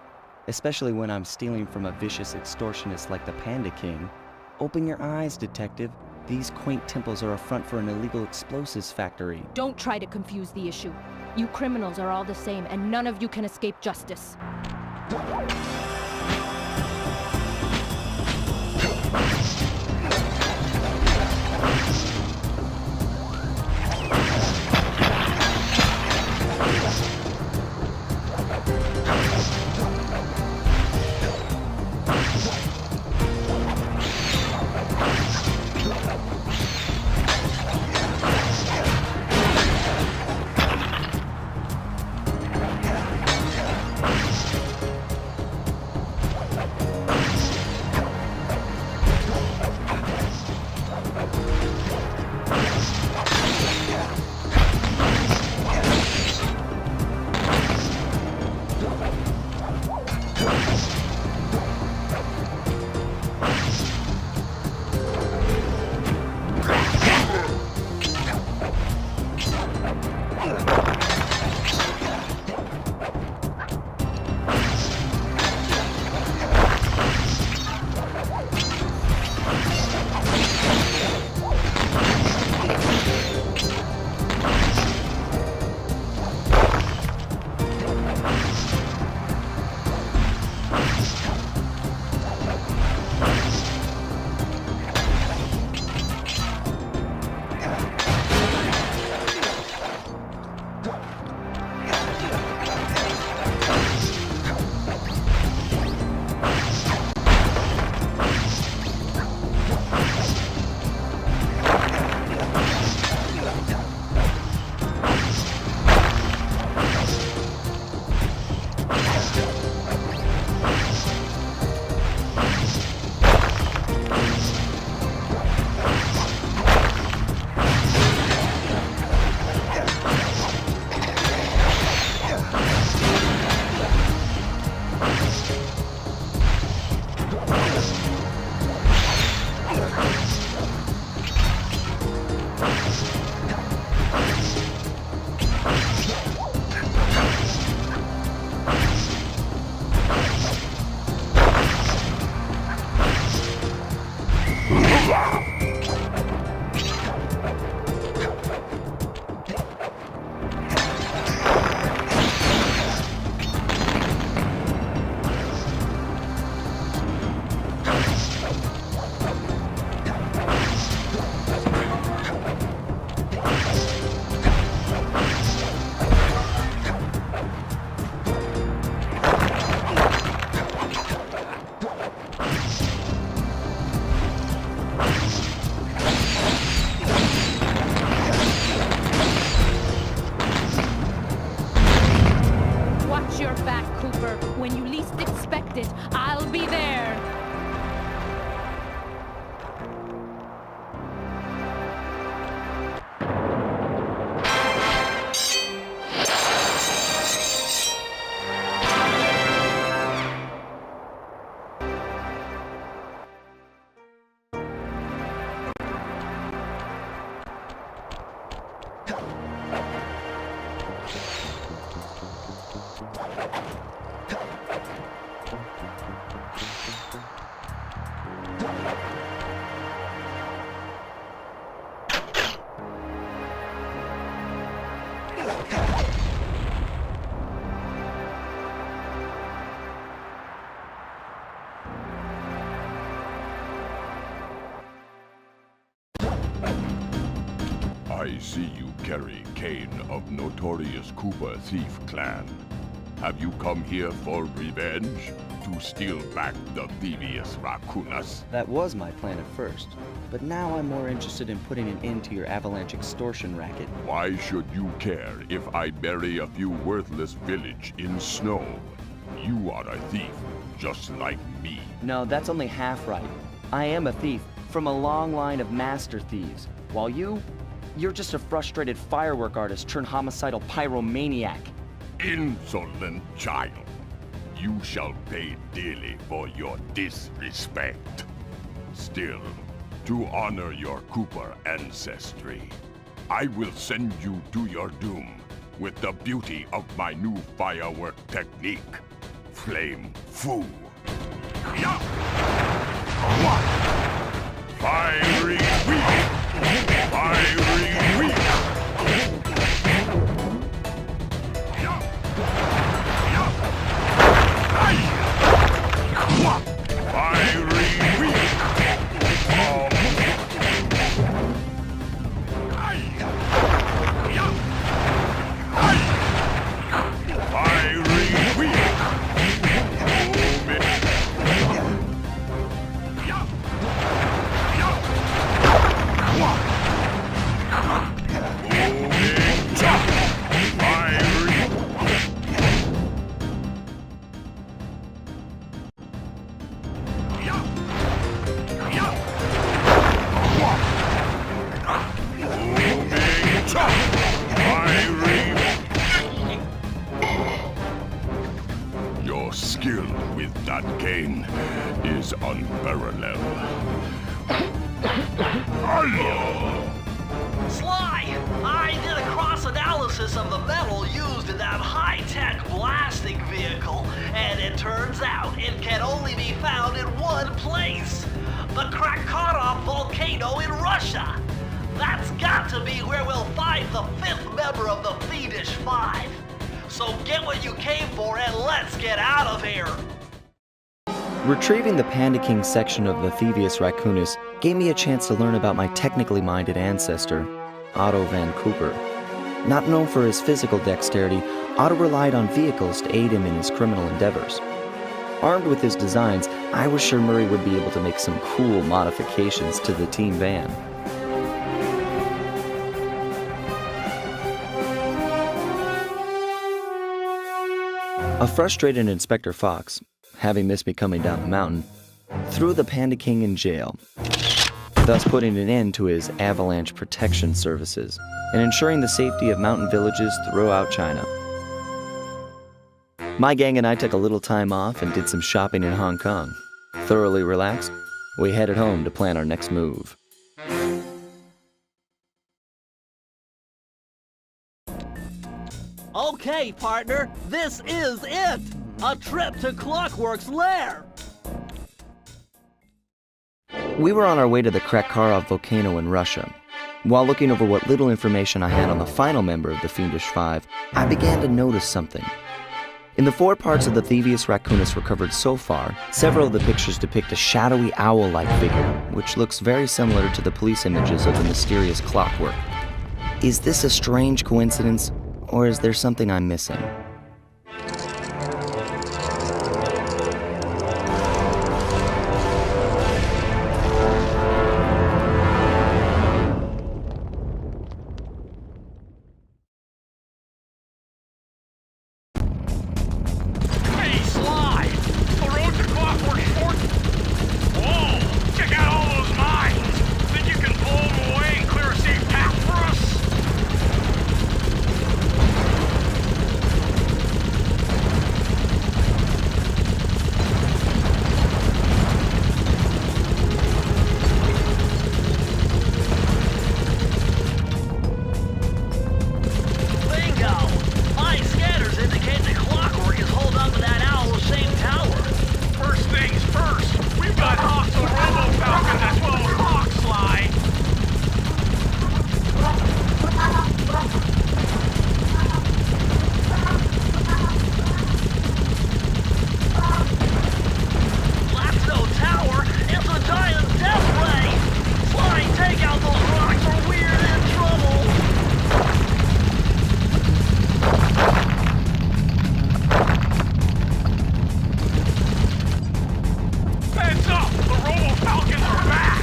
especially when I'm stealing from a vicious extortionist like the Panda King. Open your eyes, detective. These quaint temples are a front for an illegal explosives factory. Don't try to confuse the issue. You criminals are all the same, and none of you can escape justice. Watch your back, Cooper. When you least expect it, I'll be there. I see you carry Kane of notorious Cooper thief clan. Have you come here for revenge? To steal back the Thievius Raccoonus? That was my plan at first, but now I'm more interested in putting an end to your avalanche extortion racket. Why should you care if I bury a few worthless village in snow? You are a thief, just like me. No, that's only half right. I am a thief from a long line of master thieves, while you're just a frustrated firework artist turned homicidal pyromaniac. Insolent child. You shall pay dearly for your disrespect. Still, to honor your Cooper ancestry, I will send you to your doom with the beauty of my new firework technique, Flame Foo. Yeah. Fiery Wheel! Fiery Wheel! Your skill with that cane is unparalleled. Sly, I did a cross-analysis of the metal used in that high-tech blasting vehicle, and it turns out it can only be found in one place. The Krakatoa volcano in Russia. That's got to be where we'll find the fifth member of the Fiendish Five. So get what you came for and let's get out of here! Retrieving the Panda King section of the Thievius Raccoonus gave me a chance to learn about my technically minded ancestor, Otto Van Cooper. Not known for his physical dexterity, Otto relied on vehicles to aid him in his criminal endeavors. Armed with his designs, I was sure Murray would be able to make some cool modifications to the team van. A frustrated Inspector Fox, having missed me coming down the mountain, threw the Panda King in jail, thus putting an end to his avalanche protection services and ensuring the safety of mountain villages throughout China. My gang and I took a little time off and did some shopping in Hong Kong. Thoroughly relaxed, we headed home to plan our next move. Okay, partner, this is it! A trip to Clockwork's lair! We were on our way to the Krakkarov volcano in Russia. While looking over what little information I had on the final member of the Fiendish Five, I began to notice something. In the 4 parts of the Thievius Raccoonus recovered so far, several of the pictures depict a shadowy owl-like figure, which looks very similar to the police images of the mysterious Clockwork. Is this a strange coincidence, or is there something I'm missing? Hey, Sly! The road to Clockwork's fort... Whoa! Check out all those mines! Think you can blow them away and clear a safe path for us? Bingo! My scanners indicate the Clockwork is holed up in that owl-shaped tower. First things first, we've got Hawks on Robo-Falcons at 12 o'clock, Sly. That's no tower, it's a giant death ray! Sly, take out those rocks or we're in trouble! Heads up, the Robo-Falcons are back.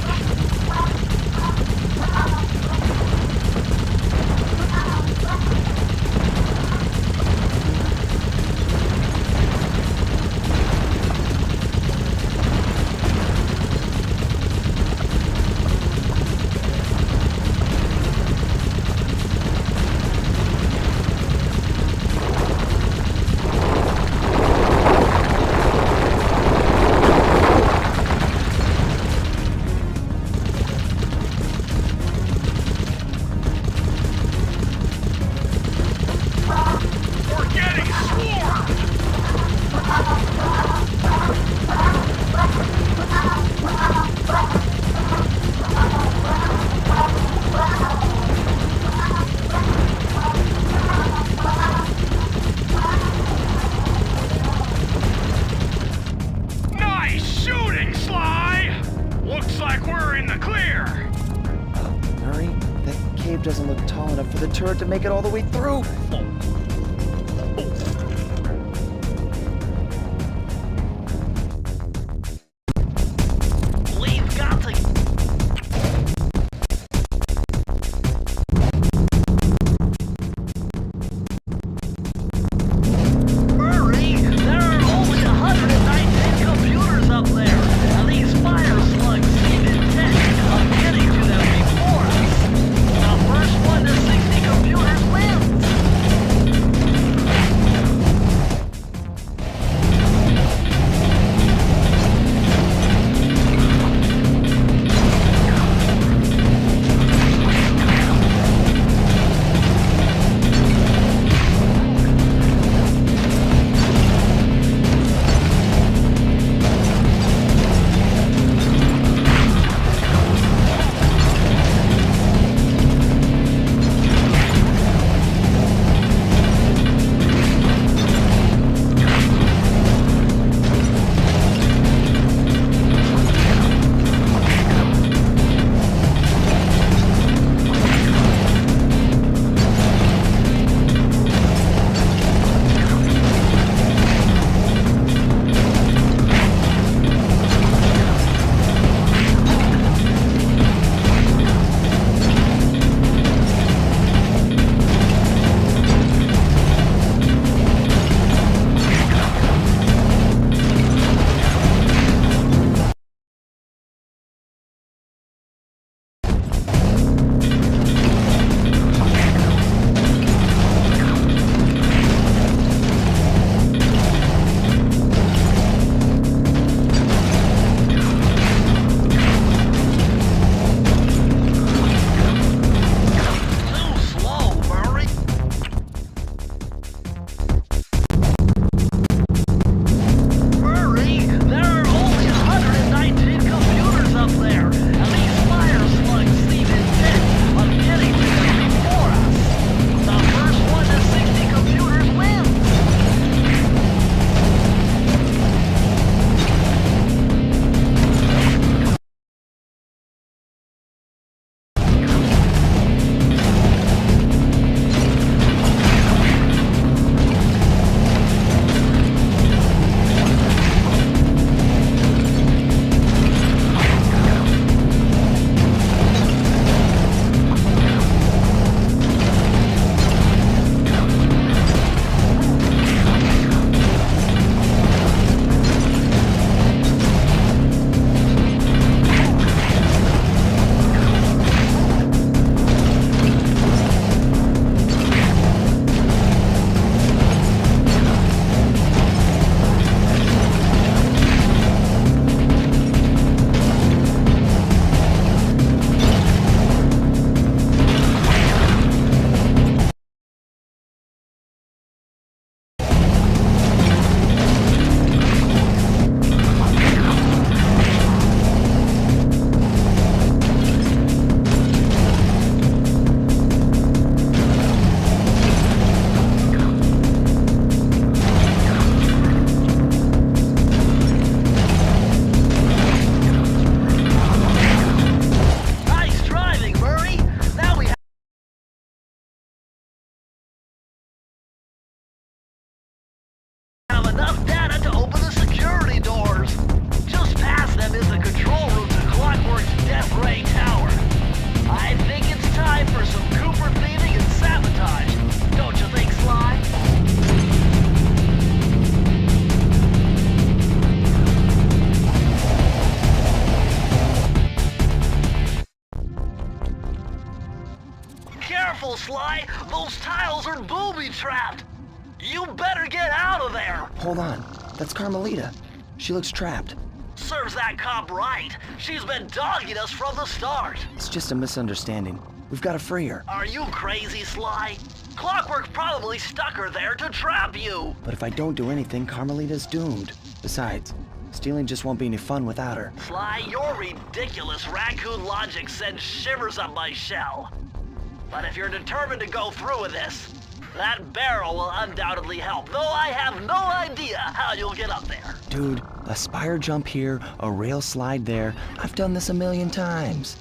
We're getting swarmed. Nice shooting, Sly! Looks like we're in the clear. Hurry, that cave doesn't look tall enough for the turret to make it all the way through. We've got to... Hurry! There are only 119 computers up there, and these fire slugs seem intent on getting to them before us. The first one to 60 computers wins! careful, Sly. Those tiles are booby-trapped. You better get out of there. Hold on. That's Carmelita. She looks trapped. Serves that cop right. She's been dogging us from the start. It's just a misunderstanding. We've got to free her. Are you crazy, Sly? Clockwork probably stuck her there to trap you. But if I don't do anything, Carmelita's doomed. Besides, stealing just won't be any fun without her. Sly, your ridiculous raccoon logic sends shivers up my shell. But if you're determined to go through with this, that barrel will undoubtedly help, though I have no idea how you'll get up there. Dude, a spire jump here, a rail slide there. I've done this a million times.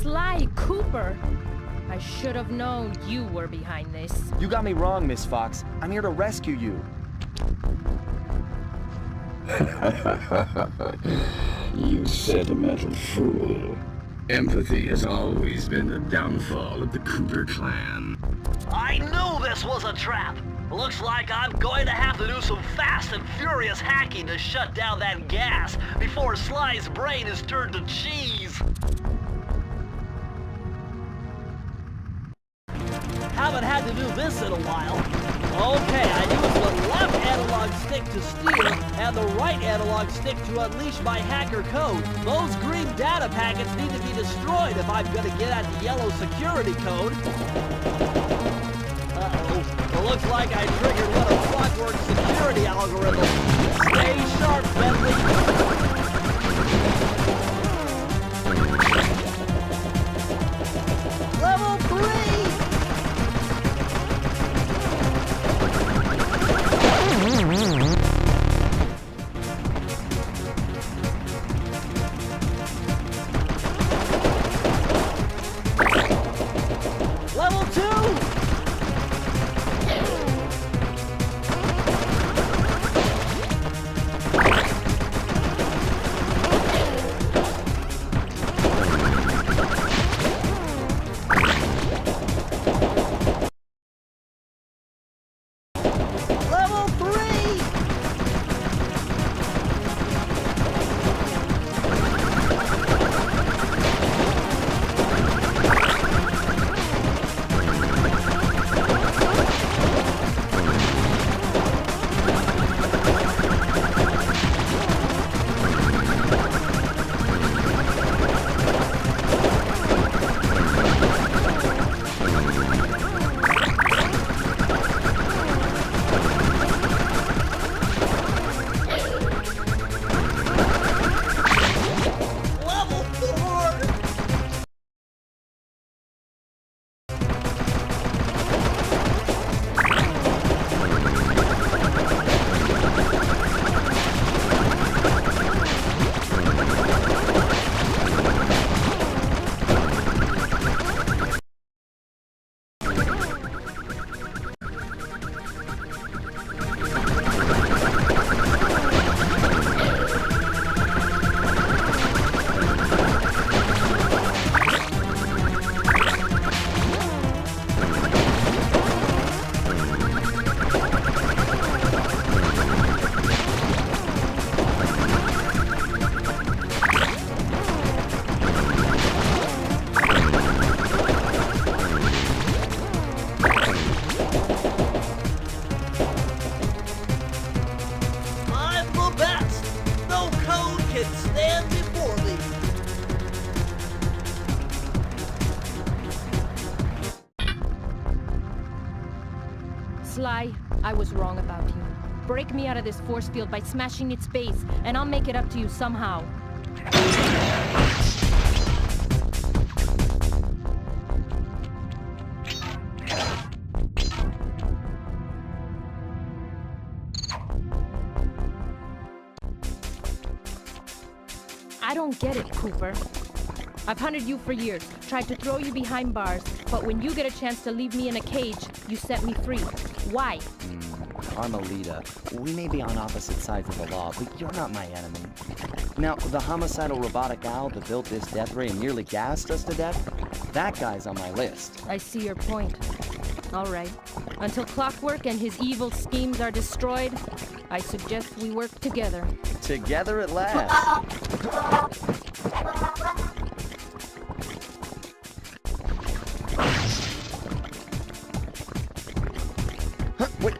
Sly Cooper! I should have known you were behind this. You got me wrong, Miss Fox. I'm here to rescue you. You sentimental fool. Empathy has always been the downfall of the Cooper clan. I knew this was a trap. Looks like I'm going to have to do some fast and furious hacking to shut down that gas before Sly's brain is turned to cheese. Haven't had to do this in a while. Okay, I use the left analog stick to steal and the right analog stick to unleash my hacker code. Those green data packets need to be destroyed if I'm gonna get at the yellow security code. Uh-oh. It looks like I triggered one of Clockwork's security algorithms. Stay sharp, Bentley. Level 3! Level 2! Sly, I was wrong about you. Break me out of this force field by smashing its base, and I'll make it up to you somehow. I don't get it, Cooper. I've hunted you for years, tried to throw you behind bars, but when you get a chance to leave me in a cage, you set me free. Why? Carmelita, we may be on opposite sides of the law, but you're not my enemy. Now, the homicidal robotic owl that built this death ray and nearly gassed us to death, that guy's on my list. I see your point. All right. Until Clockwork and his evil schemes are destroyed, I suggest we work together. Together at last. Wait,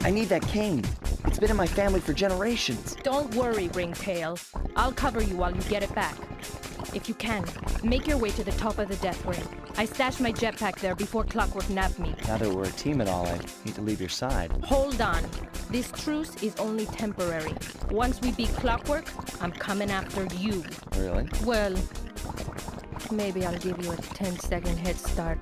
I need that cane. It's been in my family for generations. Don't worry, Ringtail. I'll cover you while you get it back. If you can, make your way to the top of the death ray. I stashed my jetpack there before Clockwork nabbed me. Now that we're a team and all, I hate to leave your side. Hold on. This truce is only temporary. Once we beat Clockwork, I'm coming after you. Really? Well, maybe I'll give you a 10-second head start.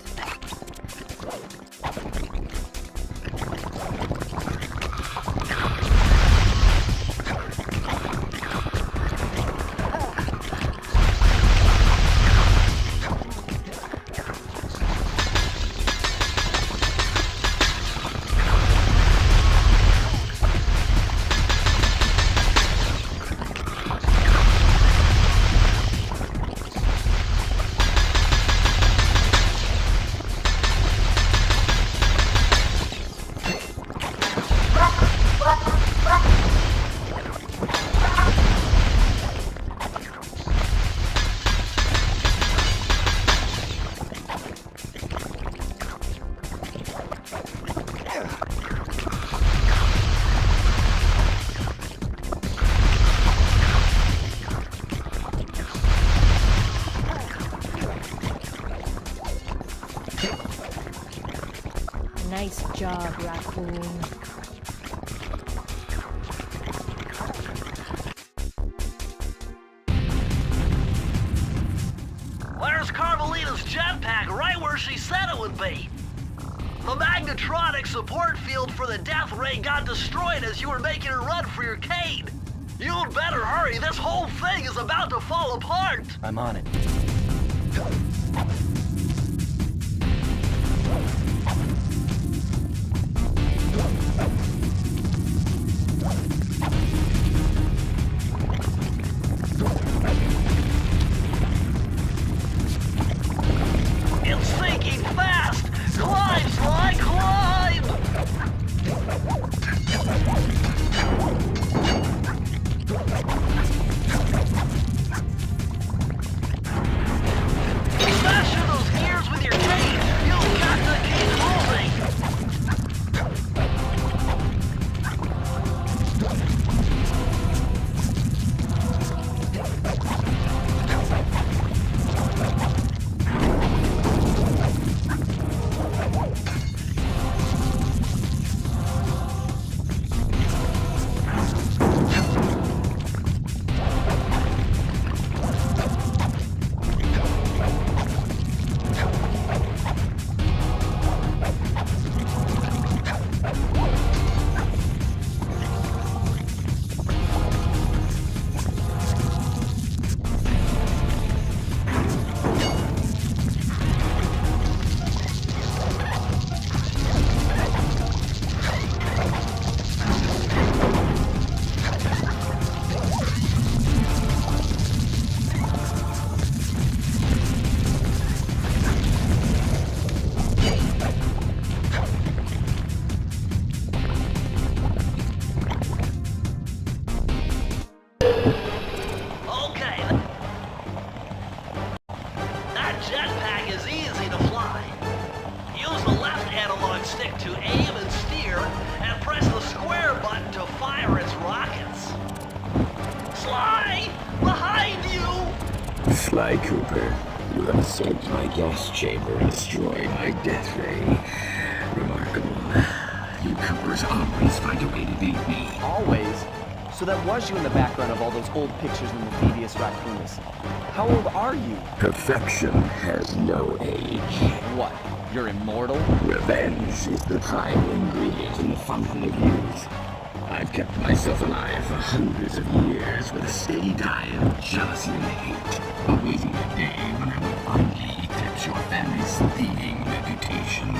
Nice job, Raccoon. Where's Carmelita's jetpack? Right where she said it would be. The magnetronic support field for the death ray got destroyed as you were making a run for your cane. You'd better hurry. This whole thing is about to fall apart. I'm on it. It's sinking fast! Climb, Sly, climb! Smash in those gears with your cane! You've got to keep moving! Sly Cooper, you have escaped my gas chamber and destroyed my death ray. Remarkable. You Coopers always find a way to beat me. Always? So that was you in the background of all those old pictures in the Thievius Raccoonus. How old are you? Perfection has no age. What? You're immortal? Revenge is the primal ingredient in the fountain of youth. I've kept myself alive for hundreds of years with a steady diet of jealousy and hate, awaiting the day when I will finally eclipse your family's thieving reputation.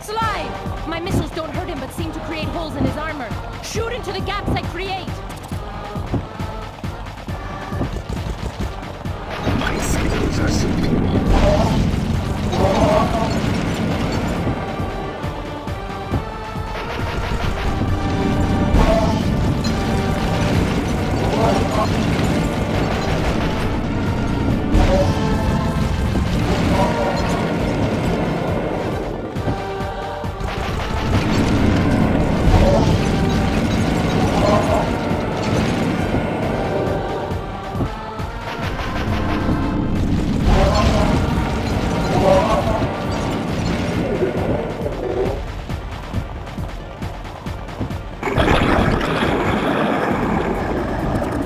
Sly! My missiles don't hurt him but seem to create holes in his armor. Shoot into the gaps I create! My skills are superior.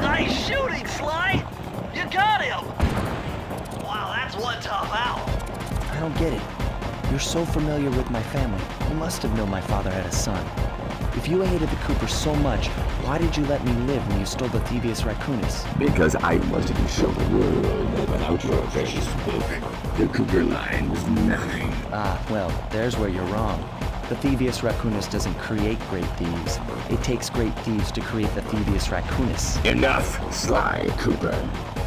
Nice shooting, Sly! You got him! Wow, that's one tough owl. I don't get it. You're so familiar with my family. You must have known my father had a son. If you hated the Coopers so much, why did you let me live when you stole the Thievius Raccoonus? Because I wanted to show the world that without your precious book, the Cooper line was nothing. Ah, well, there's where you're wrong. The Thievius Raccoonus doesn't create great thieves. It takes great thieves to create the Thievius Raccoonus. Enough, Sly Cooper.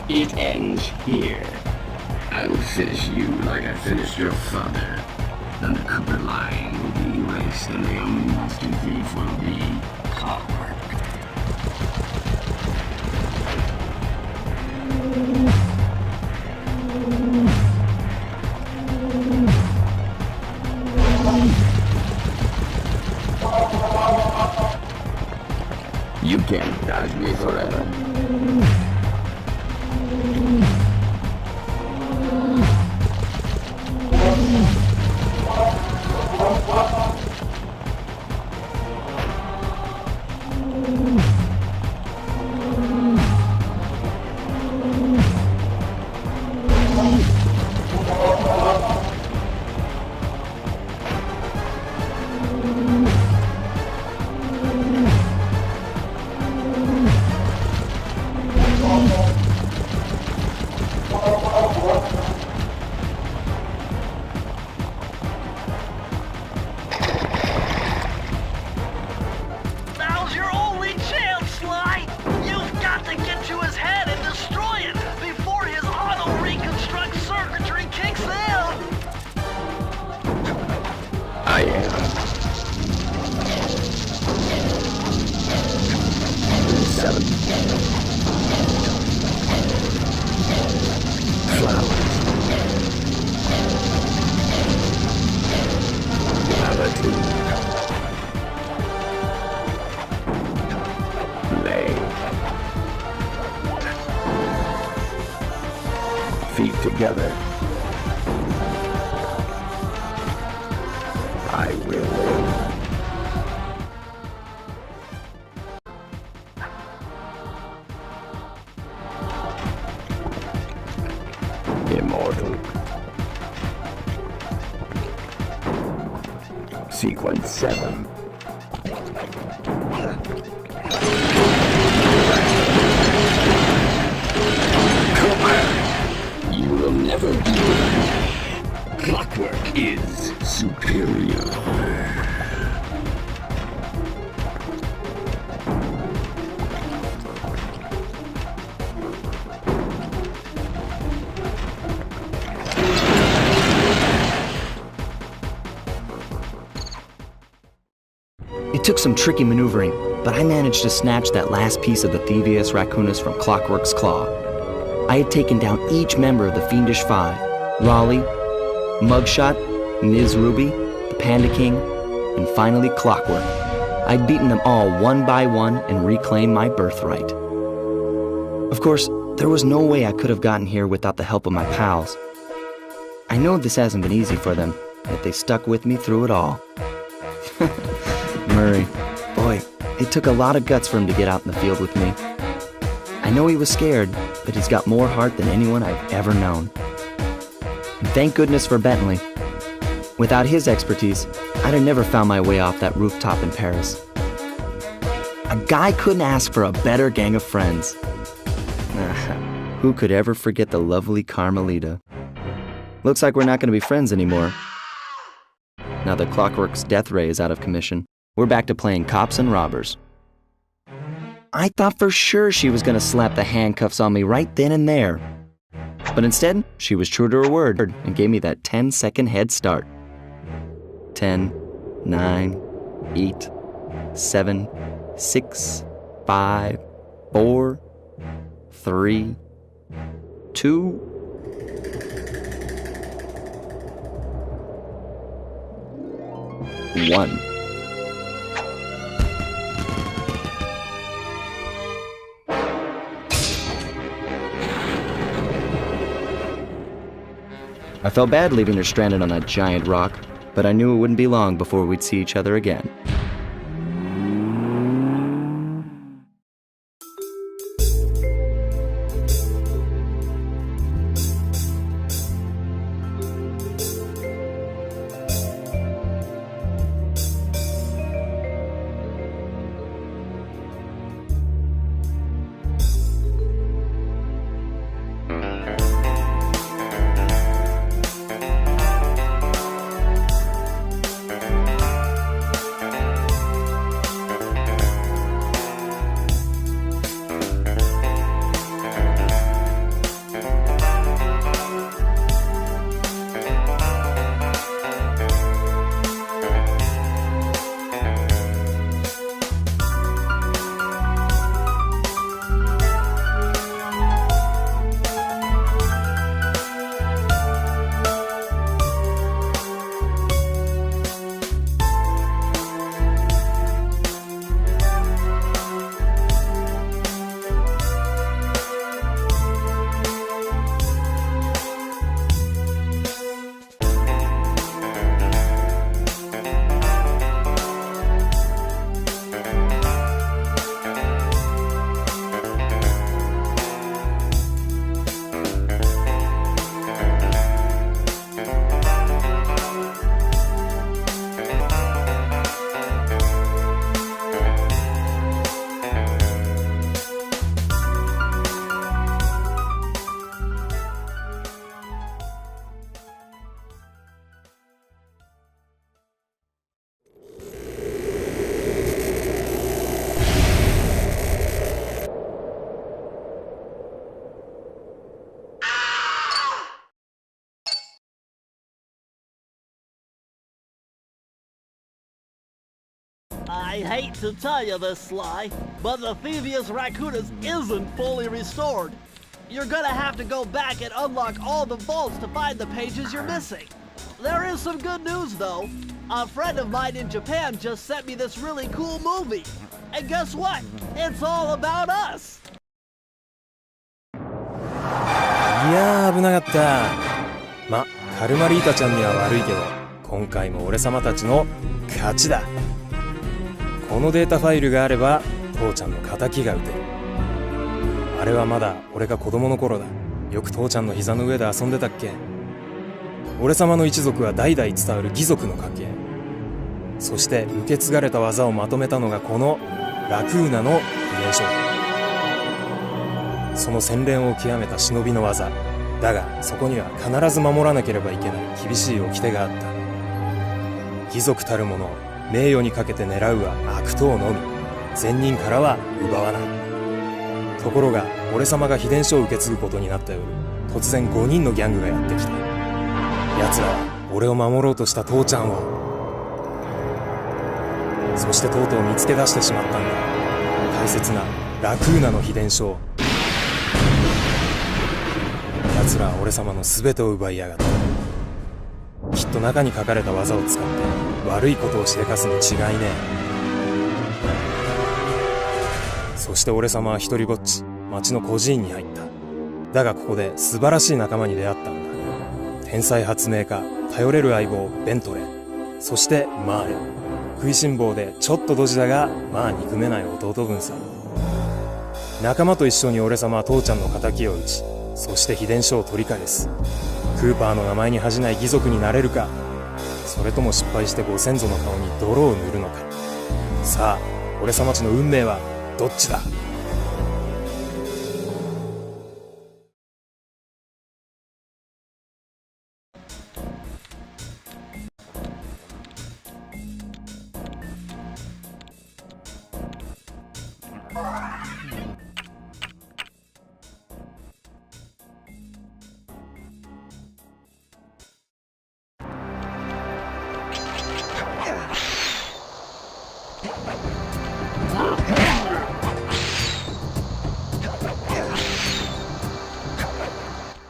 It ends here. I will finish you like I finished your father. Then the Cooper line will be erased and the only master thief will be Clockwork. You can't dodge me forever. Now's your only chance, Sly! You've got to get to his head and destroy it before his auto-reconstruct circuitry kicks in! I am. 7. Flowers. Gravity. Lay. Feet together. I will win. Immortal. Sequence 7. You will never be one. Clockwork is superior. It took some tricky maneuvering, but I managed to snatch that last piece of the Thievius Raccoonus from Clockwork's claw. I had taken down each member of the Fiendish Five: Raleigh, Mugshot, Ms. Ruby, the Panda King, and finally Clockwork. I'd beaten them all one by one and reclaimed my birthright. Of course, there was no way I could have gotten here without the help of my pals. I know this hasn't been easy for them, yet they stuck with me through it all. Murray. Boy, it took a lot of guts for him to get out in the field with me. I know he was scared, but he's got more heart than anyone I've ever known. And thank goodness for Bentley. Without his expertise, I'd have never found my way off that rooftop in Paris. A guy couldn't ask for a better gang of friends. Who could ever forget the lovely Carmelita? Looks like we're not going to be friends anymore. Now that Clockwork's death ray is out of commission, we're back to playing cops and robbers. I thought for sure she was going to slap the handcuffs on me right then and there. But instead, she was true to her word and gave me that 10-second head start. 10, 9, 8, 7, 6, 5, 4, 3, 2, 1. I felt bad leaving her stranded on that giant rock, but I knew it wouldn't be long before we'd see each other again. I hate to tell you this, Sly, but the Thievius Raccoonus isn't fully restored. You're gonna have to go back and unlock all the vaults to find the pages you're missing. There is some good news, though. A friend of mine in Japan just sent me this really cool movie. And guess what? It's all about us! いやー危なかった。ま、カルマリータちゃんには悪いけど、今回も俺様たちの勝ちだ。このデータファイルがあれば父ちゃんの仇が撃てる。あれはまだ俺が子供の頃だ。よく父ちゃんの膝の上で遊んでたっけ。俺様の一族は代々伝わる義族の家系。そして受け継がれた技をまとめたのがこのラクーナの秘伝書。その洗練を極めた忍びの技だが、そこには必ず守らなければいけない厳しい掟があった。義族たる者を名誉にかけて狙うは悪党のみ、善人からは奪わない。ところが俺様が秘伝書を受け継ぐことになった夜、突然5人のギャングがやってきた。奴らは俺を守ろうとした父ちゃんを、そしてとうとう見つけ出してしまったんだ。大切なラクーナの秘伝書を。奴らは俺様の全てを奪いやがった。きっと中に書かれた技を使って悪いことをしでかすに違いねえ。そして俺様は一人ぼっち町の孤児院に入った。だがここで素晴らしい仲間に出会ったんだ。天才発明家、頼れる相棒ベントレー、そしてマーレ。食いしん坊でちょっとドジだが、まあ憎めない弟分さ。仲間と一緒に俺様は父ちゃんの仇を討ち、そして秘伝書を取り返す。クーパーの名前に恥じない義族になれるか、それとも失敗してご先祖の顔に泥を塗るのか。さあ、俺様たちの運命はどっちだ。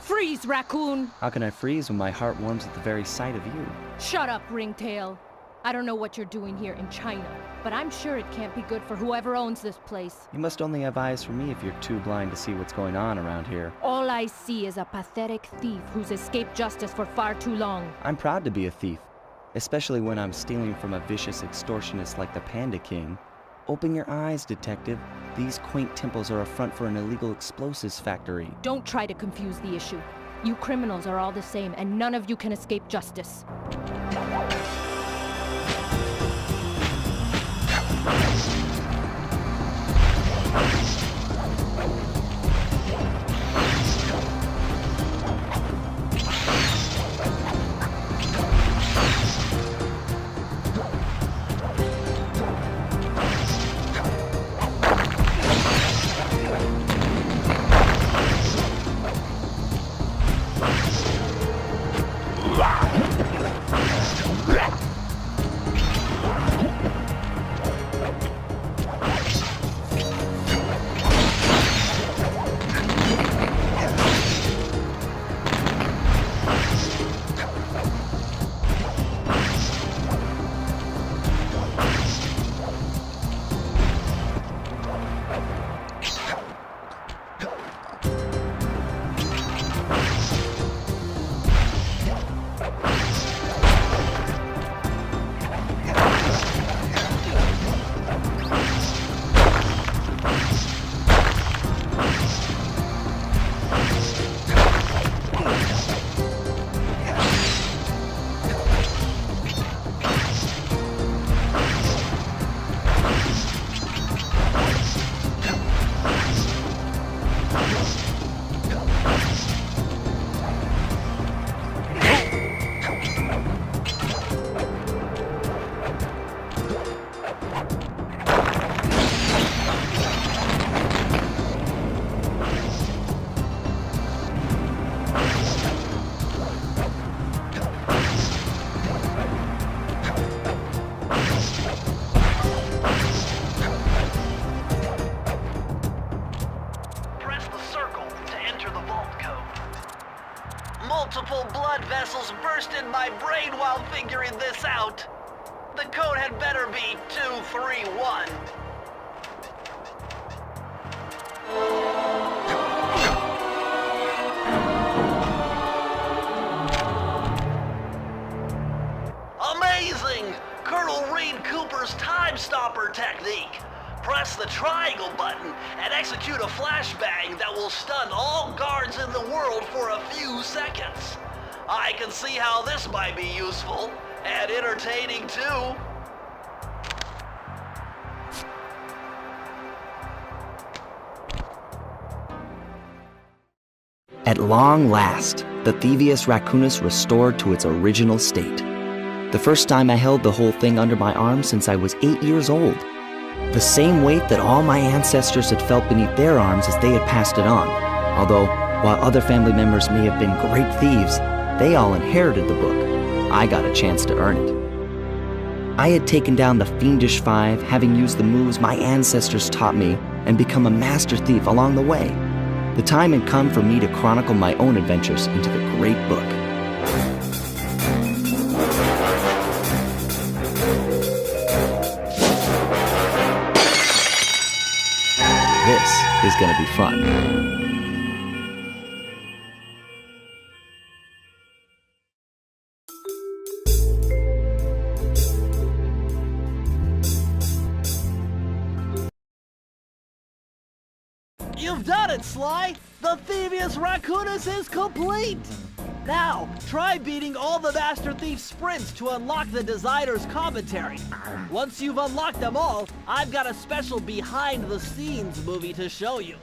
Freeze, raccoon! How can I freeze when my heart warms at the very sight of you? Shut up, ringtail. I don't know what you're doing here in China, but I'm sure it can't be good for whoever owns this place. You must only have eyes for me if you're too blind to see what's going on around here. All I see is a pathetic thief who's escaped justice for far too long. I'm proud to be a thief, especially when I'm stealing from a vicious extortionist like the Panda King. Open your eyes, detective. These quaint temples are a front for an illegal explosives factory. Don't try to confuse the issue. You criminals are all the same, and none of you can escape justice. Multiple blood vessels burst in my brain while figuring this out. The code had better be 231. Amazing! Colonel Reed Cooper's time stopper technique. Press the triangle button and execute a flashbang that will stun all guards in the world for a few seconds. I can see how this might be useful and entertaining too. At long last, the Thievius Raccoonus restored to its original state. The first time I held the whole thing under my arm since I was 8 years old. The same weight that all my ancestors had felt beneath their arms as they had passed it on. Although, while other family members may have been great thieves, they all inherited the book. I got a chance to earn it. I had taken down the Fiendish Five, having used the moves my ancestors taught me, and become a master thief along the way. The time had come for me to chronicle my own adventures into the great book. This is gonna be fun. done it, Sly! The Thievius Raccoonus is complete! Now, try beating all the Master Thief sprints to unlock the designer's commentary. Once you've unlocked them all, I've got a special behind-the-scenes movie to show you.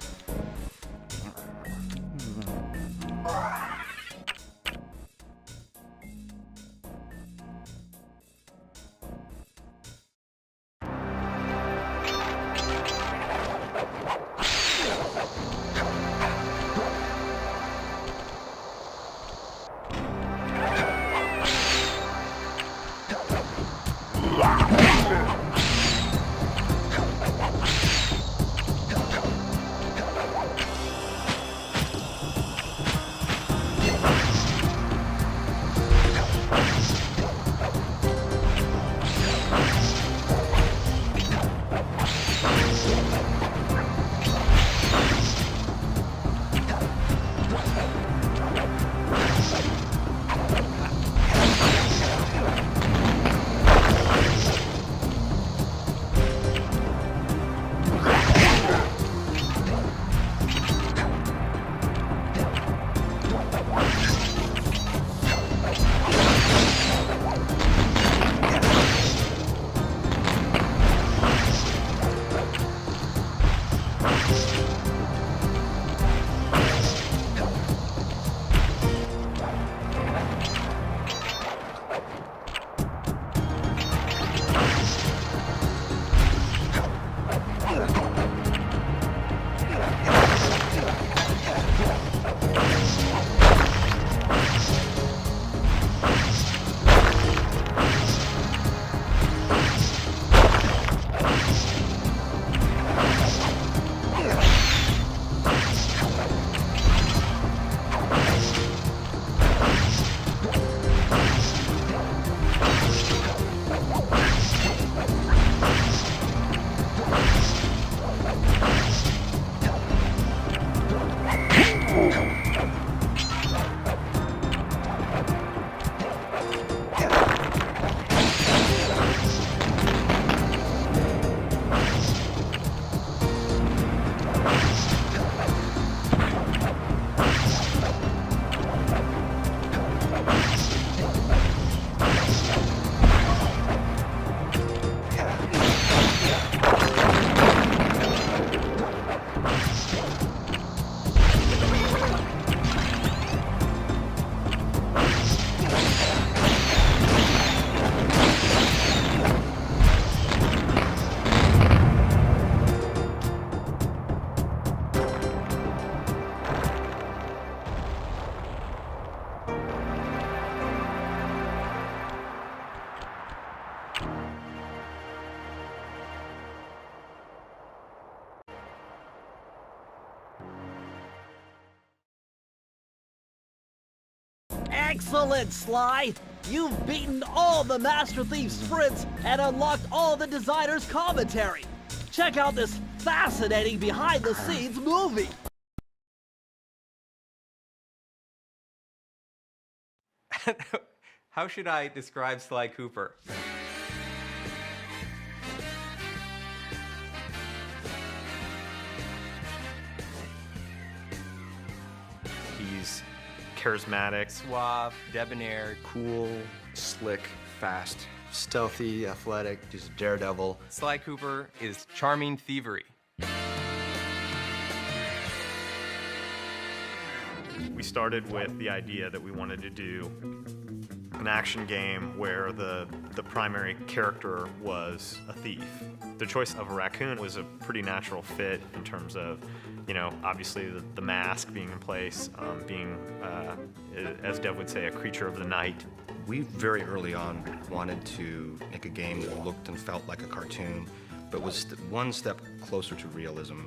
Excellent, Sly! You've beaten all the Master Thief sprints and unlocked all the designer's commentary. Check out this fascinating behind-the-scenes movie. How should I describe Sly Cooper? He's charismatic, suave, debonair, cool, slick, fast, stealthy, athletic, he's a daredevil. Sly Cooper is charming thievery. We started with the idea that we wanted to do an action game where the primary character was a thief. The choice of a raccoon was a pretty natural fit in terms of, you know, obviously the mask being in place, being, as Dev would say, a creature of the night. We very early on wanted to make a game that looked and felt like a cartoon, but was one step closer to realism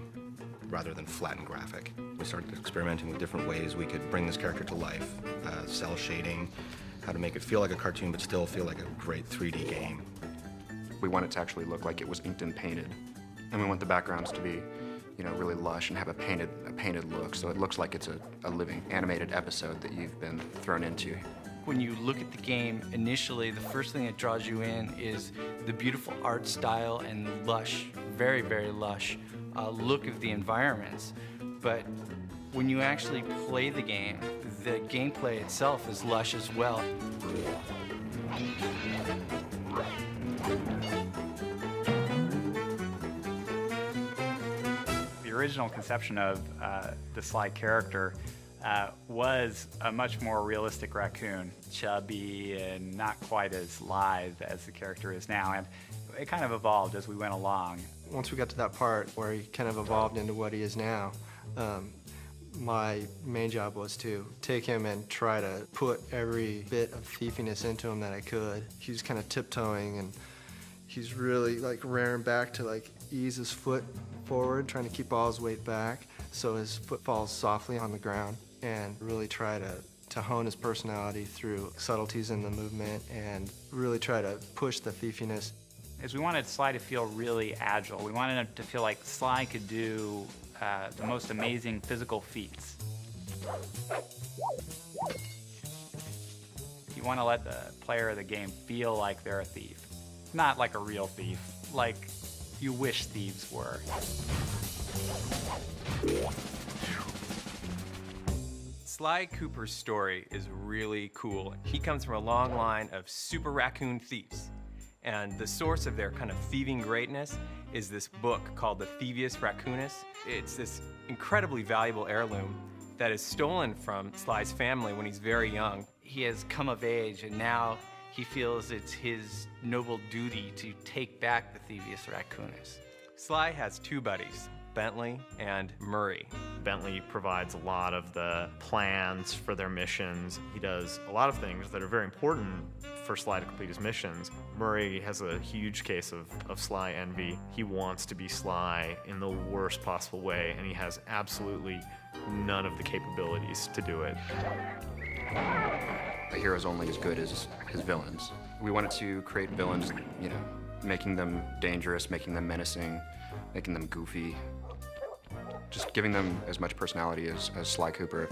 rather than flat and graphic. We started experimenting with different ways we could bring this character to life, cell shading, how to make it feel like a cartoon but still feel like a great 3D game. We want it to actually look like it was inked and painted, and we want the backgrounds to be, you know, really lush and have a painted look, so it looks like it's a living animated episode that you've been thrown into. When you look at the game, initially, the first thing that draws you in is the beautiful art style and lush, very, very lush look of the environments. but when you actually play the gameplay itself is lush as well. The original conception of the Sly character was a much more realistic raccoon, chubby and not quite as lithe as the character is now, and it kind of evolved as we went along. Once we got to that part where he kind of evolved into what he is now, my main job was to take him and try to put every bit of thiefiness into him that I could. He was kind of tiptoeing, and he's really like rearing back to like ease his foot forward, trying to keep all his weight back so his foot falls softly on the ground, and really try to hone his personality through subtleties in the movement and really try to push the thiefiness. Is we wanted Sly to feel really agile. We wanted him to feel like Sly could do the most amazing physical feats. You want to let the player of the game feel like they're a thief. Not like a real thief, like you wish thieves were. Sly Cooper's story is really cool. He comes from a long line of super raccoon thieves. And the source of their kind of thieving greatness is this book called the Thievius Raccoonus. It's this incredibly valuable heirloom that is stolen from Sly's family when he's very young. He has come of age, and now he feels it's his noble duty to take back the Thievius Raccoonus. Sly has two buddies, Bentley and Murray. Bentley provides a lot of the plans for their missions. He does a lot of things that are very important for Sly to complete his missions. Murray has a huge case of Sly envy. He wants to be Sly in the worst possible way, and he has absolutely none of the capabilities to do it. A hero's only as good as his villains. We wanted to create villains, you know, making them dangerous, making them menacing, making them goofy. Just giving them as much personality as Sly Cooper.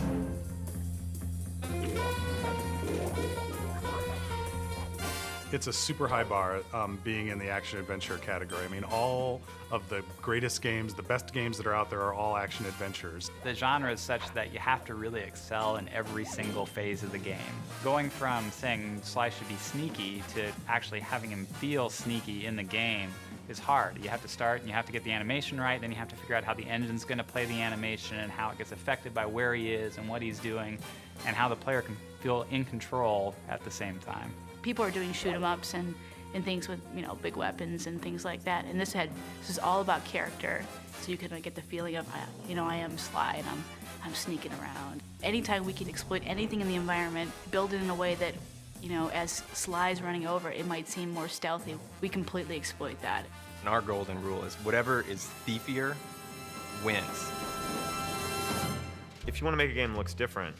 It's a super high bar being in the action-adventure category. I mean, all of the greatest games, the best games that are out there are all action-adventures. The genre is such that you have to really excel in every single phase of the game. Going from saying Sly should be sneaky to actually having him feel sneaky in the game is hard. You have to start and you have to get the animation right, then you have to figure out how the engine's going to play the animation and how it gets affected by where he is and what he's doing and how the player can feel in control at the same time. People are doing shoot-'em-ups and things with, you know, big weapons and things like that, and this is all about character, so you can get the feeling of, you know, I am Sly and I'm sneaking around. Anytime we can exploit anything in the environment, build it in a way that, you know, as Sly's running over, it might seem more stealthy. We completely exploit that. And our golden rule is whatever is thiefier wins. If you want to make a game that looks different,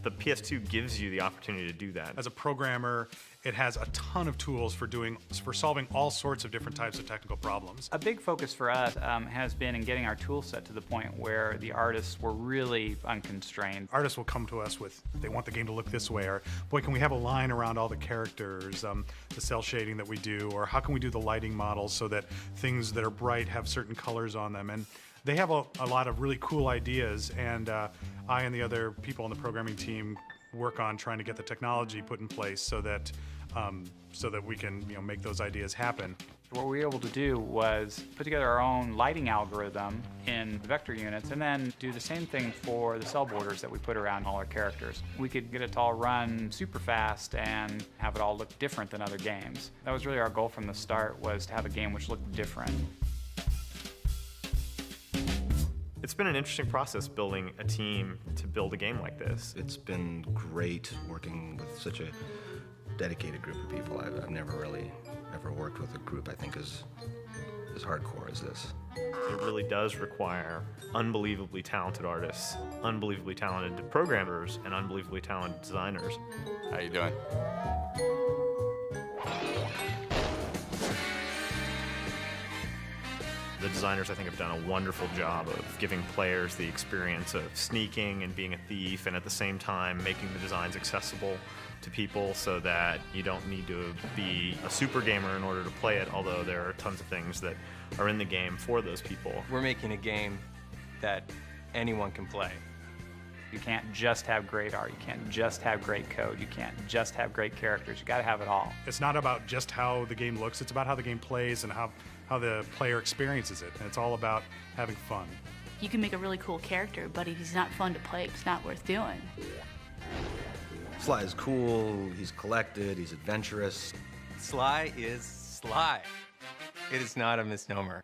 the PS2 gives you the opportunity to do that. As a programmer, it has a ton of tools for solving all sorts of different types of technical problems. A big focus for us has been in getting our tool set to the point where the artists were really unconstrained. Artists will come to us with, they want the game to look this way, or boy, can we have a line around all the characters, the cell shading that we do, or how can we do the lighting models so that things that are bright have certain colors on them. And they have a lot of really cool ideas, and I and the other people on the programming team work on trying to get the technology put in place so that we can, you know, make those ideas happen. What we were able to do was put together our own lighting algorithm in vector units and then do the same thing for the cell borders that we put around all our characters. We could get it to all run super fast and have it all look different than other games. That was really our goal from the start, was to have a game which looked different. It's been an interesting process building a team to build a game like this. It's been great working with such a dedicated group of people. I've never really ever worked with a group I think as hardcore as this. It really does require unbelievably talented artists, unbelievably talented programmers, and unbelievably talented designers. How you doing? The designers, I think, have done a wonderful job of giving players the experience of sneaking and being a thief, and at the same time making the designs accessible to people so that you don't need to be a super gamer in order to play it, although there are tons of things that are in the game for those people. We're making a game that anyone can play. You can't just have great art, you can't just have great code, you can't just have great characters, you gotta have it all. It's not about just how the game looks, it's about how the game plays and how the player experiences it. And it's all about having fun. You can make a really cool character, but if he's not fun to play, it's not worth doing. Sly is cool, he's collected, he's adventurous. Sly is Sly. It is not a misnomer.